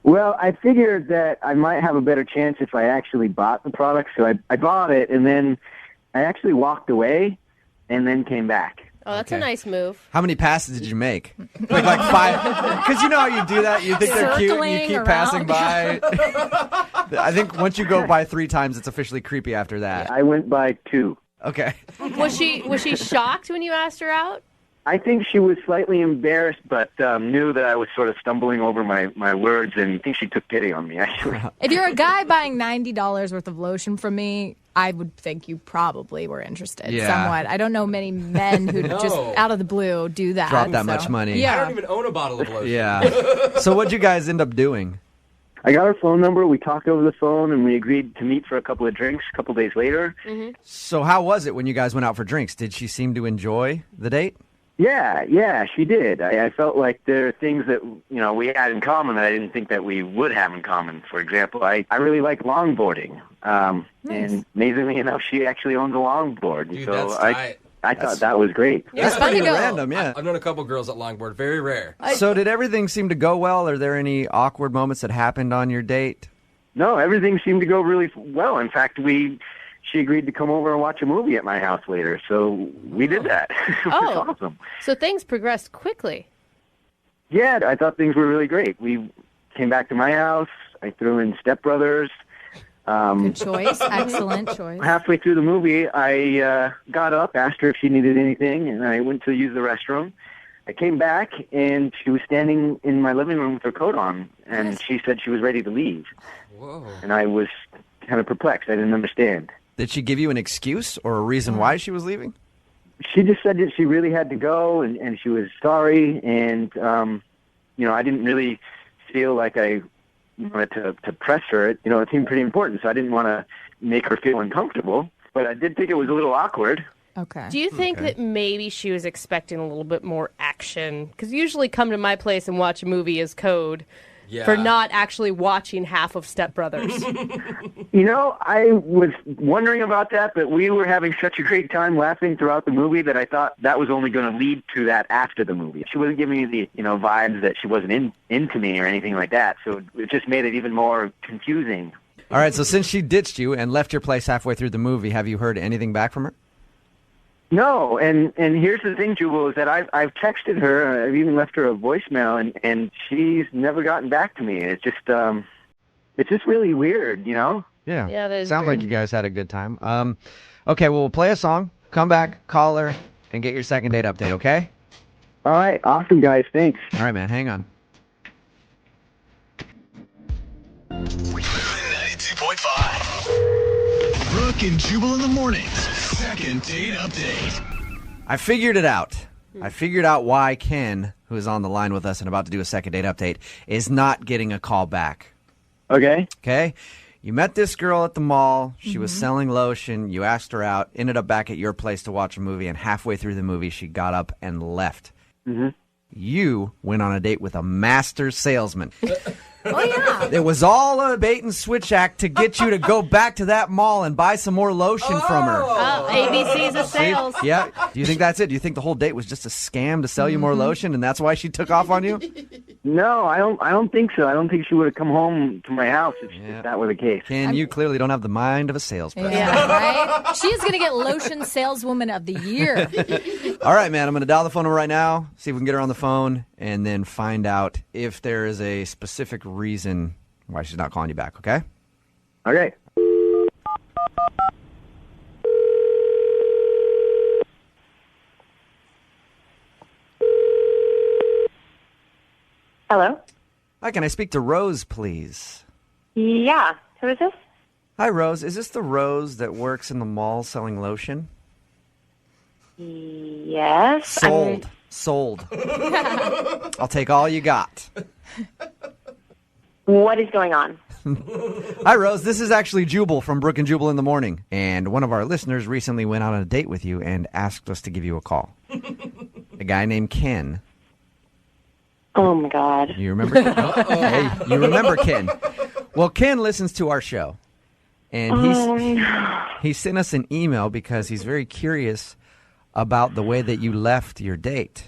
Well, I figured that I might have a better chance if I actually bought the product. So I bought it, and then I actually walked away and then came back. Oh, that's a nice move. How many passes did you make? Like 5? Because you know how you do that. You think they're cute and you keep passing by. I think once you go by 3 times, it's officially creepy after that. I went by 2. Okay. Was she shocked when you asked her out? I think she was slightly embarrassed, but knew that I was sort of stumbling over my words, and I think she took pity on me, actually. If you're a guy buying $90 worth of lotion from me, I would think you probably were interested somewhat. I don't know many men who just out of the blue do that. Drop that much money. Yeah. I don't even own a bottle of lotion. Yeah. So what'd you guys end up doing? I got her phone number. We talked over the phone, and we agreed to meet for a couple of drinks a couple days later. Mm-hmm. So how was it when you guys went out for drinks? Did she seem to enjoy the date? Yeah, she did. I felt like there are things that we had in common that I didn't think that we would have in common. For example, I really like longboarding, and amazingly enough, she actually owns a longboard. Dude, so that's tight. I thought that was great. That's pretty random, yeah. I've known a couple girls at longboard. Very rare. So did everything seem to go well? Are there any awkward moments that happened on your date? No, everything seemed to go really well. In fact, she agreed to come over and watch a movie at my house later, so we did that. It was awesome. So things progressed quickly. Yeah, I thought things were really great. We came back to my house. I threw in Step Brothers. Good choice. Excellent choice. Halfway through the movie, I got up, asked her if she needed anything, and I went to use the restroom. I came back, and she was standing in my living room with her coat on, and she said she was ready to leave. Whoa. And I was kind of perplexed. I didn't understand. Did she give you an excuse or a reason why she was leaving? She just said that she really had to go, and she was sorry, and I didn't really feel like I wanted to press her. It seemed pretty important, so I didn't want to make her feel uncomfortable, but I did think it was a little awkward. Okay. Do you think that maybe she was expecting a little bit more action? Because usually come to my place and watch a movie is code. for not actually watching half of Step Brothers? I was wondering about that, but we were having such a great time laughing throughout the movie that I thought that was only going to lead to that after the movie. She wasn't giving me the, vibes that she wasn't into me or anything like that, so it just made it even more confusing. All right, so since she ditched you and left your place halfway through the movie, have you heard anything back from her? No, and here's the thing, Jubal, is that I've texted her, I've even left her a voicemail, and she's never gotten back to me. It's just really weird, Yeah. Yeah, that is Sounds weird. like you guys had a good time. Okay, well, we'll play a song, come back, call her, and get your second date update, okay? All right, awesome, guys. Thanks. All right, man, hang on. 92.5. Brooke and Jubal in the mornings. Second date update. I figured it out. I figured out why Ken, who is on the line with us and about to do a second date update, is not getting a call back. Okay. Okay? You met this girl at the mall. She was selling lotion. You asked her out, ended up back at your place to watch a movie, and halfway through the movie, she got up and left. Mm-hmm. You went on a date with a master salesman. Oh, yeah. It was all a bait and switch act to get you to go back to that mall and buy some more lotion from her. Oh, ABC's of sales. Yeah. Do you think that's it? Do you think the whole date was just a scam to sell you more lotion, and that's why she took off on you? No, I don't think so. I don't think she would have come home to my house if that were the case. Ken, you clearly don't have the mind of a salesperson. Yeah, right? She is going to get Lotion Saleswoman of the Year. All right, man. I'm going to dial the phone number right now, see if we can get her on the phone, and then find out if there is a specific reason why she's not calling you back, okay? Okay. Hello? Hi, can I speak to Rose, please? Yeah. Who is this? Hi, Rose. Is this the Rose that works in the mall selling lotion? Yes. Sold. Sold. I'll take all you got. What is going on? Hi, Rose. This is actually Jubal from Brooke and Jubal in the morning. And one of our listeners recently went on a date with you and asked us to give you a call. A guy named Ken. Oh, my God. You remember? Hey, you remember Ken. Well, Ken listens to our show. And he sent us an email because he's very curious about the way that you left your date.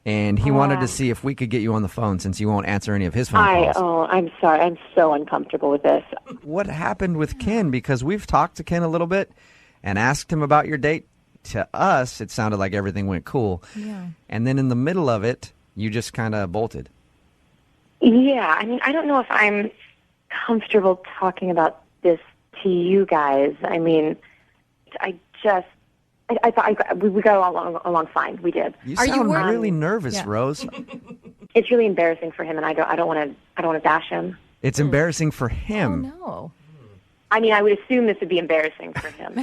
And he wanted to see if we could get you on the phone since you won't answer any of his phone calls. I'm sorry. I'm so uncomfortable with this. What happened with Ken? Because we've talked to Ken a little bit and asked him about your date. To us, it sounded like everything went cool. Yeah. And then in the middle of it, you just kind of bolted. Yeah. I mean, I don't know if I'm comfortable talking about this to you guys. I mean, I thought we got along fine. We did. You sound really nervous, Rose. It's really embarrassing for him, and I don't want to bash him. It's embarrassing for him. Oh, no. I mean, I would assume this would be embarrassing for him.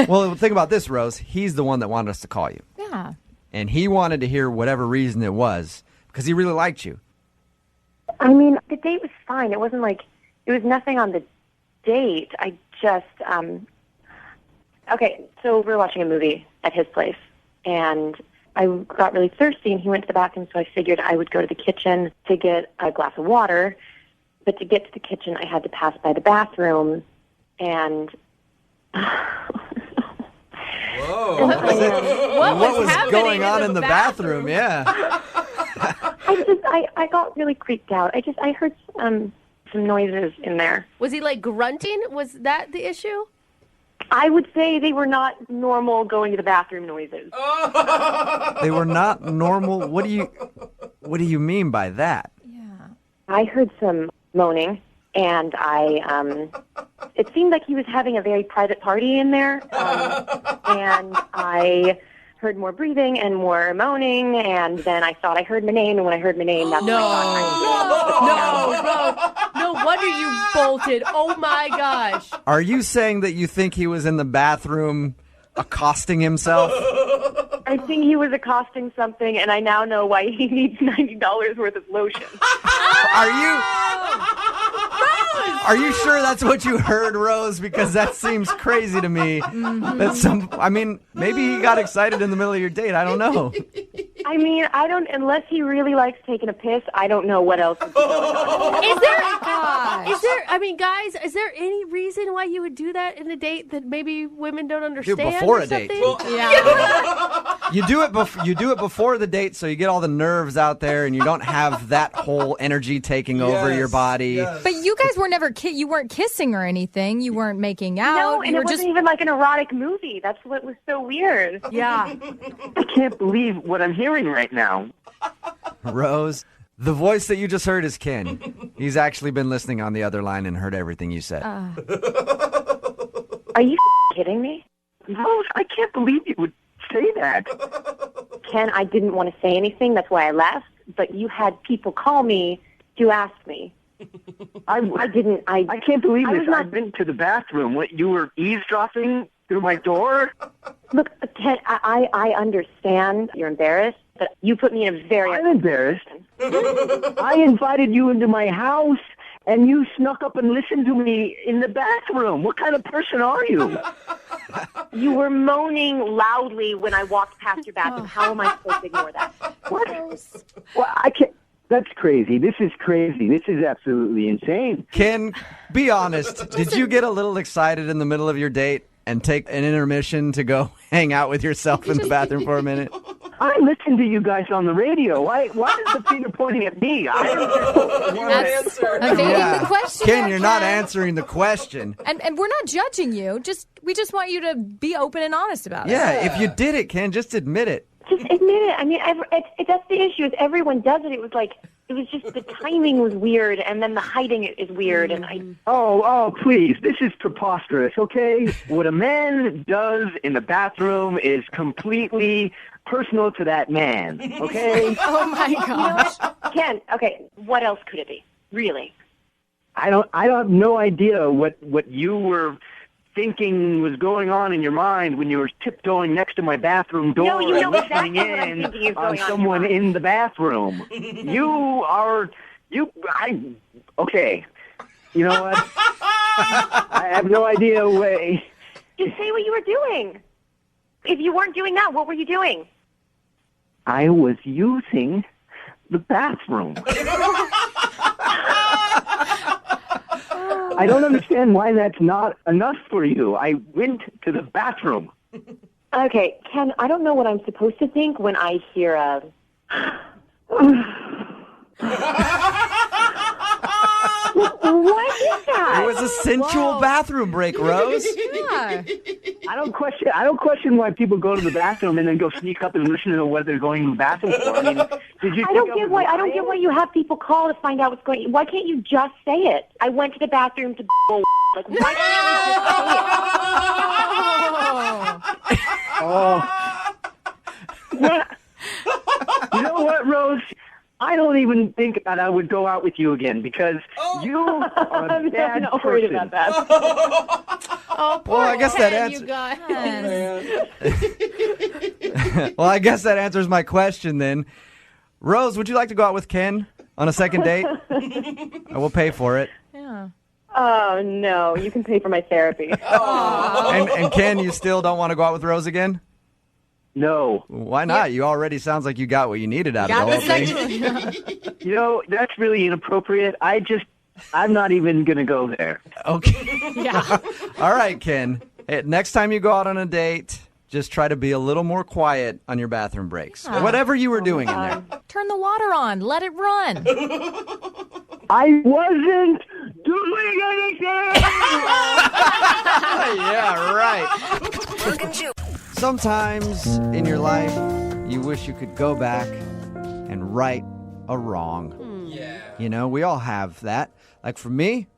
Well, think about this, Rose. He's the one that wanted us to call you. Yeah. And he wanted to hear whatever reason it was because he really liked you. I mean, the date was fine. It wasn't like it was nothing on the date. I just okay. So we were watching a movie at his place, and I got really thirsty, and he went to the bathroom. So I figured I would go to the kitchen to get a glass of water. But to get to the kitchen, I had to pass by the bathroom, and whoa! What was going on in the bathroom? Yeah. I got really creeped out. I heard some noises in there. Was he like grunting? Was that the issue? I would say they were not normal going to the bathroom noises. They were not normal. What do you mean by that? I heard some moaning, and it seemed like he was having a very private party in there, and I heard more breathing and more moaning, and then I thought I heard my name, and when I heard my name, that's when I thought No wonder you bolted. Oh, my gosh. Are you saying that you think he was in the bathroom accosting himself? I think he was accosting something, and I now know why he needs $90 worth of lotion. Are you sure that's what you heard, Rose? Because that seems crazy to me. Maybe he got excited in the middle of your date. I don't know. I mean, unless he really likes taking a piss, I don't know what else would be going on. Guys, is there any reason why you would do that in a date that maybe women don't understand? Do it before a date. You do it before the date, so you get all the nerves out there, and you don't have that whole energy taking over your body. Yes. But you guys were never you weren't kissing or anything. You weren't making out. No, and it wasn't even like an erotic movie. That's what was so weird. Yeah. I can't believe what I'm hearing right now. Rose, the voice that you just heard is Ken. He's actually been listening on the other line and heard everything you said. Are you kidding me? Rose, I can't believe you would say that. Ken, I didn't want to say anything. That's why I left. But you had people call me to ask me. I can't believe this. I've been to the bathroom. What, you were eavesdropping through my door? Look, Ken, I understand you're embarrassed, but you put me in a very... I'm embarrassed. I invited you into my house, and you snuck up and listened to me in the bathroom. What kind of person are you? You were moaning loudly when I walked past your bathroom. How am I supposed to ignore that? What? Well, I can't... That's crazy. This is crazy. This is absolutely insane. Ken, be honest. Did you get a little excited in the middle of your date and take an intermission to go hang out with yourself in the bathroom for a minute? I listen to you guys on the radio. Why is the finger pointing at me? That's evading the question. Ken, you're not answering the question. And we're not judging you. We just want you to be open and honest about it. Yeah, if you did it, Ken, just admit it. Just admit it. I mean, that's the issue. Is everyone does it. It was just the timing was weird, and then the hiding it is weird. And Oh, please. This is preposterous, okay? What a man does in the bathroom is completely personal to that man, okay? Oh, my gosh. Ken, okay, what else could it be? Really? I have no idea what you were thinking was going on in your mind when you were tiptoeing next to my bathroom door and listening exactly in on someone in the bathroom. Okay. You know what? I have no idea way. Just say what you were doing. If you weren't doing that, what were you doing? I was using the bathroom. I don't understand why that's not enough for you. I went to the bathroom. Okay, Ken, I don't know what I'm supposed to think when I hear a... What is that? It was a sensual bathroom break, Rose. Yeah. I don't question why people go to the bathroom and then go sneak up and listen to what they're going to the bathroom for. I mean, did you? I don't get why you have people call to find out what's going on. Why can't you just say it? I went to the bathroom to like why can't you just say it? Oh. You know what, Rose? I don't even think that I would go out with you again because you are a bad I'm worried about that. Oh, poor Well, I guess that Ken, answer- you guys. Well, I guess that answers my question then. Rose, would you like to go out with Ken on a second date? I will pay for it. Yeah. Oh no, you can pay for my therapy. And Ken, you still don't want to go out with Rose again? No. Why not? You already sounds like you got what you needed out of the whole thing. You know, that's really inappropriate. I'm not even going to go there. Okay. Yeah. All right, Ken. Hey, next time you go out on a date, just try to be a little more quiet on your bathroom breaks. Whatever you were doing in there. Turn the water on. Let it run. I wasn't doing anything! Yeah, right. Brooke and Jubal. Sometimes in your life, you wish you could go back and right a wrong. Yeah. You know, we all have that. Like for me,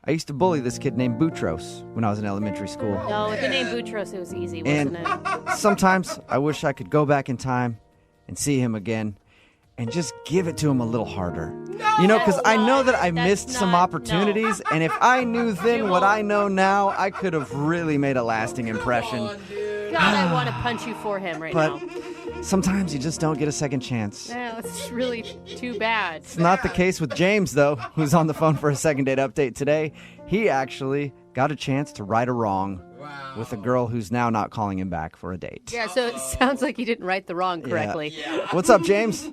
I used to bully this kid named Boutros when I was in elementary school. No, with the name Boutros, it was easy, And wasn't it? sometimes I wish I could go back in time and see him again and just give it to him a little harder. You know, because I know that I missed some opportunities, and if I knew then what I know now, I could have really made a lasting impression. God, I want to punch you for him right But now. sometimes you just don't get a second chance. Yeah, it's really too bad. It's not the case with James, though, who's on the phone for a second date update today. He actually got a chance to right a wrong. with a girl who's now not calling him back for a date. Yeah, so it sounds like you didn't write the wrong correctly. What's up, James?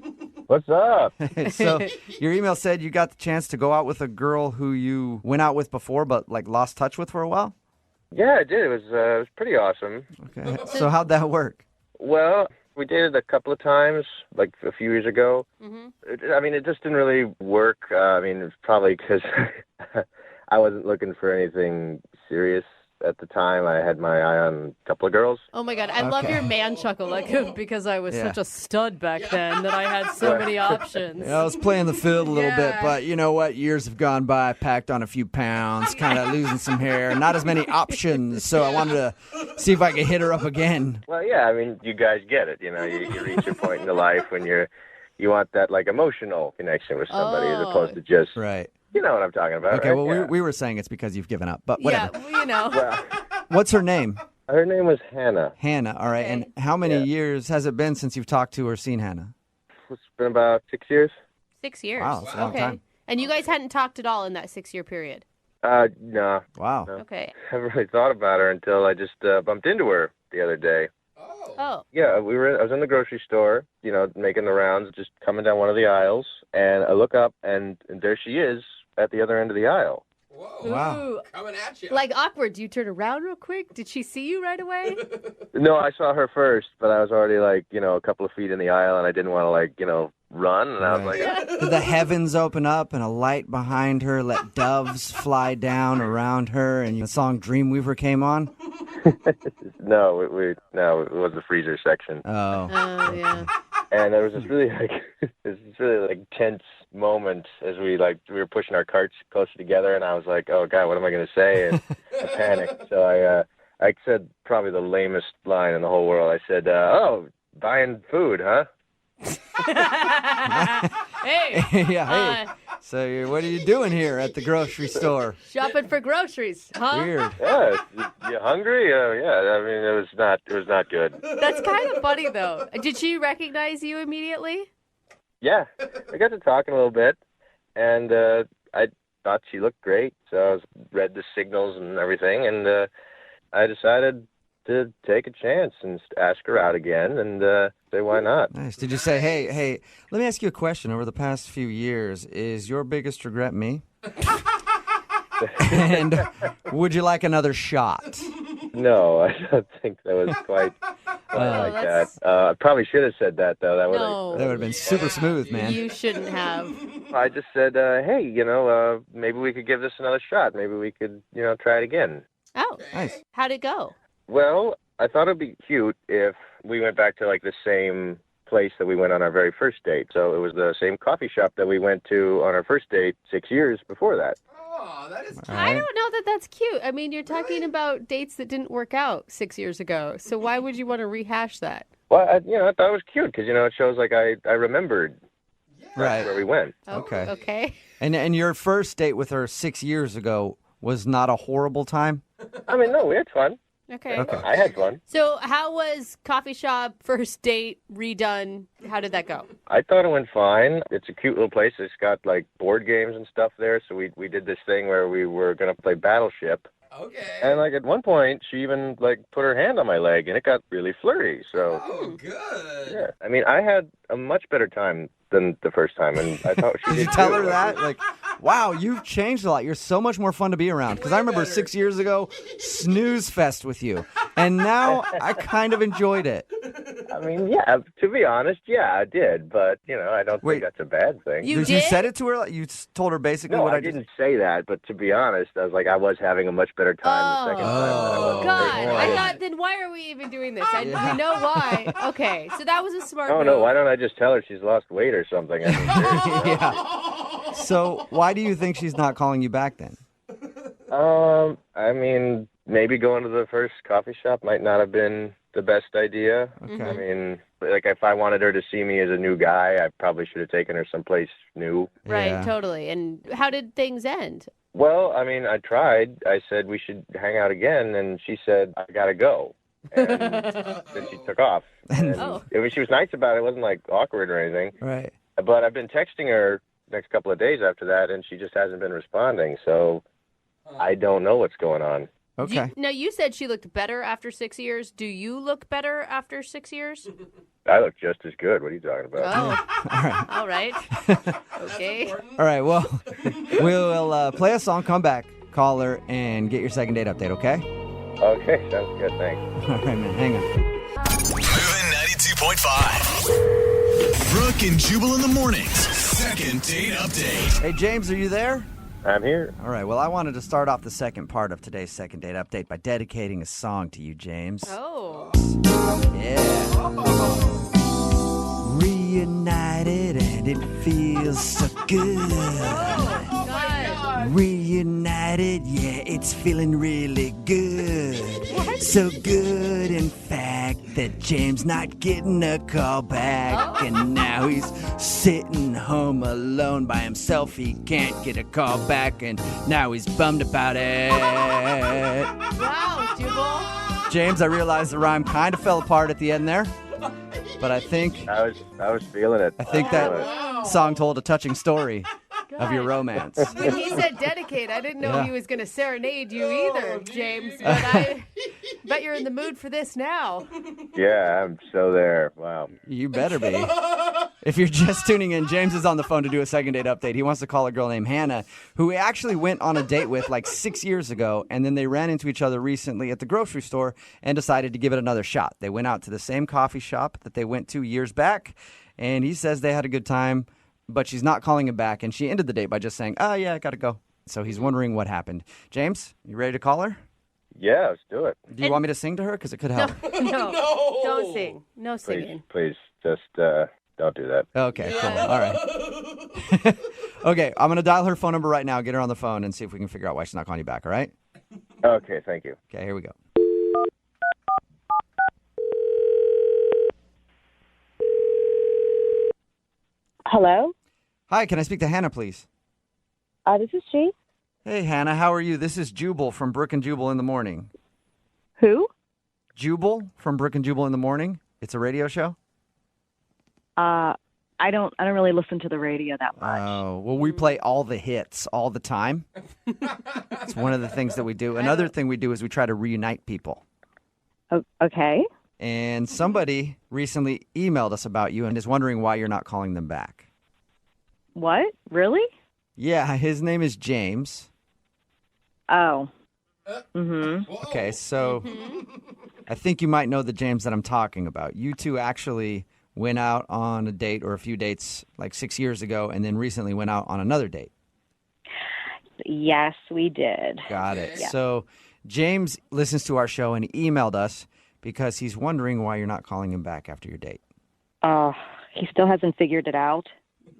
What's up? So your email said you got the chance to go out with a girl who you went out with before but like lost touch with for a while? Yeah, I did. It was pretty awesome. Okay. So how'd that work? Well, we dated a couple of times, like a few years ago. It just didn't really work. It's probably because I wasn't looking for anything serious at the time. I had my eye on a couple of girls. Oh my God, I love your man chuckle, like because I was Yeah. such a stud back then that I had so many options. Yeah, I was playing the field a little bit, but you know what? Years have gone by. I packed on a few pounds, kind of losing some hair. Not as many options, so I wanted to see if I could hit her up again. Well, yeah, you guys get it. You reach a point in your life when you want that like emotional connection with somebody as opposed to just right. You know what I'm talking about. Okay, right? well, Yeah. we were saying it's because you've given up, but whatever. Yeah, Well, What's her name? her name was Hannah. Hannah, all right. And how many years has it been since you've talked to or seen Hannah? It's been about 6 years. 6 years. Wow, that's a long time. And you guys hadn't talked at all in that 6-year period. No. Wow. No. Okay. I haven't really thought about her until I just bumped into her the other day. Oh. Yeah, I was in the grocery store, making the rounds, just coming down one of the aisles, and I look up, and there she is at the other end of the aisle. Wow. Ooh. Coming at you. Like awkward. Do you turn around real quick? Did she see you right away? No, I saw her first, but I was already a couple of feet in the aisle, and I didn't want to run, and I was like, Did the heavens open up and a light behind her let doves fly down around her and the song Dreamweaver came on? no, it was the freezer section. Oh. Oh, yeah. And there was this really tense moment as we were pushing our carts closer together, and I was like, oh God, what am I going to say? And I panicked. So I said probably the lamest line in the whole world. I said, oh, buying food, huh? Hey. Yeah, hey. So what are you doing here at the grocery store? Shopping for groceries, huh? Weird. Yeah, you hungry? Yeah. It was not good. That's kind of funny, though. Did she recognize you immediately? Yeah, I got to talking a little bit, and I thought she looked great, so I read the signals and everything, and I decided to take a chance and ask her out again and say why not. Nice. Did you say, hey, let me ask you a question. Over the past few years, is your biggest regret me? And would you like another shot? No, I don't think that was quite like that. I probably should have said that, though. That would have been super smooth, man. You shouldn't have. I just said, hey, maybe we could give this another shot. Maybe we could, try it again. Oh, nice. How'd it go? Well, I thought it'd be cute if we went back to the same place that we went on our very first date. So it was the same coffee shop that we went to on our first date 6 years before that. Oh, that is cute. I don't know that that's cute. I mean, you're talking about dates that didn't work out 6 years ago. So why would you want to rehash that? Well, I thought it was cute because, it shows I remembered right where we went. Okay. Okay. And your first date with her 6 years ago was not a horrible time? No, we had fun. Okay. I had fun. So how was coffee shop first date redone? How did that go? I thought it went fine. It's a cute little place. It's got board games and stuff there. So we did this thing where we were going to play Battleship. Okay. And at one point, she even put her hand on my leg, and it got really flirty. So. Oh, good. Yeah. I had a much better time than the first time, and I thought she Did you did tell too. her that? Wow, you've changed a lot. You're so much more fun to be around. Because I remember 6 years ago, snooze fest with you. And now I kind of enjoyed it. Yeah, to be honest, yeah, I did. But, I don't think that's a bad thing. You said it to her? You told her basically No, what I didn't say that. But to be honest, I was having a much better time the second time than I was the God, first time. I thought, then why are we even doing this? We know why. Okay, so that was a smart Oh, move. no, why don't I just tell her she's lost weight or something? Yeah. So why do you think she's not calling you back then? Maybe going to the first coffee shop might not have been the best idea. Okay. If I wanted her to see me as a new guy, I probably should have taken her someplace new. Right, totally. And how did things end? Well, I tried. I said we should hang out again, and she said, I gotta go. And then she took off. And, she was nice about it. It wasn't awkward or anything. Right. But I've been texting her next couple of days after that, and she just hasn't been responding. So I don't know what's going on. Okay. Now, you said she looked better after 6 years. Do you look better after 6 years? I look just as good. What are you talking about? Oh. All right. Okay. All right, well, we'll play a song, come back, call her, and get your second date update, okay? Okay, sounds good. Thanks. All right, man, hang on. Moving 92.5. Brooke and Jubal in the mornings. Second date update. Hey, James, are you there? I'm here. All right, well, I wanted to start off the second part of today's second date update by dedicating a song to you, James. Oh. Yeah. Reunited and it feels so good. Oh, God. Reunited, yeah, it's feeling really good. What? So good, in fact, that James not getting a call back. And now he's sitting home alone by himself. He can't get a call back, and now he's bummed about it. Wow, Jubal. James, I realized the rhyme kind of fell apart at the end there. But I think I was feeling it. I think that song told a touching story of your romance. When he said dedicate, I didn't know Yeah. he was going to serenade you either, James. But I bet you're in the mood for this now. Yeah, I'm so there. Wow. You better be. If you're just tuning in, James is on the phone to do a second date update. He wants to call a girl named Hannah, who he actually went on a date with like 6 years ago, and then they ran into each other recently at the grocery store and decided to give it another shot. They went out to the same coffee shop that they went to years back, and he says they had a good time, but she's not calling him back, and she ended the date by just saying, oh, yeah, I got to go. So he's wondering what happened. James, you ready to call her? Yeah, let's do it. Do you want me to sing to her? Because it could help. No, don't sing. No singing. Please, just don't do that. Okay, cool. All right. Okay, I'm going to dial her phone number right now, get her on the phone, and see if we can figure out why she's not calling you back, all right? Okay, thank you. Okay, here we go. Hello? Hi, can I speak to Hannah, please? This is she. Hey, Hannah, how are you? This is Jubal from Brooke and Jubal in the Morning. Who? Jubal from Brooke and Jubal in the Morning. It's a radio show. I don't really listen to the radio that much. Oh, well, we play all the hits all the time. It's one of the things that we do. Another thing we do is we try to reunite people. Okay. And somebody recently emailed us about you and is wondering why you're not calling them back. What? Really? Yeah, his name is James. Oh. Mm-hmm. Okay, so I think you might know the James that I'm talking about. You two actually went out on a date or a few dates like 6 years ago and then recently went out on another date. Yes, we did. Got it. Yeah. So James listens to our show and he emailed us because he's wondering why you're not calling him back after your date. He still hasn't figured it out.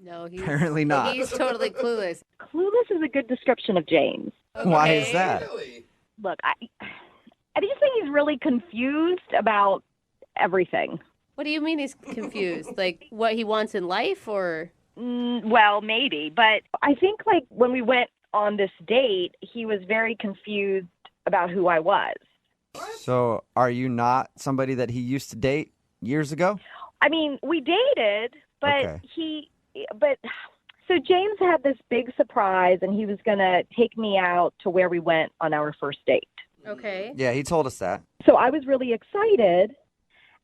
No, he's Apparently not. He's totally clueless. Clueless is a good description of James. Why is that? Look, I just think he's really confused about everything. What do you mean he's confused? Like what he wants in life, or? Well, maybe, but I think like when we went on this date, he was very confused about who I was. So are you not somebody that he used to date years ago? I mean, we dated, but Okay. So James had this big surprise, and he was going to take me out to where we went on our first date. Okay. Yeah, he told us that. So I was really excited,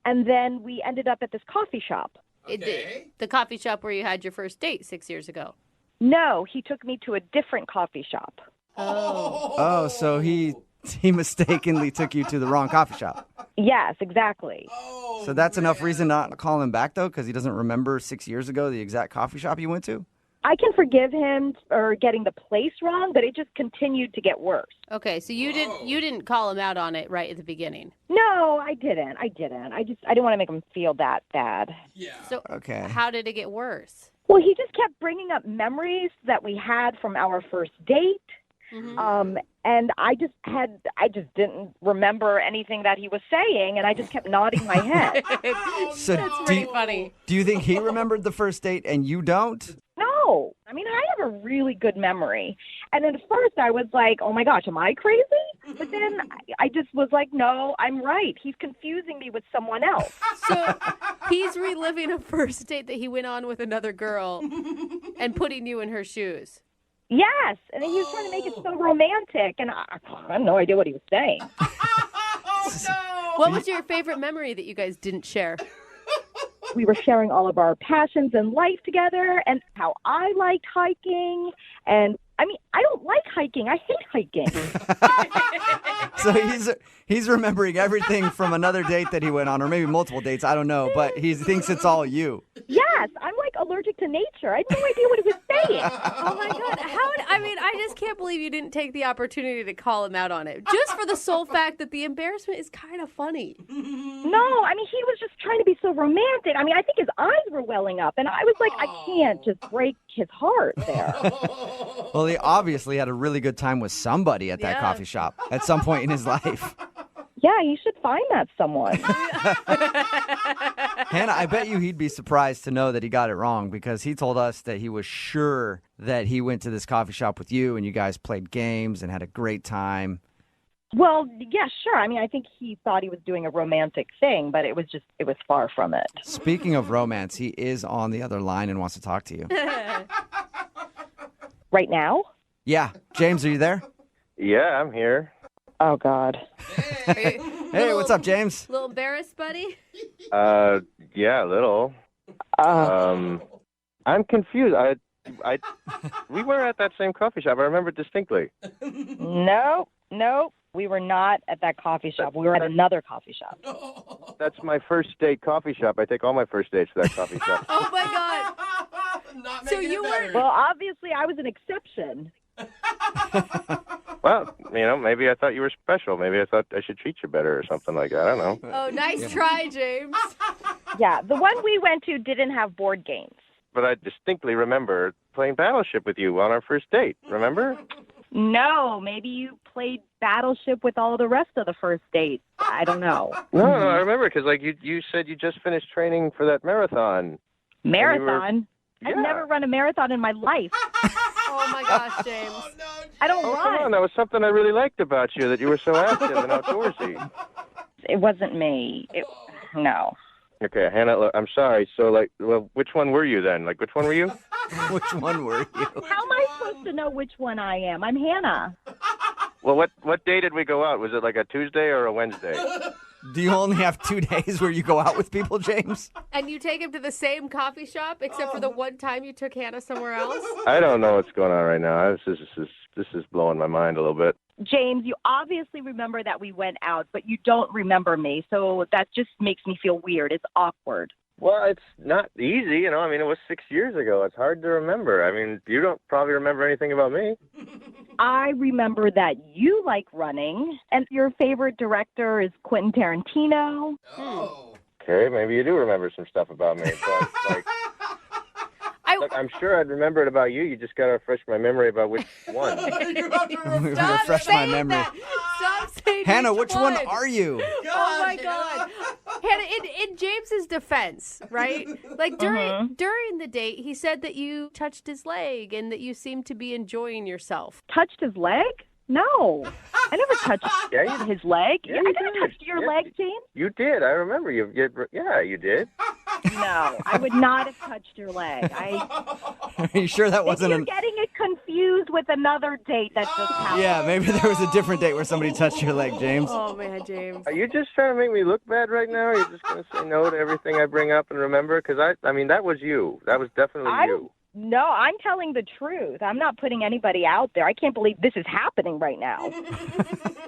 and then we ended up at this coffee shop. The coffee shop where you had your first date 6 years ago. No, he took me to a different coffee shop. Oh, so he mistakenly took you to the wrong coffee shop. Yes, exactly. So that's enough reason not to call him back, though, because he doesn't remember 6 years ago the exact coffee shop you went to? I can forgive him for getting the place wrong, but it just continued to get worse. Okay, so you didn't call him out on it right at the beginning. No, I didn't. I didn't want to make him feel that bad. Yeah. So okay. How did it get worse? Well, he just kept bringing up memories that we had from our first date. Mm-hmm. And I just didn't remember anything that he was saying, and I just kept nodding my head. So That's pretty funny. Do you think he remembered the first date and you don't? No. I mean, I have a really good memory. And at first I was like, oh my gosh, am I crazy? But then I just was like, no, I'm right. He's confusing me with someone else. So he's reliving a first date that he went on with another girl and putting you in her shoes. Yes, and he was trying to make it so romantic, and I had no idea what he was saying. What was your favorite memory that you guys didn't share? We were sharing all of our passions in life together, and how I liked hiking, and I mean, I don't like hiking. I hate hiking. So he's remembering everything from another date that he went on, or maybe multiple dates. I don't know, but he thinks it's all you. Yes, I'm like allergic to nature. I had no idea what he was saying. Oh my God. I just can't believe you didn't take the opportunity to call him out on it. Just for the sole fact that the embarrassment is kind of funny. No, I mean, he was just trying to be so romantic. I mean, I think his eyes were welling up, and I was like, I can't just break his heart there. Well, he obviously had a really good time with somebody at that coffee shop at some point in his life. Yeah, you should find that someone. Hannah, I bet you he'd be surprised to know that he got it wrong, because he told us that he was sure that he went to this coffee shop with you and you guys played games and had a great time. Well, yeah, sure. I mean, I think he thought he was doing a romantic thing, but it was far from it. Speaking of romance, he is on the other line and wants to talk to you. Right now? Yeah. James, are you there? Yeah, I'm here. Oh, God. Hey, what's up, James? A little embarrassed, buddy? Yeah, a little. I'm confused. We were at that same coffee shop. I remember distinctly. No, we were not at that coffee shop. We were at another coffee shop. That's my first date coffee shop. I take all my first dates to that coffee shop. Oh, my God. So you were... Well, obviously, I was an exception. Well, maybe I thought you were special. Maybe I thought I should treat you better or something like that. I don't know. Oh, nice try, James. Yeah, the one we went to didn't have board games. But I distinctly remember playing Battleship with you on our first date. Remember? No, maybe you played Battleship with all the rest of the first dates. I don't know. No, I remember, because you said you just finished training for that marathon. Marathon? I've never run a marathon in my life. Oh, my gosh, James. I don't Oh, run. come on. That was something I really liked about you, that you were so active and outdoorsy. It wasn't me. No. Okay, Hannah, look, I'm sorry. So, which one were you then? Which one were you? Which one were you? How am I supposed to know which one I am? I'm Hannah. Well, what day did we go out? Was it like a Tuesday or a Wednesday? Do you only have 2 days where you go out with people, James? And you take him to the same coffee shop, except for the one time you took Hannah somewhere else? I don't know what's going on right now. This is blowing my mind a little bit. James, you obviously remember that we went out, but you don't remember me, so that just makes me feel weird. It's awkward. Well, it's not easy, I mean, it was 6 years ago. It's hard to remember. I mean, you don't probably remember anything about me. I remember that you like running, and your favorite director is Quentin Tarantino. Oh. Okay, maybe you do remember some stuff about me. But, look, I'm sure I'd remember it about you. You just got to refresh my memory about which one. You have to refresh my memory. Stop saying Hannah, which one are you? Oh, my God. Hannah, in James's defense, right? During the date, he said that you touched his leg and that you seemed to be enjoying yourself. Touched his leg? No. I never touched his leg. Yeah, I never touched your leg, James. You did. I remember you. You did. No, I would not have touched your leg. Are you sure that wasn't You're getting it confused with another date that just happened. Yeah, maybe there was a different date where somebody touched your leg, James. Oh, man, James. Are you just trying to make me look bad right now? Or are you just going to say no to everything I bring up and remember? Because, I mean, that was you. That was definitely you. No, I'm telling the truth. I'm not putting anybody out there. I can't believe this is happening right now. All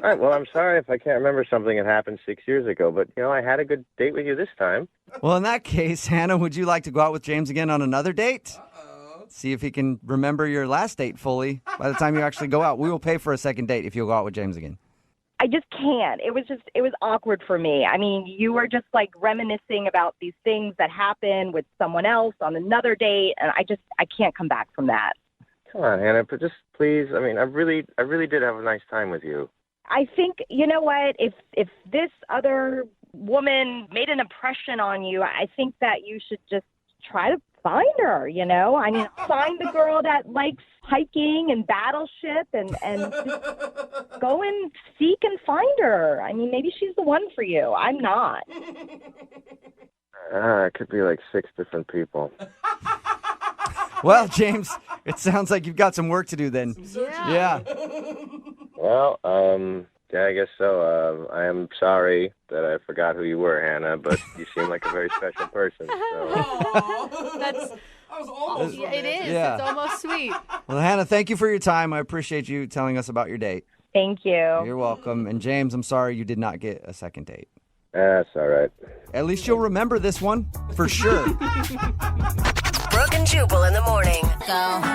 right, well, I'm sorry if I can't remember something that happened 6 years ago, but, I had a good date with you this time. Well, in that case, Hannah, would you like to go out with James again on another date? See if he can remember your last date fully by the time you actually go out. We will pay for a second date if you'll go out with James again. I just can't. It was awkward for me. I mean, you were just reminiscing about these things that happened with someone else on another date, and I can't come back from that. Come on, Hannah, but just please. I mean, I really did have a nice time with you. I think, you know what, if this other woman made an impression on you, I think that you should just try to find her, I mean, find the girl that likes hiking and Battleship and just go and seek and find her. I mean, maybe she's the one for you. I'm not. It could be 6 different people. Well, James, It sounds like you've got some work to do then. Yeah. Well, yeah, I guess so. I am sorry that I forgot who you were, Hannah, but you seem like a very special person. So. That's. That was almost It is. Yeah. It's almost sweet. Well, Hannah, thank you for your time. I appreciate you telling us about your date. Thank you. You're welcome. And James, I'm sorry you did not get a second date. That's all right. At least you'll remember this one for sure. Brooke and Jubal in the morning.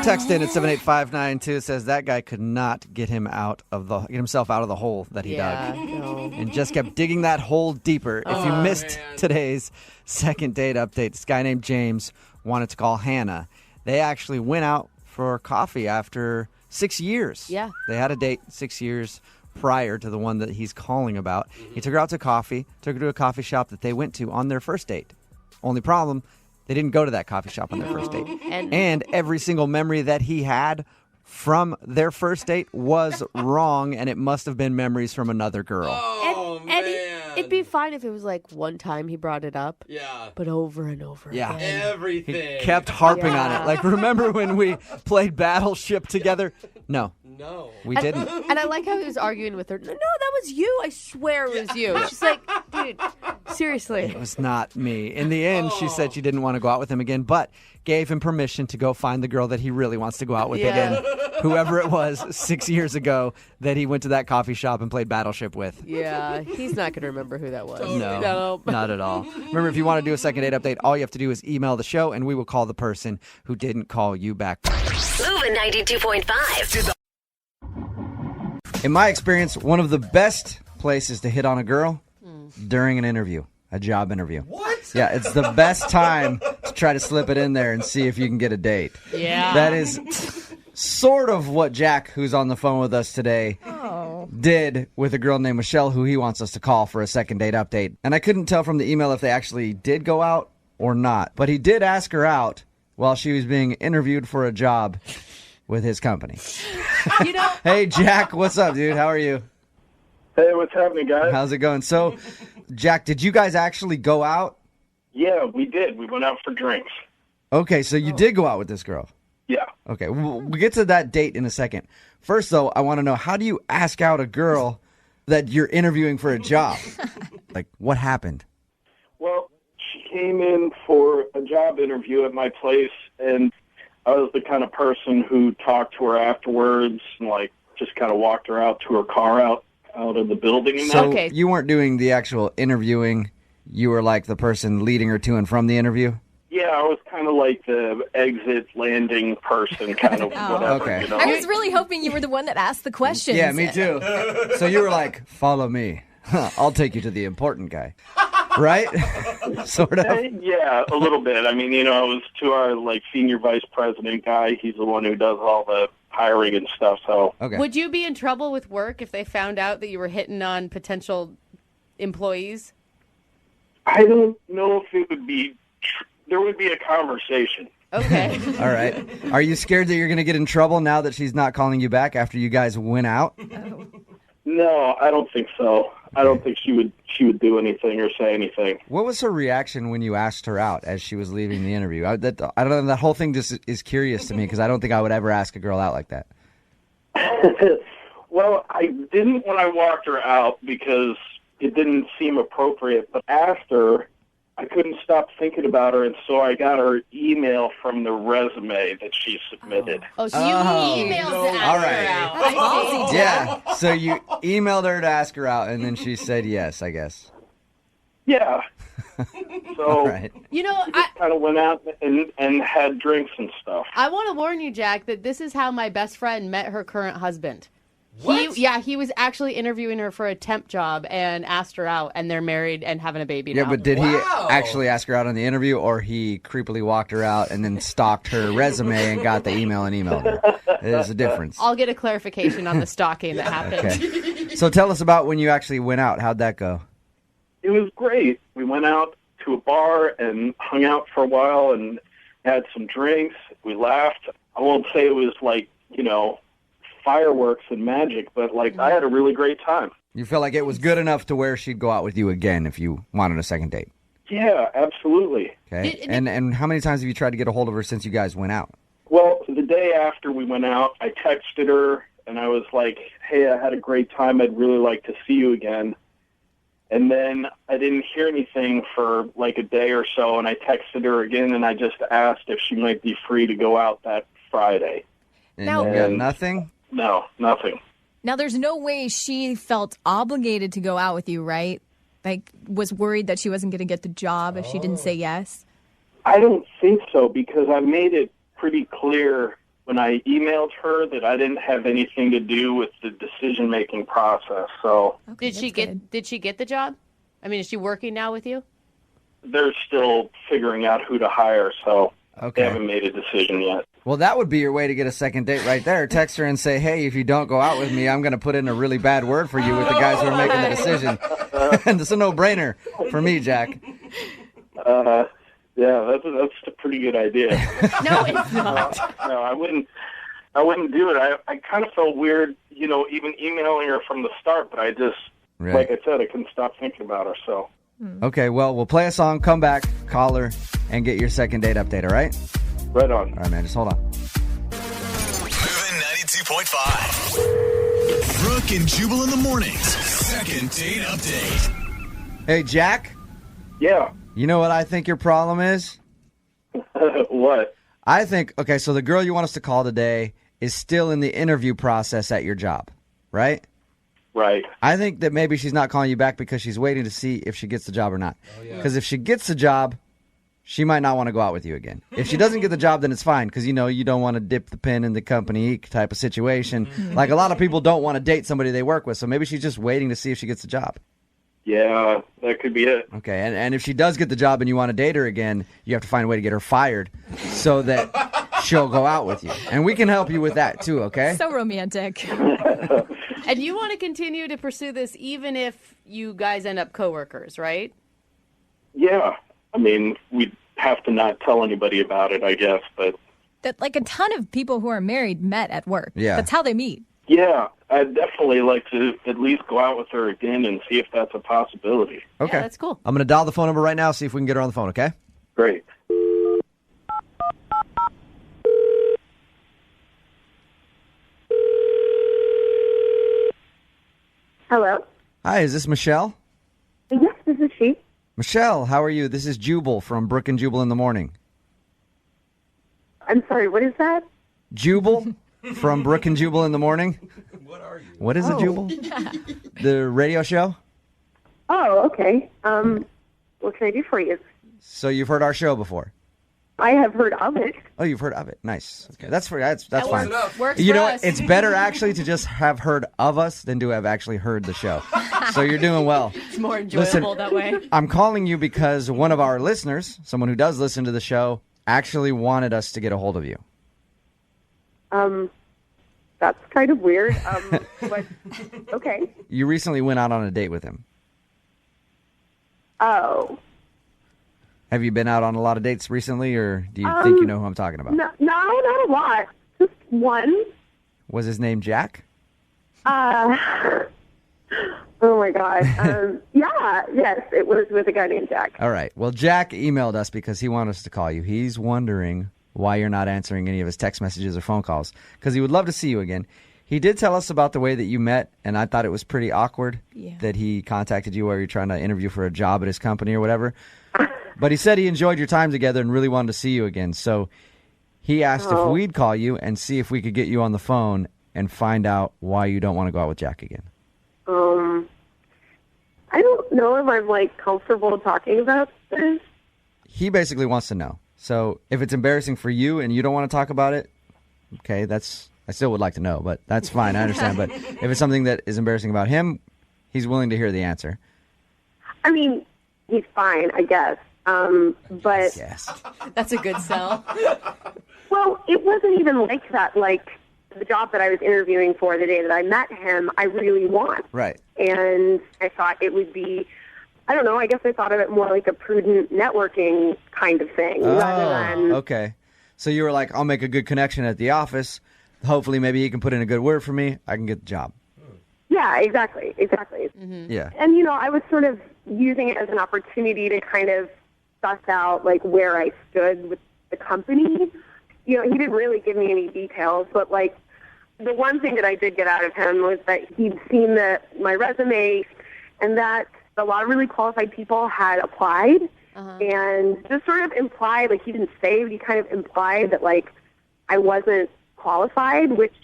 Text in at 78592. It says that guy could not get himself out of the hole that he dug. No. And just kept digging that hole deeper. If you missed today's second date update, this guy named James wanted to call Hannah. They actually went out for coffee after 6 years. Yeah. They had a date 6 years prior to the one that he's calling about. He took her out to coffee, took her to a coffee shop that they went to on their first date. Only problem, they didn't go to that coffee shop on their first date. And every single memory that he had from their first date was wrong, and it must have been memories from another girl. And it'd be fine if it was like one time he brought it up. Yeah. But over and over Yeah. again. Everything. He kept harping on it. Like, remember when we played Battleship together? No. No. We didn't. And I like how he was arguing with her. No, that was you. I swear it was you. She's like, dude, seriously. It was not me. In the end, she said she didn't want to go out with him again, but gave him permission to go find the girl that he really wants to go out with again. Whoever it was 6 years ago that he went to that coffee shop and played Battleship with. Yeah, he's not going to remember who that was. No, not at all. Remember, if you want to do a second date update, all you have to do is email the show, and we will call the person who didn't call you back. Moving 92.5. In my experience, one of the best places to hit on a girl during an interview, a job interview. What? Yeah, it's the best time to try to slip it in there and see if you can get a date. Yeah. That is sort of what Jack, who's on the phone with us today, did with a girl named Michelle, who he wants us to call for a second date update. And I couldn't tell from the email if they actually did go out or not. But he did ask her out while she was being interviewed for a job with his company. You know, Hey, Jack, what's up, dude? How are you? Hey, what's happening, guys? How's it going? So, Jack, did you guys actually go out? Yeah, we did. We went out for drinks. Okay, so you did go out with this girl. Yeah. Okay, we'll get to that date in a second. First, though, I want to know, how do you ask out a girl that you're interviewing for a job? Like, what happened? Well, she came in for a job interview at my place, and I was the kind of person who talked to her afterwards and, like, just kind of walked her out to her car out of the building. And So you weren't doing the actual interviewing. You were like the person leading her to and from the interview? Yeah, I was kind of like the exit landing person, kind of whatever. Okay. You know? I was really hoping you were the one that asked the questions. Yeah, me too. So you were like, follow me. I'll take you to the important guy. Right? Sort of. Yeah, a little bit. I mean, I was to our, like, senior vice president guy. He's the one who does all the hiring and stuff, so. Okay. would you be in trouble with work if they found out that you were hitting on potential employees? I don't know if it would be. There would be a conversation. Okay. All right. Are you scared that you're going to get in trouble now that she's not calling you back after you guys went out? No, I don't think so. I don't think she would do anything or say anything. What was her reaction when you asked her out as she was leaving the interview? I don't know. That whole thing just is curious to me because I don't think I would ever ask a girl out like that. Well, I didn't when I walked her out because it didn't seem appropriate. But after, I couldn't stop thinking about her, and so I got her email from the resume that she submitted. Oh, so you emailed to ask All her right. out. I see. Yeah. So you emailed her to ask her out, and then she said yes, I guess. Yeah. So All right. You know, we just kind of went out and had drinks and stuff. I want to warn you, Jack, that this is how my best friend met her current husband. What? He was actually interviewing her for a temp job and asked her out, and they're married and having a baby Yeah, now. but did he actually ask her out on the interview, or he creepily walked her out and then stalked her resume and got the email and emailed her? There's a difference. I'll get a clarification on the stalking that happened. Okay. So tell us about when you actually went out. How'd that go? It was great. We went out to a bar and hung out for a while and had some drinks. We laughed. I won't say it was like, fireworks and magic, but I had a really great time. You felt like it was good enough to where she'd go out with you again if you wanted a second date? Yeah, absolutely. Okay. And how many times have you tried to get a hold of her since you guys went out? Well, the day day after we went out, I texted her, and I was like, hey, I had a great time. I'd really like to see you again. And then I didn't hear anything for like a day or so, and I texted her again, and I just asked if she might be free to go out that Friday. And you got nothing? No, nothing. Now, there's no way she felt obligated to go out with you, right? Like, was worried that she wasn't going to get the job if she didn't say yes? I don't think so, because I made it pretty clear when I emailed her that I didn't have anything to do with the decision-making process. So Did she get the job? I mean, is she working now with you? they're still figuring out who to hire, so Okay. they haven't made a decision yet. Well, that would be your way to get a second date right there. Text her and say, hey, if you don't go out with me, I'm going to put in a really bad word for you with the guys who are making the decision. And it's a no-brainer for me, Jack. Yeah, that's a pretty good idea. No, it's not. No, I wouldn't do it. I kind of felt weird, even emailing her from the start, but I just, like I said, I couldn't stop thinking about her, so. Okay, well, we'll play a song, come back, call her, and get your second date update, all right? Right on. All right, man, just hold on. Moving 92.5. Brooke and Jubal in the mornings. Second date update. Hey, Jack? Yeah. You know what I think your problem is? What? I think, okay, so the girl you want us to call today is still in the interview process at your job, right? Right. I think that maybe she's not calling you back because she's waiting to see if she gets the job or not. Because if she gets the job, she might not want to go out with you again. If she doesn't get the job, then it's fine because, you don't want to dip the pen in the company type of situation. Like a lot of people don't want to date somebody they work with, so maybe she's just waiting to see if she gets the job. Yeah, that could be it. Okay, and if she does get the job and you want to date her again, you have to find a way to get her fired so that she'll go out with you. And we can help you with that too, okay? So romantic. And you want to continue to pursue this even if you guys end up coworkers, right? Yeah. I mean, we'd have to not tell anybody about it, I guess, but... That like a ton of people who are married met at work. Yeah. That's how they meet. Yeah, I'd definitely like to at least go out with her again and see if that's a possibility. Okay. that's cool. I'm going to dial the phone number right now, see if we can get her on the phone, okay? Great. Hello? Hi, is this Michelle? Yes, this is she. Michelle, how are you? This is Jubal from Brooke and Jubal in the morning. I'm sorry, what is that? Jubal from Brooke and Jubal in the morning. What is it, Jubal? The radio show? Oh, okay. What can I do for you? So you've heard our show before? I have heard of it. Oh, you've heard of it. Nice. Okay, that's That fine. works You for know us. what? It's better actually to just have heard of us than to have actually heard the show. So you're doing well. It's more enjoyable that way. I'm calling you because one of our listeners, someone who does listen to the show, actually wanted us to get a hold of you. That's kind of weird. But okay. You recently went out on a date with him. Oh. Have you been out on a lot of dates recently, or do you think you know who I'm talking about? No, not a lot. Just one. Was his name Jack? Oh my God. Yes, it was with a guy named Jack. All right. Well, Jack emailed us because he wanted us to call you. He's wondering why you're not answering any of his text messages or phone calls because he would love to see you again. He did tell us about the way that you met, and I thought it was pretty awkward that he contacted you while you're trying to interview for a job at his company or whatever. But he said he enjoyed your time together and really wanted to see you again. So he asked if we'd call you and see if we could get you on the phone and find out why you don't want to go out with Jack again. I don't know if I'm comfortable talking about this. He basically wants to know. So if it's embarrassing for you and you don't want to talk about it, okay, I still would like to know, but that's fine. I understand. But if it's something that is embarrassing about him, he's willing to hear the answer. I mean, he's fine, I guess. But That's a good sell. well, it wasn't even like that. Like the job that I was interviewing for the day that I met him, I really want. Right. And I thought it would be, I don't know, I guess I thought of it more like a prudent networking kind of thing rather than... Okay. So you were like, I'll make a good connection at the office. Hopefully maybe he can put in a good word for me. I can get the job. Yeah, exactly. Yeah. And, I was sort of using it as an opportunity to kind of suss out, where I stood with the company. he didn't really give me any details, but like the one thing that I did get out of him was that he'd seen my resume and that a lot of really qualified people had applied, and just sort of implied, like he didn't say, but he kind of implied that like I wasn't qualified, which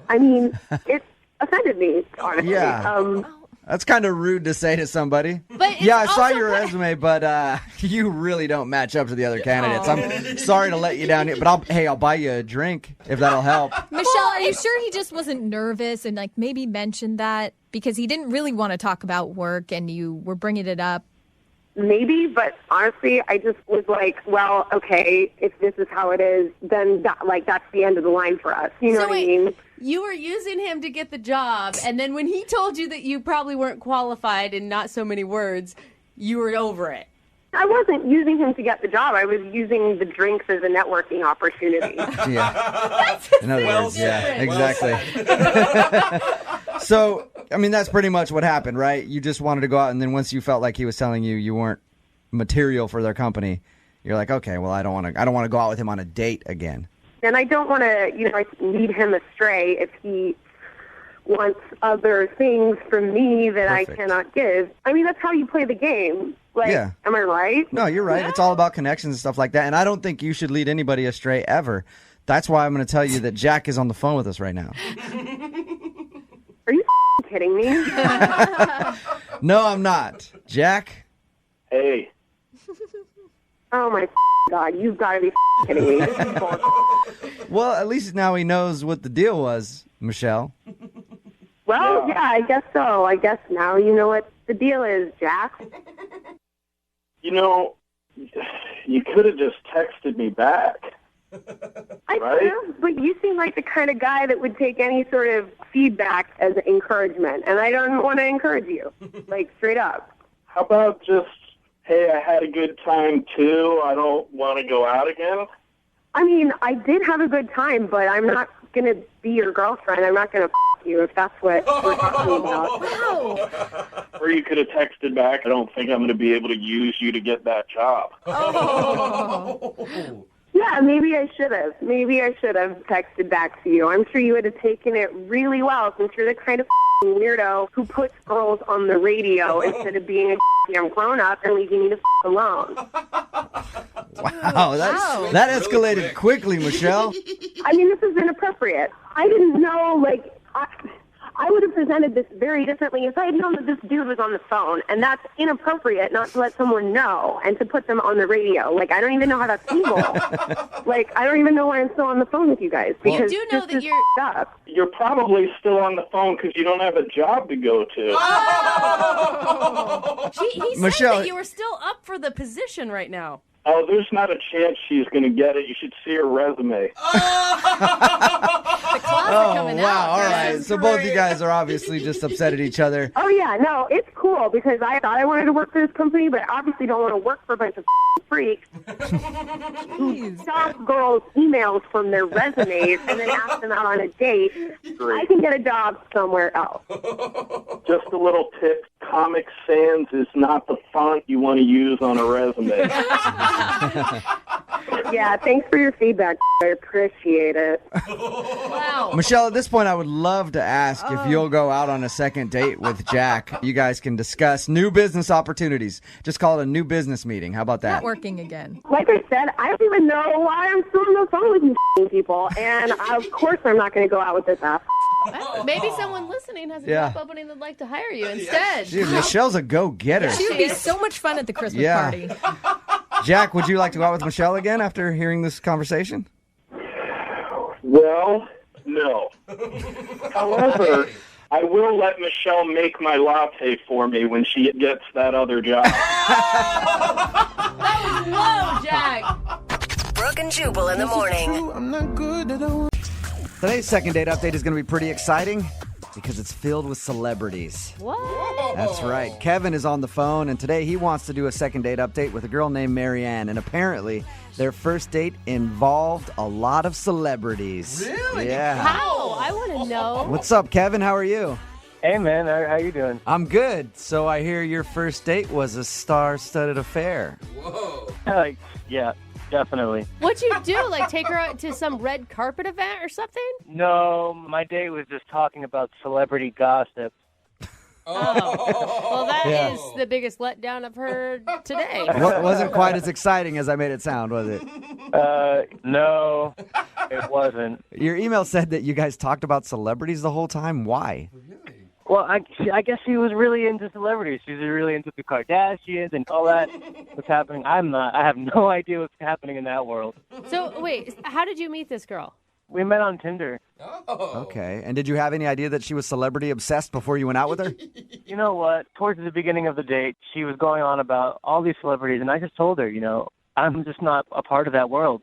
I mean, it offended me, honestly. Yeah. That's kind of rude to say to somebody. But yeah, I saw your resume, but you really don't match up to the other candidates. I'm sorry to let you down here, but I'll buy you a drink if that'll help. Michelle, are you sure he just wasn't nervous and like maybe mentioned that because he didn't really want to talk about work and you were bringing it up? Maybe, but honestly, I just was like, well, okay, if this is how it is, then that's the end of the line for us. You know what I mean? You were using him to get the job, and then when he told you that you probably weren't qualified in not so many words, you were over it. I wasn't using him to get the job. I was using the drinks as a networking opportunity. Yeah. In other words, yeah, exactly. So, I mean, that's pretty much what happened, right? You just wanted to go out, and then once you felt like he was telling you you weren't material for their company, you're like, okay, well, I don't want to go out with him on a date again. And I don't want to, lead him astray if he wants other things from me that I cannot give. I mean, that's how you play the game. Like, yeah. Am I right? No, you're right. Yeah. It's all about connections and stuff like that. And I don't think you should lead anybody astray ever. That's why I'm going to tell you that Jack is on the phone with us right now. Are you kidding me? No, I'm not. Jack? Hey. Oh, my God. You've got to be kidding me. This is bullshit. Well, at least now he knows what the deal was, Michelle. Well, yeah, I guess so. I guess now you know what the deal is, Jack. You could have just texted me back. I could have, but you seem like the kind of guy that would take any sort of feedback as encouragement, and I don't want to encourage you, like straight up. How about just, hey, I had a good time too. I don't want to go out again. I mean, I did have a good time, but I'm not going to be your girlfriend. I'm not going to you if that's what we're talking about. Wow. Or you could have texted back, I don't think I'm going to be able to use you to get that job. Oh. Yeah, maybe I should have. Maybe I should have texted back to you. I'm sure you would have taken it really well since you're the kind of weirdo who puts girls on the radio instead of being a young grown-up and leaving me the alone. Wow, that escalated quickly, Michelle. I mean, this is inappropriate. I didn't know, I would have presented this very differently if I had known that this dude was on the phone, and that's inappropriate not to let someone know and to put them on the radio. I don't even know how that's legal. I don't even know why I'm still on the phone with you guys because you do know that you're up. You're probably still on the phone because you don't have a job to go to. Oh! He Michelle, said that you were still up for the position right now. Oh, there's not a chance she's going to get it. You should see her resume. The closet coming out. Wow, all right. So both you guys are obviously just upset at each other. Oh, yeah, no, it's cool because I thought I wanted to work for this company, but I obviously don't want to work for a bunch of freaks who stop girls' emails from their resumes and then ask them out on a date. Great. I can get a job somewhere else. Just a little tip, Comic Sans is not the font you want to use on a resume. Yeah, thanks for your feedback. I appreciate it. Wow. Michelle, at this point, I would love to ask if you'll go out on a second date with Jack. You guys can discuss new business opportunities. Just call it a new business meeting. How about that? Networking again. Like I said, I don't even know why I'm still on the phone with you people, and of course I'm not going to go out with this ass. Well, maybe someone listening has a job opening that'd like to hire you instead. Dude, Michelle's a go-getter. She would be so much fun at the Christmas party. Jack, would you like to go out with Michelle again after hearing this conversation? Well, no. However, I will let Michelle make my latte for me when she gets that other job. That was low, Jack. Brooke and Jubal in the morning. I'm not good at all. Today's second date update is going to be pretty exciting because it's filled with celebrities. What? That's right. Kevin is on the phone, and today he wants to do a second date update with a girl named Marianne. And apparently, their first date involved a lot of celebrities. Really? Yeah. How? I want to know. What's up, Kevin? How are you? Hey, man. How you doing? I'm good. So I hear your first date was a star-studded affair. Whoa. Yeah. definitely. What'd you do? Like take her out to some red carpet event or something? No, my date was just talking about celebrity gossip. Well, that Yeah. is the biggest letdown I've heard today. Wasn't quite as exciting as I made it sound, was it? No, it wasn't. Your email said that you guys talked about celebrities the whole time. Why? Well, I guess she was really into celebrities. She's really into the Kardashians and all that. What's happening? I'm not. I have no idea what's happening in that world. So, wait, how did you meet this girl? We met on Tinder. Okay. And did you have any idea that she was celebrity obsessed before you went out with her? You know what? Towards the beginning of the date, she was going on about all these celebrities, and I just told her, I'm just not a part of that world.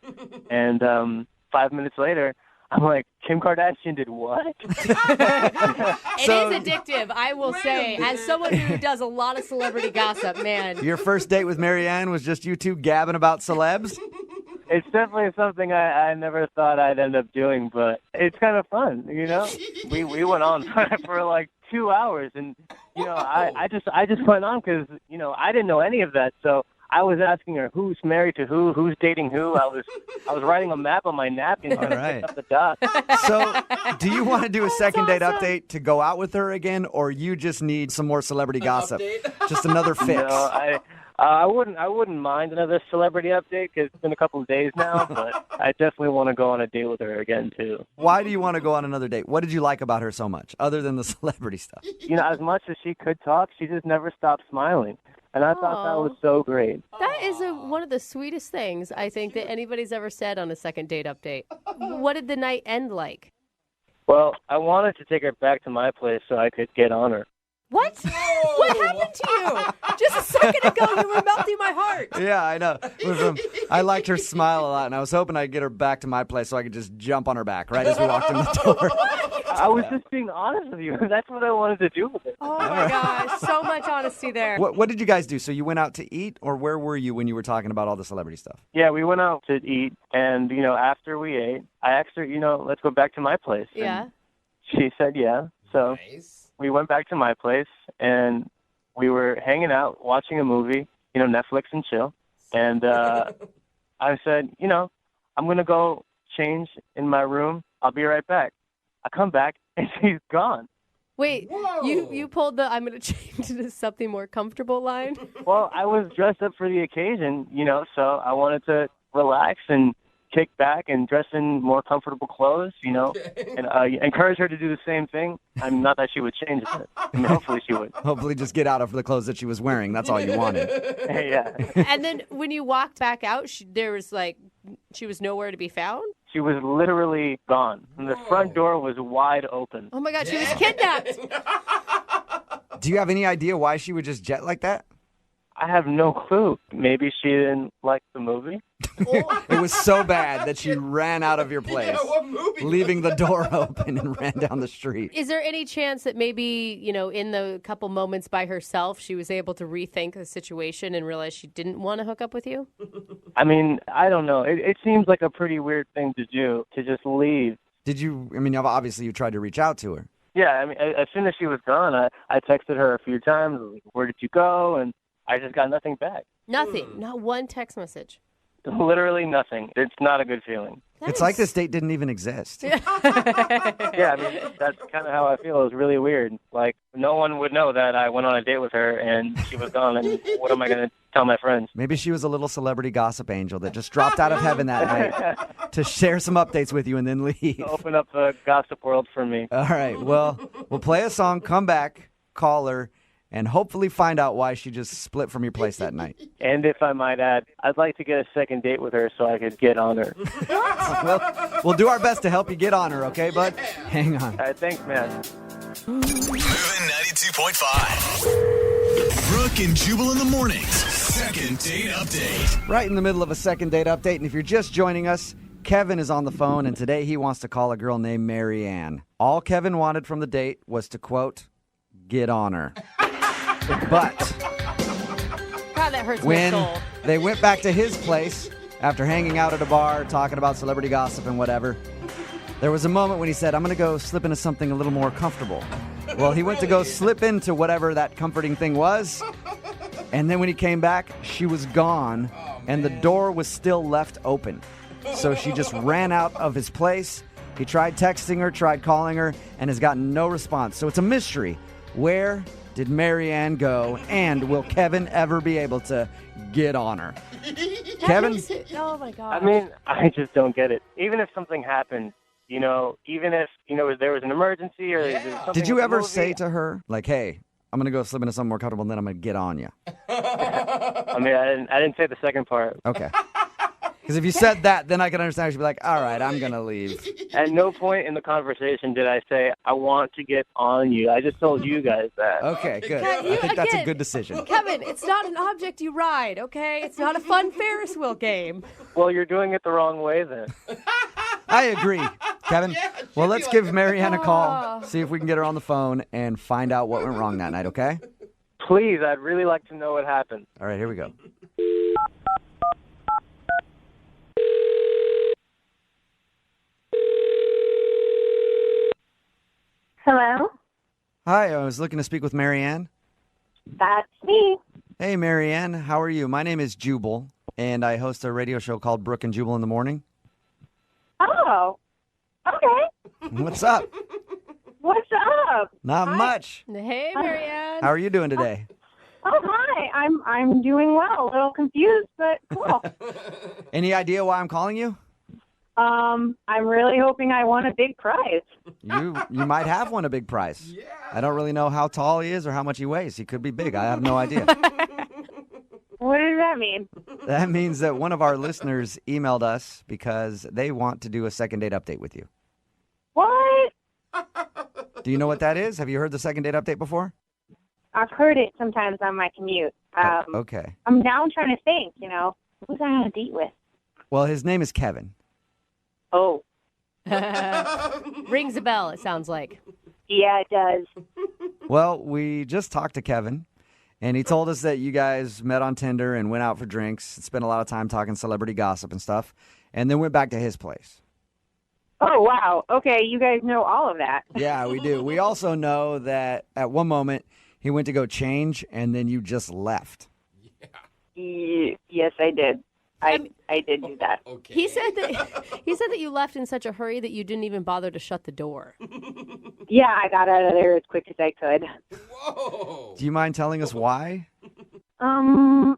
And 5 minutes later, I'm like, Kim Kardashian did what? It is addictive, I will say. As someone who does a lot of celebrity gossip, man. Your first date with Marianne was just you two gabbing about celebs? It's definitely something I never thought I'd end up doing, but it's kind of fun, We went on for like 2 hours, and I just went on because I didn't know any of that, so I was asking her who's married to who's dating who. I was writing a map on my napkin trying to pick up the dots. So, do you want to do a second date update to go out with her again, or you just need some more celebrity gossip? Just another fix. No, I wouldn't mind another celebrity update because it's been a couple of days now, but I definitely want to go on a date with her again too. Why do you want to go on another date? What did you like about her so much, other than the celebrity stuff? As much as she could talk, she just never stopped smiling. And I thought that was so great. That is one of the sweetest things I think that anybody's ever said on a second date update. What did the night end like? Well, I wanted to take her back to my place so I could get on her. What? What happened to you? Just a second ago, you were melting my heart. Yeah, I know. I liked her smile a lot, and I was hoping I'd get her back to my place so I could just jump on her back right as we walked in the door. I was just being honest with you. That's what I wanted to do with it. Oh, my gosh. So much honesty there. What did you guys do? So you went out to eat, or where were you when you were talking about all the celebrity stuff? Yeah, we went out to eat, and, after we ate, I asked her, let's go back to my place. Yeah. And she said yeah, so we went back to my place, and we were hanging out, watching a movie, Netflix and chill. And I said, I'm going to go change in my room. I'll be right back. I come back, and she's gone. Wait, you pulled the I'm going to change into something more comfortable line? Well, I was dressed up for the occasion, so I wanted to relax and kick back and dress in more comfortable clothes, and encourage her to do the same thing. Not that she would change it. Hopefully she would. Hopefully just get out of the clothes that she was wearing. That's all you wanted. Yeah. And then when you walked back out, she was nowhere to be found? She was literally gone. And the front door was wide open. Oh, my God, she was kidnapped. Do you have any idea why she would just jet like that? I have no clue. Maybe she didn't like the movie. It was so bad that she ran out of your place, Yeah, what movie? leaving the door open and ran down the street. Is there any chance that maybe, in the couple moments by herself, she was able to rethink the situation and realize she didn't want to hook up with you? I mean, I don't know. It seems like a pretty weird thing to do, to just leave. Did you, obviously you tried to reach out to her. Yeah, I mean, as soon as she was gone, I texted her a few times, where did you go? And I just got nothing back. Nothing. Not one text message. Literally nothing. It's not a good feeling. It's like this date didn't even exist. Yeah, I mean, that's kind of how I feel. It was really weird. Like, no one would know that I went on a date with her and she was gone, and what am I going to tell my friends? Maybe she was a little celebrity gossip angel that just dropped out of heaven that night to share some updates with you and then leave. Open up the gossip world for me. All right, well, we'll play a song, come back, call her, and hopefully find out why she just split from your place that night. And if I might add, I'd like to get a second date with her so I could get on her. Well, we'll do our best to help you get on her, okay, bud? Hang on. All right, thanks, man. Moving 92.5. Brooke and Jubal in the mornings. Second date update. Right in the middle of a second date update, and if you're just joining us, Kevin is on the phone, and today he wants to call a girl named Marianne. All Kevin wanted from the date was to, quote, get on her. But God, that hurts my when soul. they went back to his place after hanging out at a bar, talking about celebrity gossip and whatever, there was a moment when he said, I'm going to go slip into something a little more comfortable. Well, he went to go slip into whatever that comforting thing was, and then when he came back, she was gone. and the door was still left open. So she just ran out of his place. He tried texting her, tried calling her, and has gotten no response. So it's a mystery. Where did Marianne go, and will Kevin ever be able to get on her? Kevin? Oh, my God. I mean, I just don't get it. Even if something happened, even if, there was an emergency or there's something. Did you with the ever movie, say to her, like, hey, I'm going to go slip into something more comfortable, and then I'm going to get on you? I mean, I didn't say the second part. Okay. Because if you said that, then I can understand. She'd be like, all right, I'm going to leave. At no point in the conversation did I say, I want to get on you. I just told you guys that. Okay, good. Kevin, I think that's a again, good decision. Kevin, it's not an object you ride, okay? It's not a fun Ferris wheel game. Well, you're doing it the wrong way then. I agree, Kevin. Well, let's give Marianne a call, see if we can get her on the phone, and find out what went wrong that night, okay? Please, I'd really like to know what happened. All right, here we go. Hello? Hi, I was looking to speak with Marianne. That's me. Hey, Marianne, how are you? My name is Jubal, and I host a radio show called Brooke and Jubal in the Morning. Oh, okay. What's up? What's up? Not much. Hey, Marianne. How are you doing today? Oh, hi. I'm doing well. A little confused, but cool. Any idea why I'm calling you? I'm really hoping I won a big prize. You might have won a big prize. Yeah. I don't really know how tall he is or how much he weighs. He could be big. I have no idea. What does that mean? That means that one of our listeners emailed us because they want to do a second date update with you. What? Do you know what that is? Have you heard the second date update before? I've heard it sometimes on my commute. Okay. I'm now trying to think, who's I on a date with? Well, his name is Kevin. Oh. Rings a bell, it sounds like. Yeah, it does. Well, we just talked to Kevin, and he told us that you guys met on Tinder and went out for drinks, spent a lot of time talking celebrity gossip and stuff, and then went back to his place. Oh, wow. Okay, you guys know all of that. Yeah, we do. We also know that at one moment he went to go change, and then you just left. Yes, I did. I did do that. Okay. He said that you left in such a hurry that you didn't even bother to shut the door. Yeah, I got out of there as quick as I could. Whoa! Do you mind telling us why? I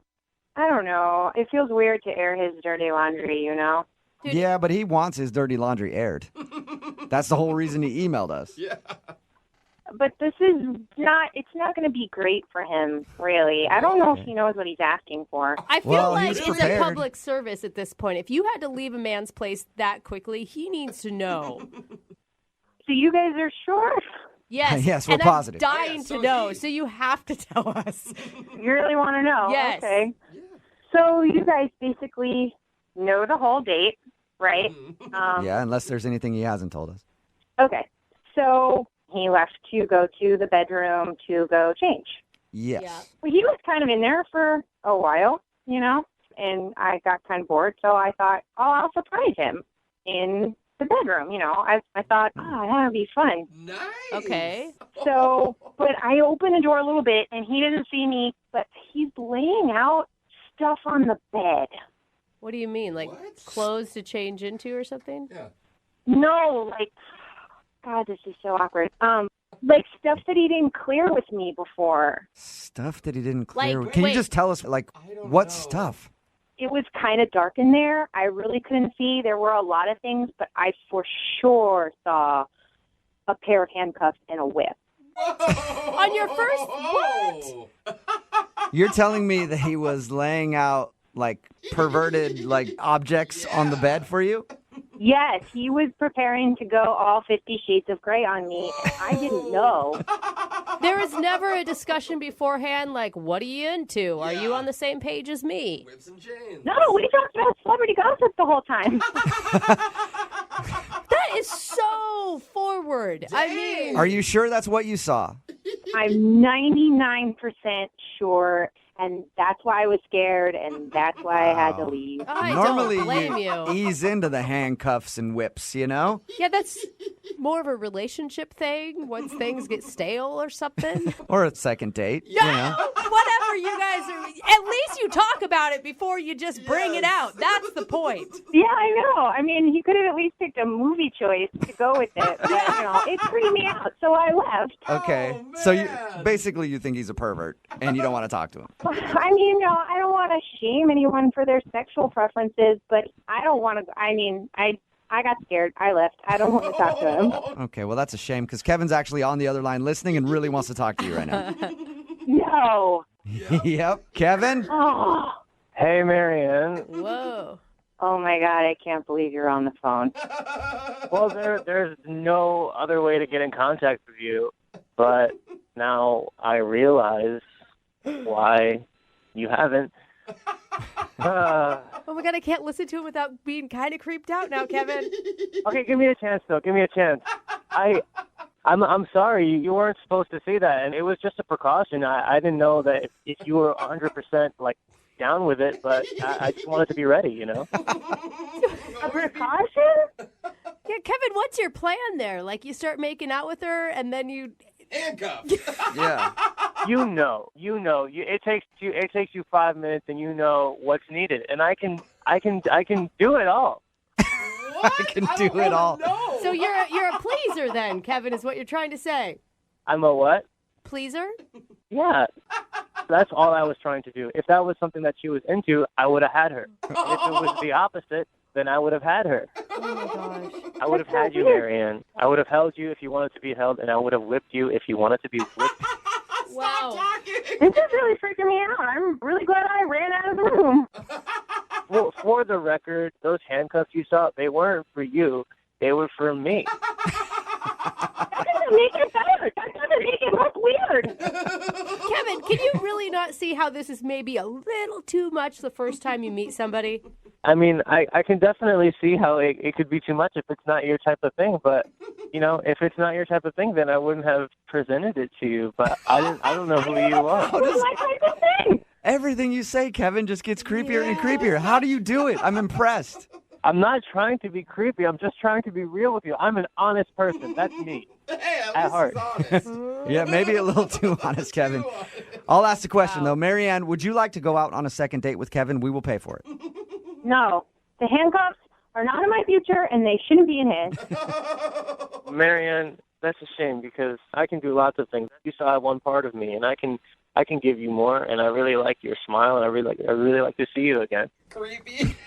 don't know. It feels weird to air his dirty laundry, Dude. Yeah, but he wants his dirty laundry aired. That's the whole reason he emailed us. Yeah. But it's not going to be great for him, really. I don't know if he knows what he's asking for. I feel like it's a public service at this point. If you had to leave a man's place that quickly, he needs to know. So you guys are sure? Yes. Yes, we're and positive. I'm dying to know, so you have to tell us. You really want to know? Yes. Okay. So you guys basically know the whole date, right? Yeah, unless there's anything he hasn't told us. Okay. So he left to go to the bedroom to go change. Yes. Yeah. Well, he was kind of in there for a while, and I got kind of bored, so I thought, I'll surprise him in the bedroom, I thought, that would be fun. Nice. Okay. So, but I opened the door a little bit, and he didn't see me, but he's laying out stuff on the bed. What do you mean? Like clothes to change into or something? Yeah. No, God, this is so awkward. Like stuff that he didn't clear with me before. Stuff that he didn't clear. Like, Can wait. you just tell us, what stuff? It was kind of dark in there. I really couldn't see. There were a lot of things, but I for sure saw a pair of handcuffs and a whip. On your first what? You're telling me that he was laying out, perverted, objects on the bed for you? Yes, he was preparing to go all 50 Shades of Grey on me, and I didn't know. There was never a discussion beforehand like, what are you into? Are you on the same page as me? Whips and chains. No, we talked about celebrity gossip the whole time. That is so forward. Dang. I mean, Are you sure that's what you saw? I'm 99% sure, and that's why I was scared, and that's why I had to leave. I Normally don't blame you. ease into the handcuffs and whips, Yeah, that's More of a relationship thing once things get stale or something. Or a second date. Yeah, You know? whatever you guys are. At least you talk about it before you just bring it out. That's the point. Yeah, I know. I mean, he could have at least picked a movie choice to go with it. But, it freaked me out, so I left. Okay. So you think he's a pervert and you don't want to talk to him. I mean, I don't want to shame anyone for their sexual preferences, but I don't want to. I mean, I got scared. I left. I don't want to talk to him. Okay, well, that's a shame because Kevin's actually on the other line listening and really wants to talk to you right now. No. Yep. Kevin? Oh. Hey, Marianne. Whoa. Oh my God! I can't believe you're on the phone. Well, there's no other way to get in contact with you, but now I realize why you haven't. Oh my God, I can't listen to him without being kind of creeped out now, Kevin. Okay, give me a chance, though. Give me a chance. I'm sorry. You weren't supposed to see that, and it was just a precaution. I didn't know that if you were 100% down with it, but I just wanted to be ready, you know? A precaution? Yeah, Kevin, what's your plan there? Like, you start making out with her, and then you... Handcuff. Yeah. You know. It takes you 5 minutes, and you know what's needed, and I can do it all. I can do it all. So you're a pleaser then, Kevin, is what you're trying to say. I'm a what? Pleaser? Yeah. That's all I was trying to do. If that was something that she was into, I would have had her. If it was the opposite, then I would have had her. Oh my gosh. I would have had you, Marianne. I would have held you if you wanted to be held, and I would have whipped you if you wanted to be whipped. Wow. This is really freaking me out. I'm really glad I ran out of the room. Well, for the record, those handcuffs you saw, they weren't for you. They were for me. That doesn't make it better. That doesn't make it look weird. Kevin, can you really not see how this is maybe a little too much the first time you meet somebody? I mean, I can definitely see how it could be too much if it's not your type of thing. But, if it's not your type of thing, then I wouldn't have presented it to you. But I don't know who you are. Everything you say, Kevin, just gets creepier and creepier. How do you do it? I'm impressed. I'm not trying to be creepy. I'm just trying to be real with you. I'm an honest person. That's me. At heart. Yeah, maybe a little too honest, Kevin. I'll ask the question, though. Marianne, would you like to go out on a second date with Kevin? We will pay for it. No. The handcuffs are not in my future, and they shouldn't be in his. Marianne, that's a shame because I can do lots of things. You saw one part of me, and I can give you more, and I really like your smile, and I really like to see you again. Creepy.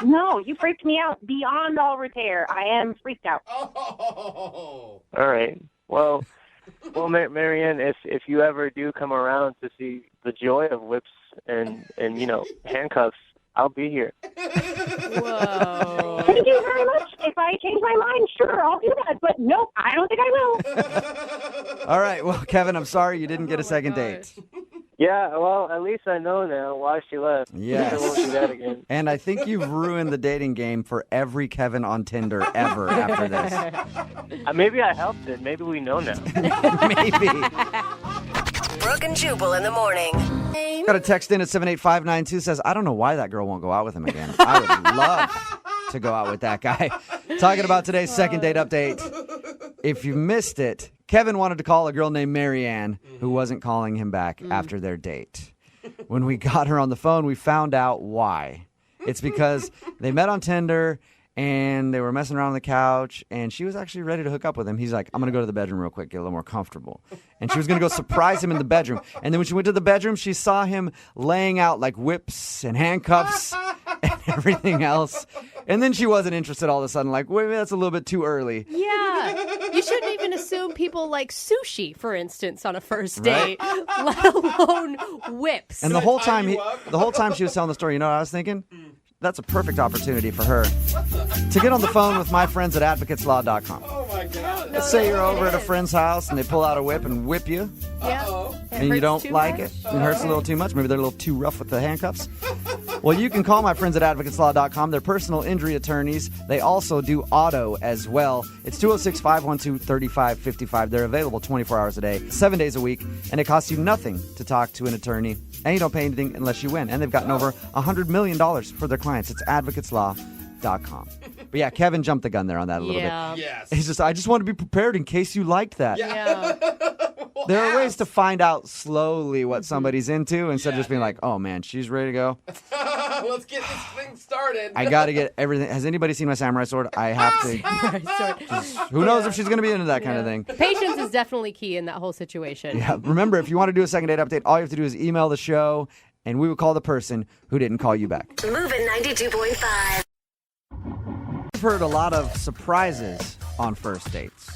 No, you freaked me out beyond all repair. I am freaked out. Oh. All right. Well, Marianne, if you ever do come around to see the joy of whips and handcuffs, I'll be here. Whoa. Thank you very much. If I change my mind, sure, I'll do that. But nope, I don't think I will. All right. Well, Kevin, I'm sorry you didn't get a second date. Yeah, well, at least I know now why she left. Yes. I won't do that again. And I think you've ruined the dating game for every Kevin on Tinder ever after this. Maybe I helped it. Maybe we know now. Maybe. Brooke and Jubal in the morning. Got a text in at 78592 says, I don't know why that girl won't go out with him again. I would love to go out with that guy. Talking about today's second date update. If you missed it, Kevin wanted to call a girl named Marianne who wasn't calling him back after their date. When we got her on the phone, we found out why. It's because they met on Tinder and they were messing around on the couch, and she was actually ready to hook up with him. He's like, I'm going to go to the bedroom real quick, get a little more comfortable. And she was going to go surprise him in the bedroom. And then when she went to the bedroom, she saw him laying out like whips and handcuffs and everything else. And then she wasn't interested all of a sudden, like, wait, that's a little bit too early. Yeah. You shouldn't even assume people like sushi, for instance, on a first date, let alone whips. And the whole time she was telling the story, you know what I was thinking? That's a perfect opportunity for her to get on the phone with my friends at advocateslaw.com. Oh, my God. Let's say you're over at a friend's house and they pull out a whip and whip you. Yeah. And you don't like it. It hurts a little too much. Maybe they're a little too rough with the handcuffs. Well, you can call my friends at advocateslaw.com. They're personal injury attorneys. They also do auto as well. It's 206-512-3555. They're available 24 hours a day, 7 days a week, and it costs you nothing to talk to an attorney. And you don't pay anything unless you win. And they've gotten over $100 million for their clients. It's advocateslaw.com. But But yeah, Kevin jumped the gun there on that a little bit. Yes. He's just, I just want to be prepared in case you liked that. Yeah. There are ways to find out slowly what somebody's into instead of just being like, oh man, she's ready to go. Let's get this thing started. I got to get everything. Has anybody seen my samurai sword? I have to. Who knows if she's going to be into that kind of thing. Patience is definitely key in that whole situation. Yeah. Remember, if you want to do a second date update, all you have to do is email the show, and we will call the person who didn't call you back. Moving 92.5. I've heard a lot of surprises on first dates.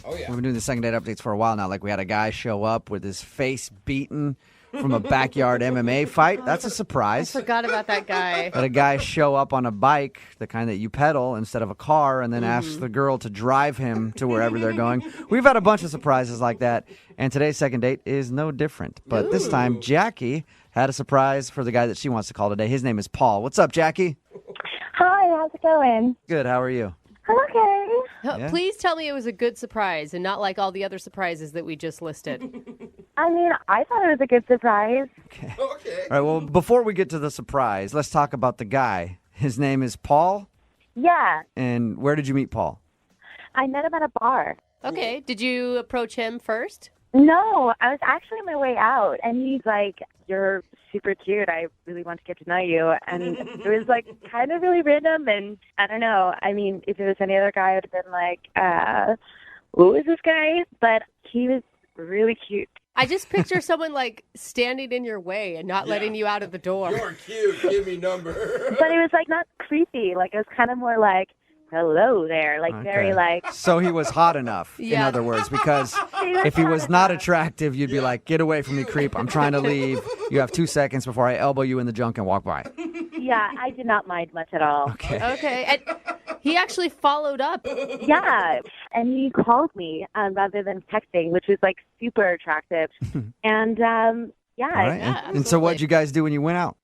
Oh, yeah. We've been doing the second date updates for a while now. Like we had a guy show up with his face beaten from a backyard MMA fight. That's a surprise. Forgot about that guy. Had a guy show up on a bike, the kind that you pedal instead of a car, and then ask the girl to drive him to wherever they're going. We've had a bunch of surprises like that, and today's second date is no different. But this time, Jackie had a surprise for the guy that she wants to call today. His name is Paul. What's up, Jackie? Hi, how's it going? Good. How are you? I'm okay. Yeah. Please tell me it was a good surprise and not like all the other surprises that we just listed. I mean, I thought it was a good surprise. Okay. All right, well, before we get to the surprise, let's talk about the guy. His name is Paul. Yeah, And where did you meet Paul? I met him at a bar. Okay. Did you approach him first? No, I was actually on my way out, and he's like, "You're super cute. I really want to get to know you." And it was like kind of really random, and I don't know. I mean, if it was any other guy, I would have been like, "Who is this guy?" But he was really cute. I just picture someone like standing in your way and not letting you out of the door. You're cute. Give me number. But it was like not creepy. Like it was kind of more like, "Hello there," like very like. So he was hot enough, in Yeah. other words, because if he was not attractive, you'd be like, get away from me, creep. I'm trying to leave. You have 2 seconds before I elbow you in the junk and walk by. Yeah, I did not mind much at all. Okay. And he actually followed up. Yeah, and he called me rather than texting, which was like super attractive. And yeah, All right. And so what'd you guys do when you went out?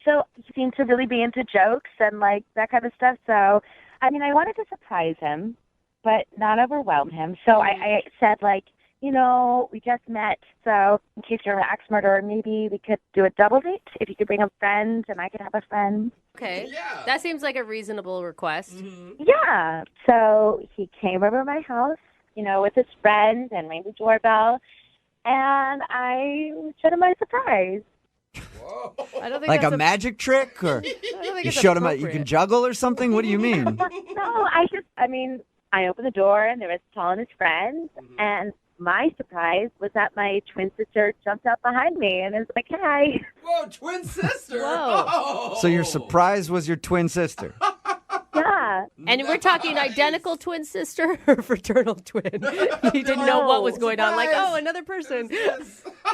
so he seemed to really be into jokes and like that kind of stuff. So, I mean, I wanted to surprise him, but not overwhelm him. So I said like, you know, we just met, so in case you're an axe murderer, maybe we could do a double date. If you could bring a friend and I could have a friend. Okay. Yeah. That seems like a reasonable request. Yeah. So he came over to my house, you know, with his friend and rang the doorbell, and I showed him my surprise. I don't think Like that's a magic trick? Or think you it's showed him that you appropriate. can juggle or something? What do you mean? No, I opened the door and there was Paul and his friends, and my surprise was that my twin sister jumped out behind me and was like, "Hi." Whoa, twin sister. Whoa. Oh. So your surprise was your twin sister? Yeah. And we're talking identical twin sister or fraternal twin? You didn't know what was going on. Like, oh, another person.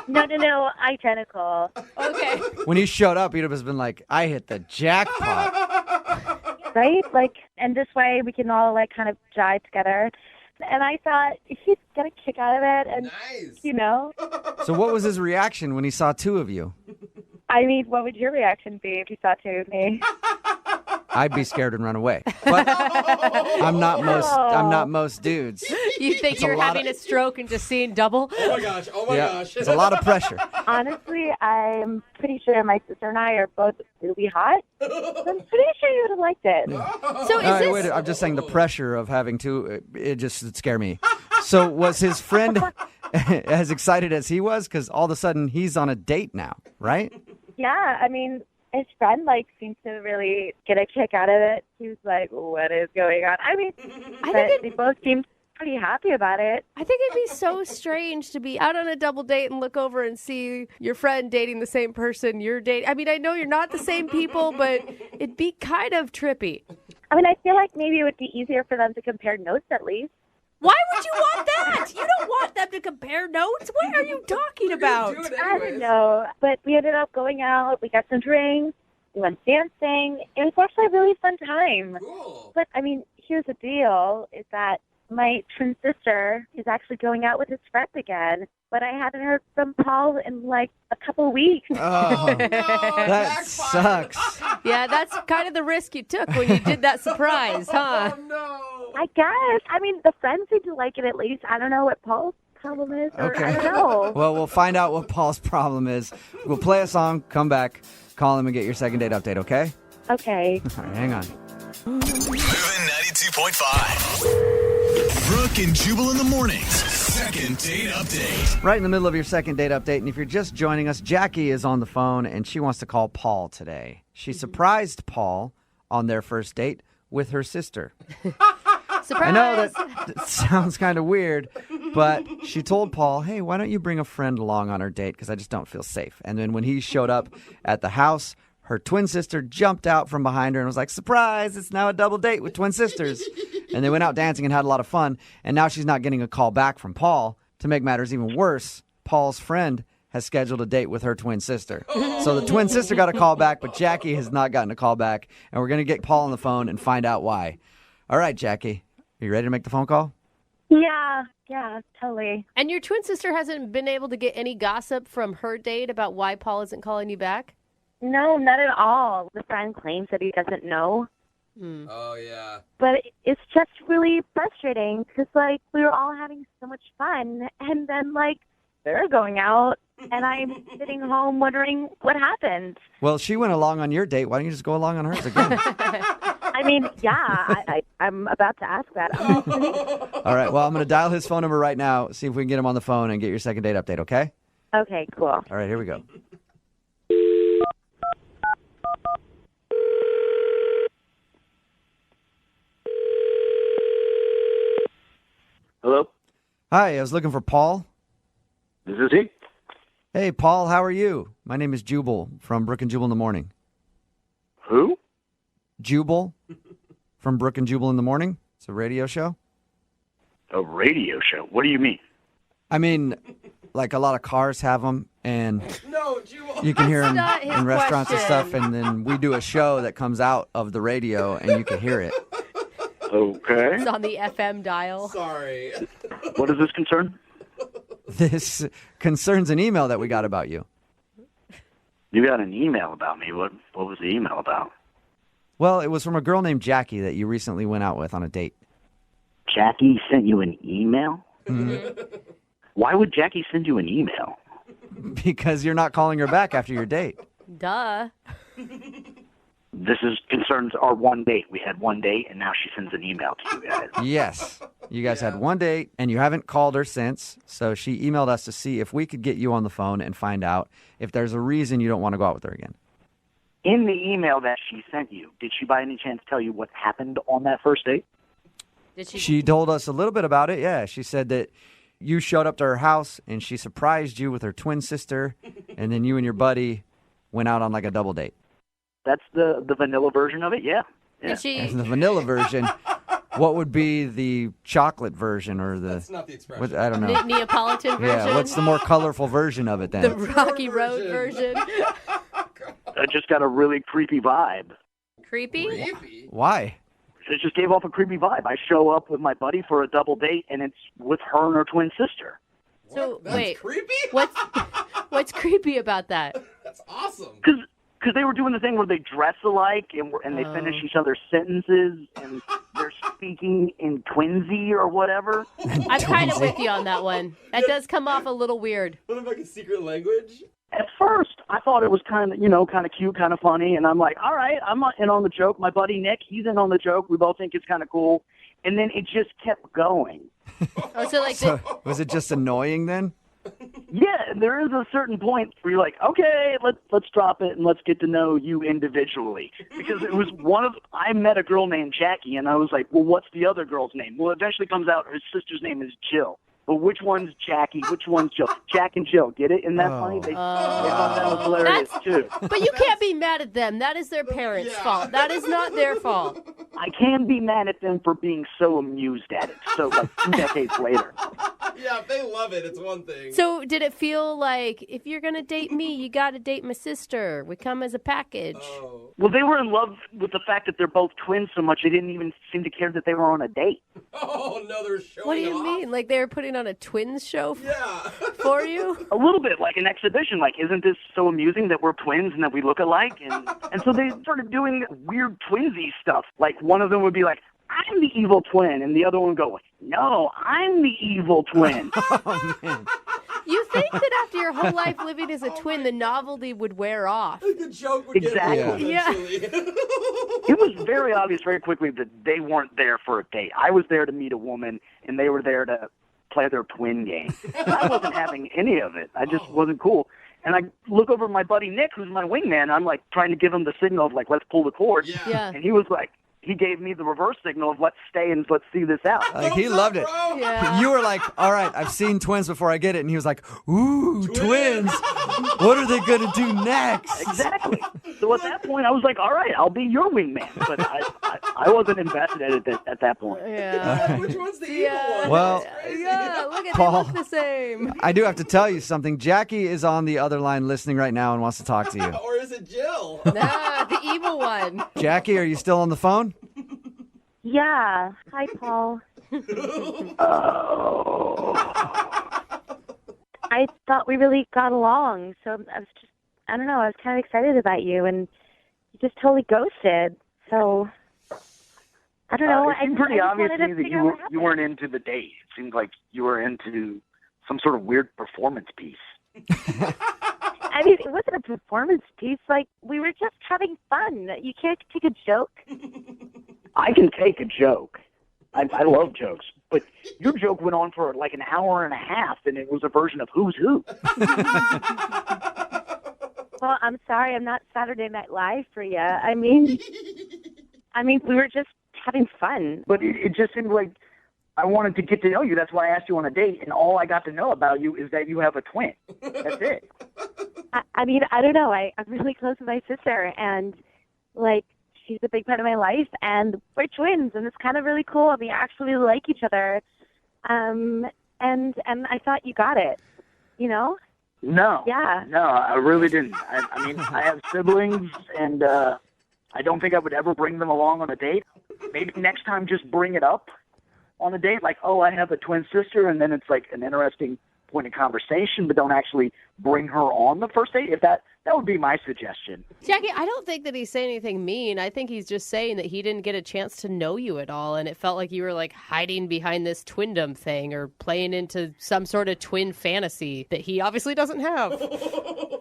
No, identical. Okay. When he showed up, he'd have just been like, I hit the jackpot. Right? Like, and this way we can all like kind of jive together. And I thought he'd get a kick out of it, and you know. So what was his reaction when he saw two of you? I mean, what would your reaction be if you saw two of me? I'd be scared and run away. But I'm not most dudes. You think It's a you're lot having a stroke and just seeing double? Oh my gosh. Oh my gosh. It's a lot of pressure. Honestly, I'm pretty sure my sister and I are both really hot. I'm pretty sure you would have liked it. So All right, wait, I'm just saying the pressure of having two, it just would scare me. So was his friend as excited as he was? Because all of a sudden he's on a date now, right? Yeah, I mean, his friend like seemed to really get a kick out of it. He was like, "What is going on?" I mean, they both seemed pretty happy about it. I think it'd be so strange to be out on a double date and look over and see your friend dating the same person you're dating. I mean, I know you're not the same people, but it'd be kind of trippy. I mean, I feel like maybe it would be easier for them to compare notes at least. Why would you want that? You don't want them to compare notes. What are you talking about? I don't know, but we ended up going out. We got some drinks. We went dancing. It was actually a really fun time. Cool. But, I mean, here's the deal, is that my twin sister is actually going out with his friend again. But I hadn't heard from Paul in, like, a couple weeks. Oh, that sucks. Yeah, that's kind of the risk you took when you did that surprise, huh? Oh no. I guess. I mean, the friends seem to like it at least. I don't know what Paul's problem is, or I don't know. Well, we'll find out what Paul's problem is. We'll play a song, come back, call him, and get your second date update, okay? Okay. All right, hang on. Moving 92.5. Brooke and Jubal in the mornings. Second date update. Right in the middle of your second date update, and if you're just joining us, Jackie is on the phone, and she wants to call Paul today. She surprised Paul on their first date with her sister. Surprise! I know that sounds kind of weird, but she told Paul, hey, why don't you bring a friend along on our date, because I just don't feel safe. And then when he showed up at the house, her twin sister jumped out from behind her and was like, surprise, it's now a double date with twin sisters. And they went out dancing and had a lot of fun, and now she's not getting a call back from Paul. To make matters even worse, Paul's friend has scheduled a date with her twin sister. So the twin sister got a call back, but Jackie has not gotten a call back, and we're going to get Paul on the phone and find out why. All right, Jackie. Are you ready to make the phone call? Yeah, totally. And your twin sister hasn't been able to get any gossip from her date about why Paul isn't calling you back? No, not at all. The friend claims that he doesn't know. Oh, yeah. But it's just really frustrating because, like, we were all having so much fun, and then, like, they're going out, and I'm sitting home wondering what happened. Well, she went along on your date. Why don't you just go along on hers again? I mean, yeah, I'm about to ask that. All right, well, I'm going to dial his phone number right now, see if we can get him on the phone and get your second date update, okay? Okay, cool. All right, here we go. Hello? Hi, I was looking for Paul. This is he. Hey, Paul, how are you? My name is Jubal from Brooke and Jubal in the Morning. Who? Jubal from Brooke and Jubal in the Morning. It's a radio show. A radio show? What do you mean? I mean, like a lot of cars have them, and No, Jubal. you can hear them That's not his in restaurants and question. stuff, and then we do a show that comes out of the radio, and you can hear it. Okay. It's on the FM dial. Sorry. What does this concern? This concerns an email that we got about you. You got an email about me. What was the email about? Well, it was from a girl named Jackie that you recently went out with on a date. Jackie sent you an email? Mm-hmm. Why would Jackie send you an email? Because you're not calling her back after your date. Duh. This concerns our one date. We had one date, and now she sends an email to you guys. Yes. You guys had one date, and you haven't called her since, so she emailed us to see if we could get you on the phone and find out if there's a reason you don't want to go out with her again. In the email that she sent you, did she by any chance tell you what happened on that first date? Did she? She told us a little bit about it, yeah. She said that you showed up to her house, and she surprised you with her twin sister, and then you and your buddy went out on like a double date. That's the vanilla version of it, yeah. Did she? And the vanilla version, what would be the chocolate version or the... That's not the expression. I don't know. Neapolitan version? Yeah, what's the more colorful version of it then? The Rocky Road version? I just got a really creepy vibe. Creepy? Why? It just gave off a creepy vibe. I show up with my buddy for a double date, and it's with her and her twin sister. So, That's wait. creepy? What's creepy about that? That's awesome. Because they were doing the thing where they dress alike and they finish each other's sentences and they're speaking in twinsy or whatever. I'm kind of with you on that one. That does come off a little weird. What if like a secret language? At first, I thought it was kind of cute, kind of funny, and I'm like, all right, I'm in on the joke. My buddy Nick, he's in on the joke. We both think it's kind of cool. And then it just kept going. Oh, so like So, was it just annoying then? Yeah, there is a certain point where you're like, okay, let's drop it and let's get to know you individually. Because it was I met a girl named Jackie, and I was like, well, what's the other girl's name? Well, it eventually comes out her sister's name is Jill. But which one's Jackie? Which one's Jill? Jack and Jill. Get it? Isn't that funny? They thought that was hilarious, too. But you can't be mad at them. That is their parents' fault. That is not their fault. I can be mad at them for being so amused at it. So, like, 2 decades later. Yeah, if they love it, it's one thing. So did it feel like, if you're going to date me, you got to date my sister? We come as a package. Oh. Well, they were in love with the fact that they're both twins so much they didn't even seem to care that they were on a date. Oh, no, they're showing What do you off? mean? Like they were putting on a twins show Yeah. for you? A little bit, like an exhibition. Like, isn't this so amusing that we're twins and that we look alike? And so they started doing weird twinsy stuff. Like, one of them would be like, I'm the evil twin. And the other one would go, no, I'm the evil twin. Oh, man. You think that after your whole life living as a twin, the novelty would wear off? The joke would Exactly. get old Yeah. eventually. It was very obvious very quickly that they weren't there for a date. I was there to meet a woman, and they were there to play their twin game. I wasn't having any of it. I just wasn't cool. And I look over at my buddy Nick, who's my wingman, and I'm like trying to give him the signal of like, let's pull the cord. Yeah. And he was like, he gave me the reverse signal of let's stay and let's see this out. Like, he loved it. Yeah. You were like, all right, I've seen twins before I get it. And he was like, ooh, twins. What are they going to do next? Exactly. So at that point, I was like, all right, I'll be your wingman. But I wasn't invested at that point. Yeah. Which one's the evil one? Well, Yeah, look at Paul. they look the same. I do have to tell you something. Jackie is on the other line listening right now and wants to talk to you. Or is it Jill? Nah, the evil one. Jackie, are you still on the phone? Yeah. Hi, Paul. I thought we really got along, so I was just, I don't know, I was kind of excited about you, and you just totally ghosted. So, I don't know. It seemed pretty I just obvious wanted to me that figure out what you weren't into the date. It seemed like you were into some sort of weird performance piece. I mean, it wasn't a performance piece. Like, we were just having fun. You can't take a joke. I can take a joke. I love jokes. But your joke went on for like an hour and a half, and it was a version of Who's Who. Well, I'm sorry, I'm not Saturday Night Live for you. I mean, we were just having fun. But it just seemed like I wanted to get to know you. That's why I asked you on a date, and all I got to know about you is that you have a twin. That's it. I mean, I don't know. I'm really close with my sister, and, like, she's a big part of my life, and we're twins, and it's kind of really cool. We actually like each other. And I thought you got it, you know? No. Yeah. No, I really didn't. I mean, I have siblings, and I don't think I would ever bring them along on a date. Maybe next time just bring it up on a date, like, oh, I have a twin sister, and then it's like an interesting point of conversation, but don't actually bring her on the first date. If that would be my suggestion. Jackie, I don't think that he's saying anything mean. I think he's just saying that he didn't get a chance to know you at all, and it felt like you were like hiding behind this twindom thing or playing into some sort of twin fantasy that he obviously doesn't have.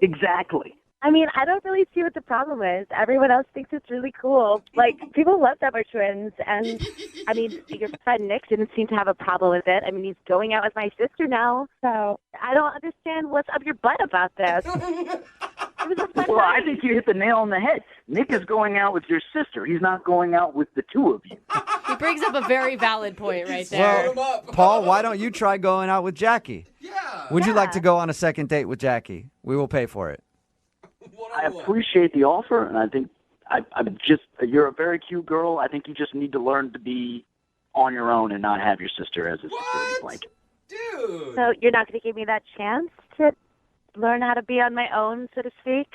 Exactly. I mean, I don't really see what the problem is. Everyone else thinks it's really cool. Like, people love that we're twins. And, I mean, your friend Nick didn't seem to have a problem with it. I mean, he's going out with my sister now. So I don't understand what's up your butt about this. It was a fun Well, night. I think you hit the nail on the head. Nick is going out with your sister. He's not going out with the two of you. He brings up a very valid point right there. Well, Paul, why don't you try going out with Jackie? Yeah. Would you like to go on a second date with Jackie? We will pay for it. I appreciate the offer, and I think I'm just, you're a very cute girl. I think you just need to learn to be on your own and not have your sister as a security blanket. Dude. So you're not going to give me that chance to learn how to be on my own, so to speak?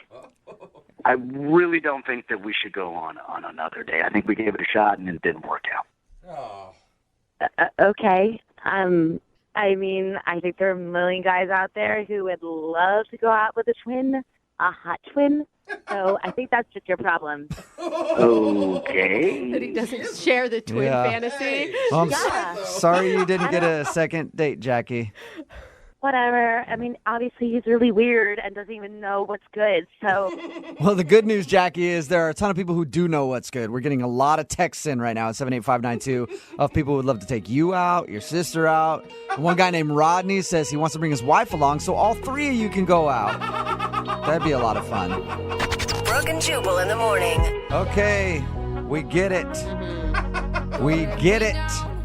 I really don't think that we should go on another day. I think we gave it a shot, and it didn't work out. Okay. I mean, I think there are a million guys out there who would love to go out with a twin, a hot twin. So I think that's just your problem. Okay. That he doesn't share the twin fantasy. Well, I'm Yeah. sorry you didn't get a second date, Jackie. Whatever. I mean, obviously he's really weird and doesn't even know what's good. So Well, the good news, Jackie, is there are a ton of people who do know what's good. We're getting a lot of texts in right now at 78592 of people who would love to take you out, your sister out. One guy named Rodney says he wants to bring his wife along so all three of you can go out. That'd be a lot of fun. Brooke and Jubal in the morning. Okay, we get it. We get it.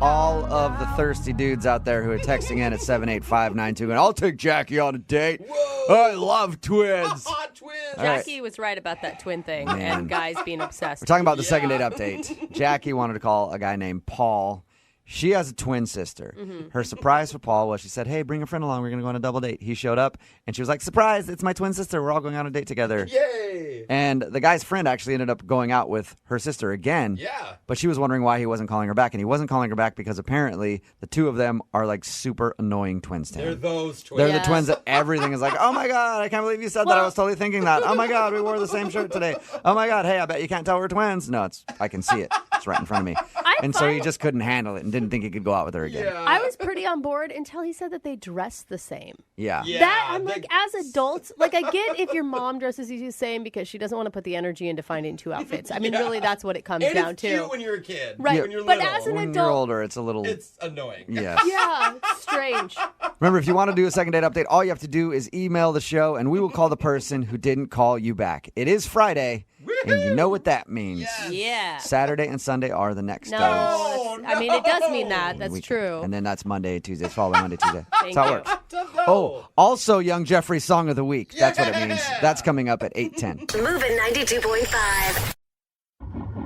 All of the thirsty dudes out there who are texting in at 78592 and I'll take Jackie on a date. I love twins. Hot twins. All right. Jackie was right about that twin thing Man. and guys being obsessed. We're talking about the second date update. Jackie wanted to call a guy named Paul. She has a twin sister. Mhm. Her surprise for Paul was she said, hey, bring a friend along. We're going to go on a double date. He showed up, and she was like, surprise, it's my twin sister. We're all going on a date together. Yay. And the guy's friend actually ended up going out with her sister again. Yeah. But she was wondering why he wasn't calling her back. And he wasn't calling her back because apparently the two of them are like super annoying twins to him. They're those twins. They're the twins that everything is like, oh my God, I can't believe you said that. I was totally thinking that. Oh my God, we wore the same shirt today. Oh my God, hey, I bet you can't tell we're twins. No, I can see it. It's house right in front of me. And so he just couldn't handle it and didn't think he could go out with her again. I was pretty on board until he said that they dress the same. Yeah. That I'm like, as adults, like I get if your mom dresses you the same because she doesn't want to put the energy into finding two outfits. I mean, really, that's what it comes And down it's to. cute when you're a kid. Right. When you're But little. as an When adult, you're older, it's a little... It's annoying. Yes. Yeah, it's strange. Remember, if you want to do a second date update, all you have to do is email the show, and we will call the person who didn't call you back. It is Friday, and you know what that means. Yeah. Saturday and Sunday are the next days. I mean, it does mean that. That's Weekend. true. And then that's Monday, Tuesday, following Monday, Tuesday. Thank That's how it you. works. Oh, also Young Jeffrey's Song of the Week. That's what it means. That's coming up at 8:10. Moving 92.5.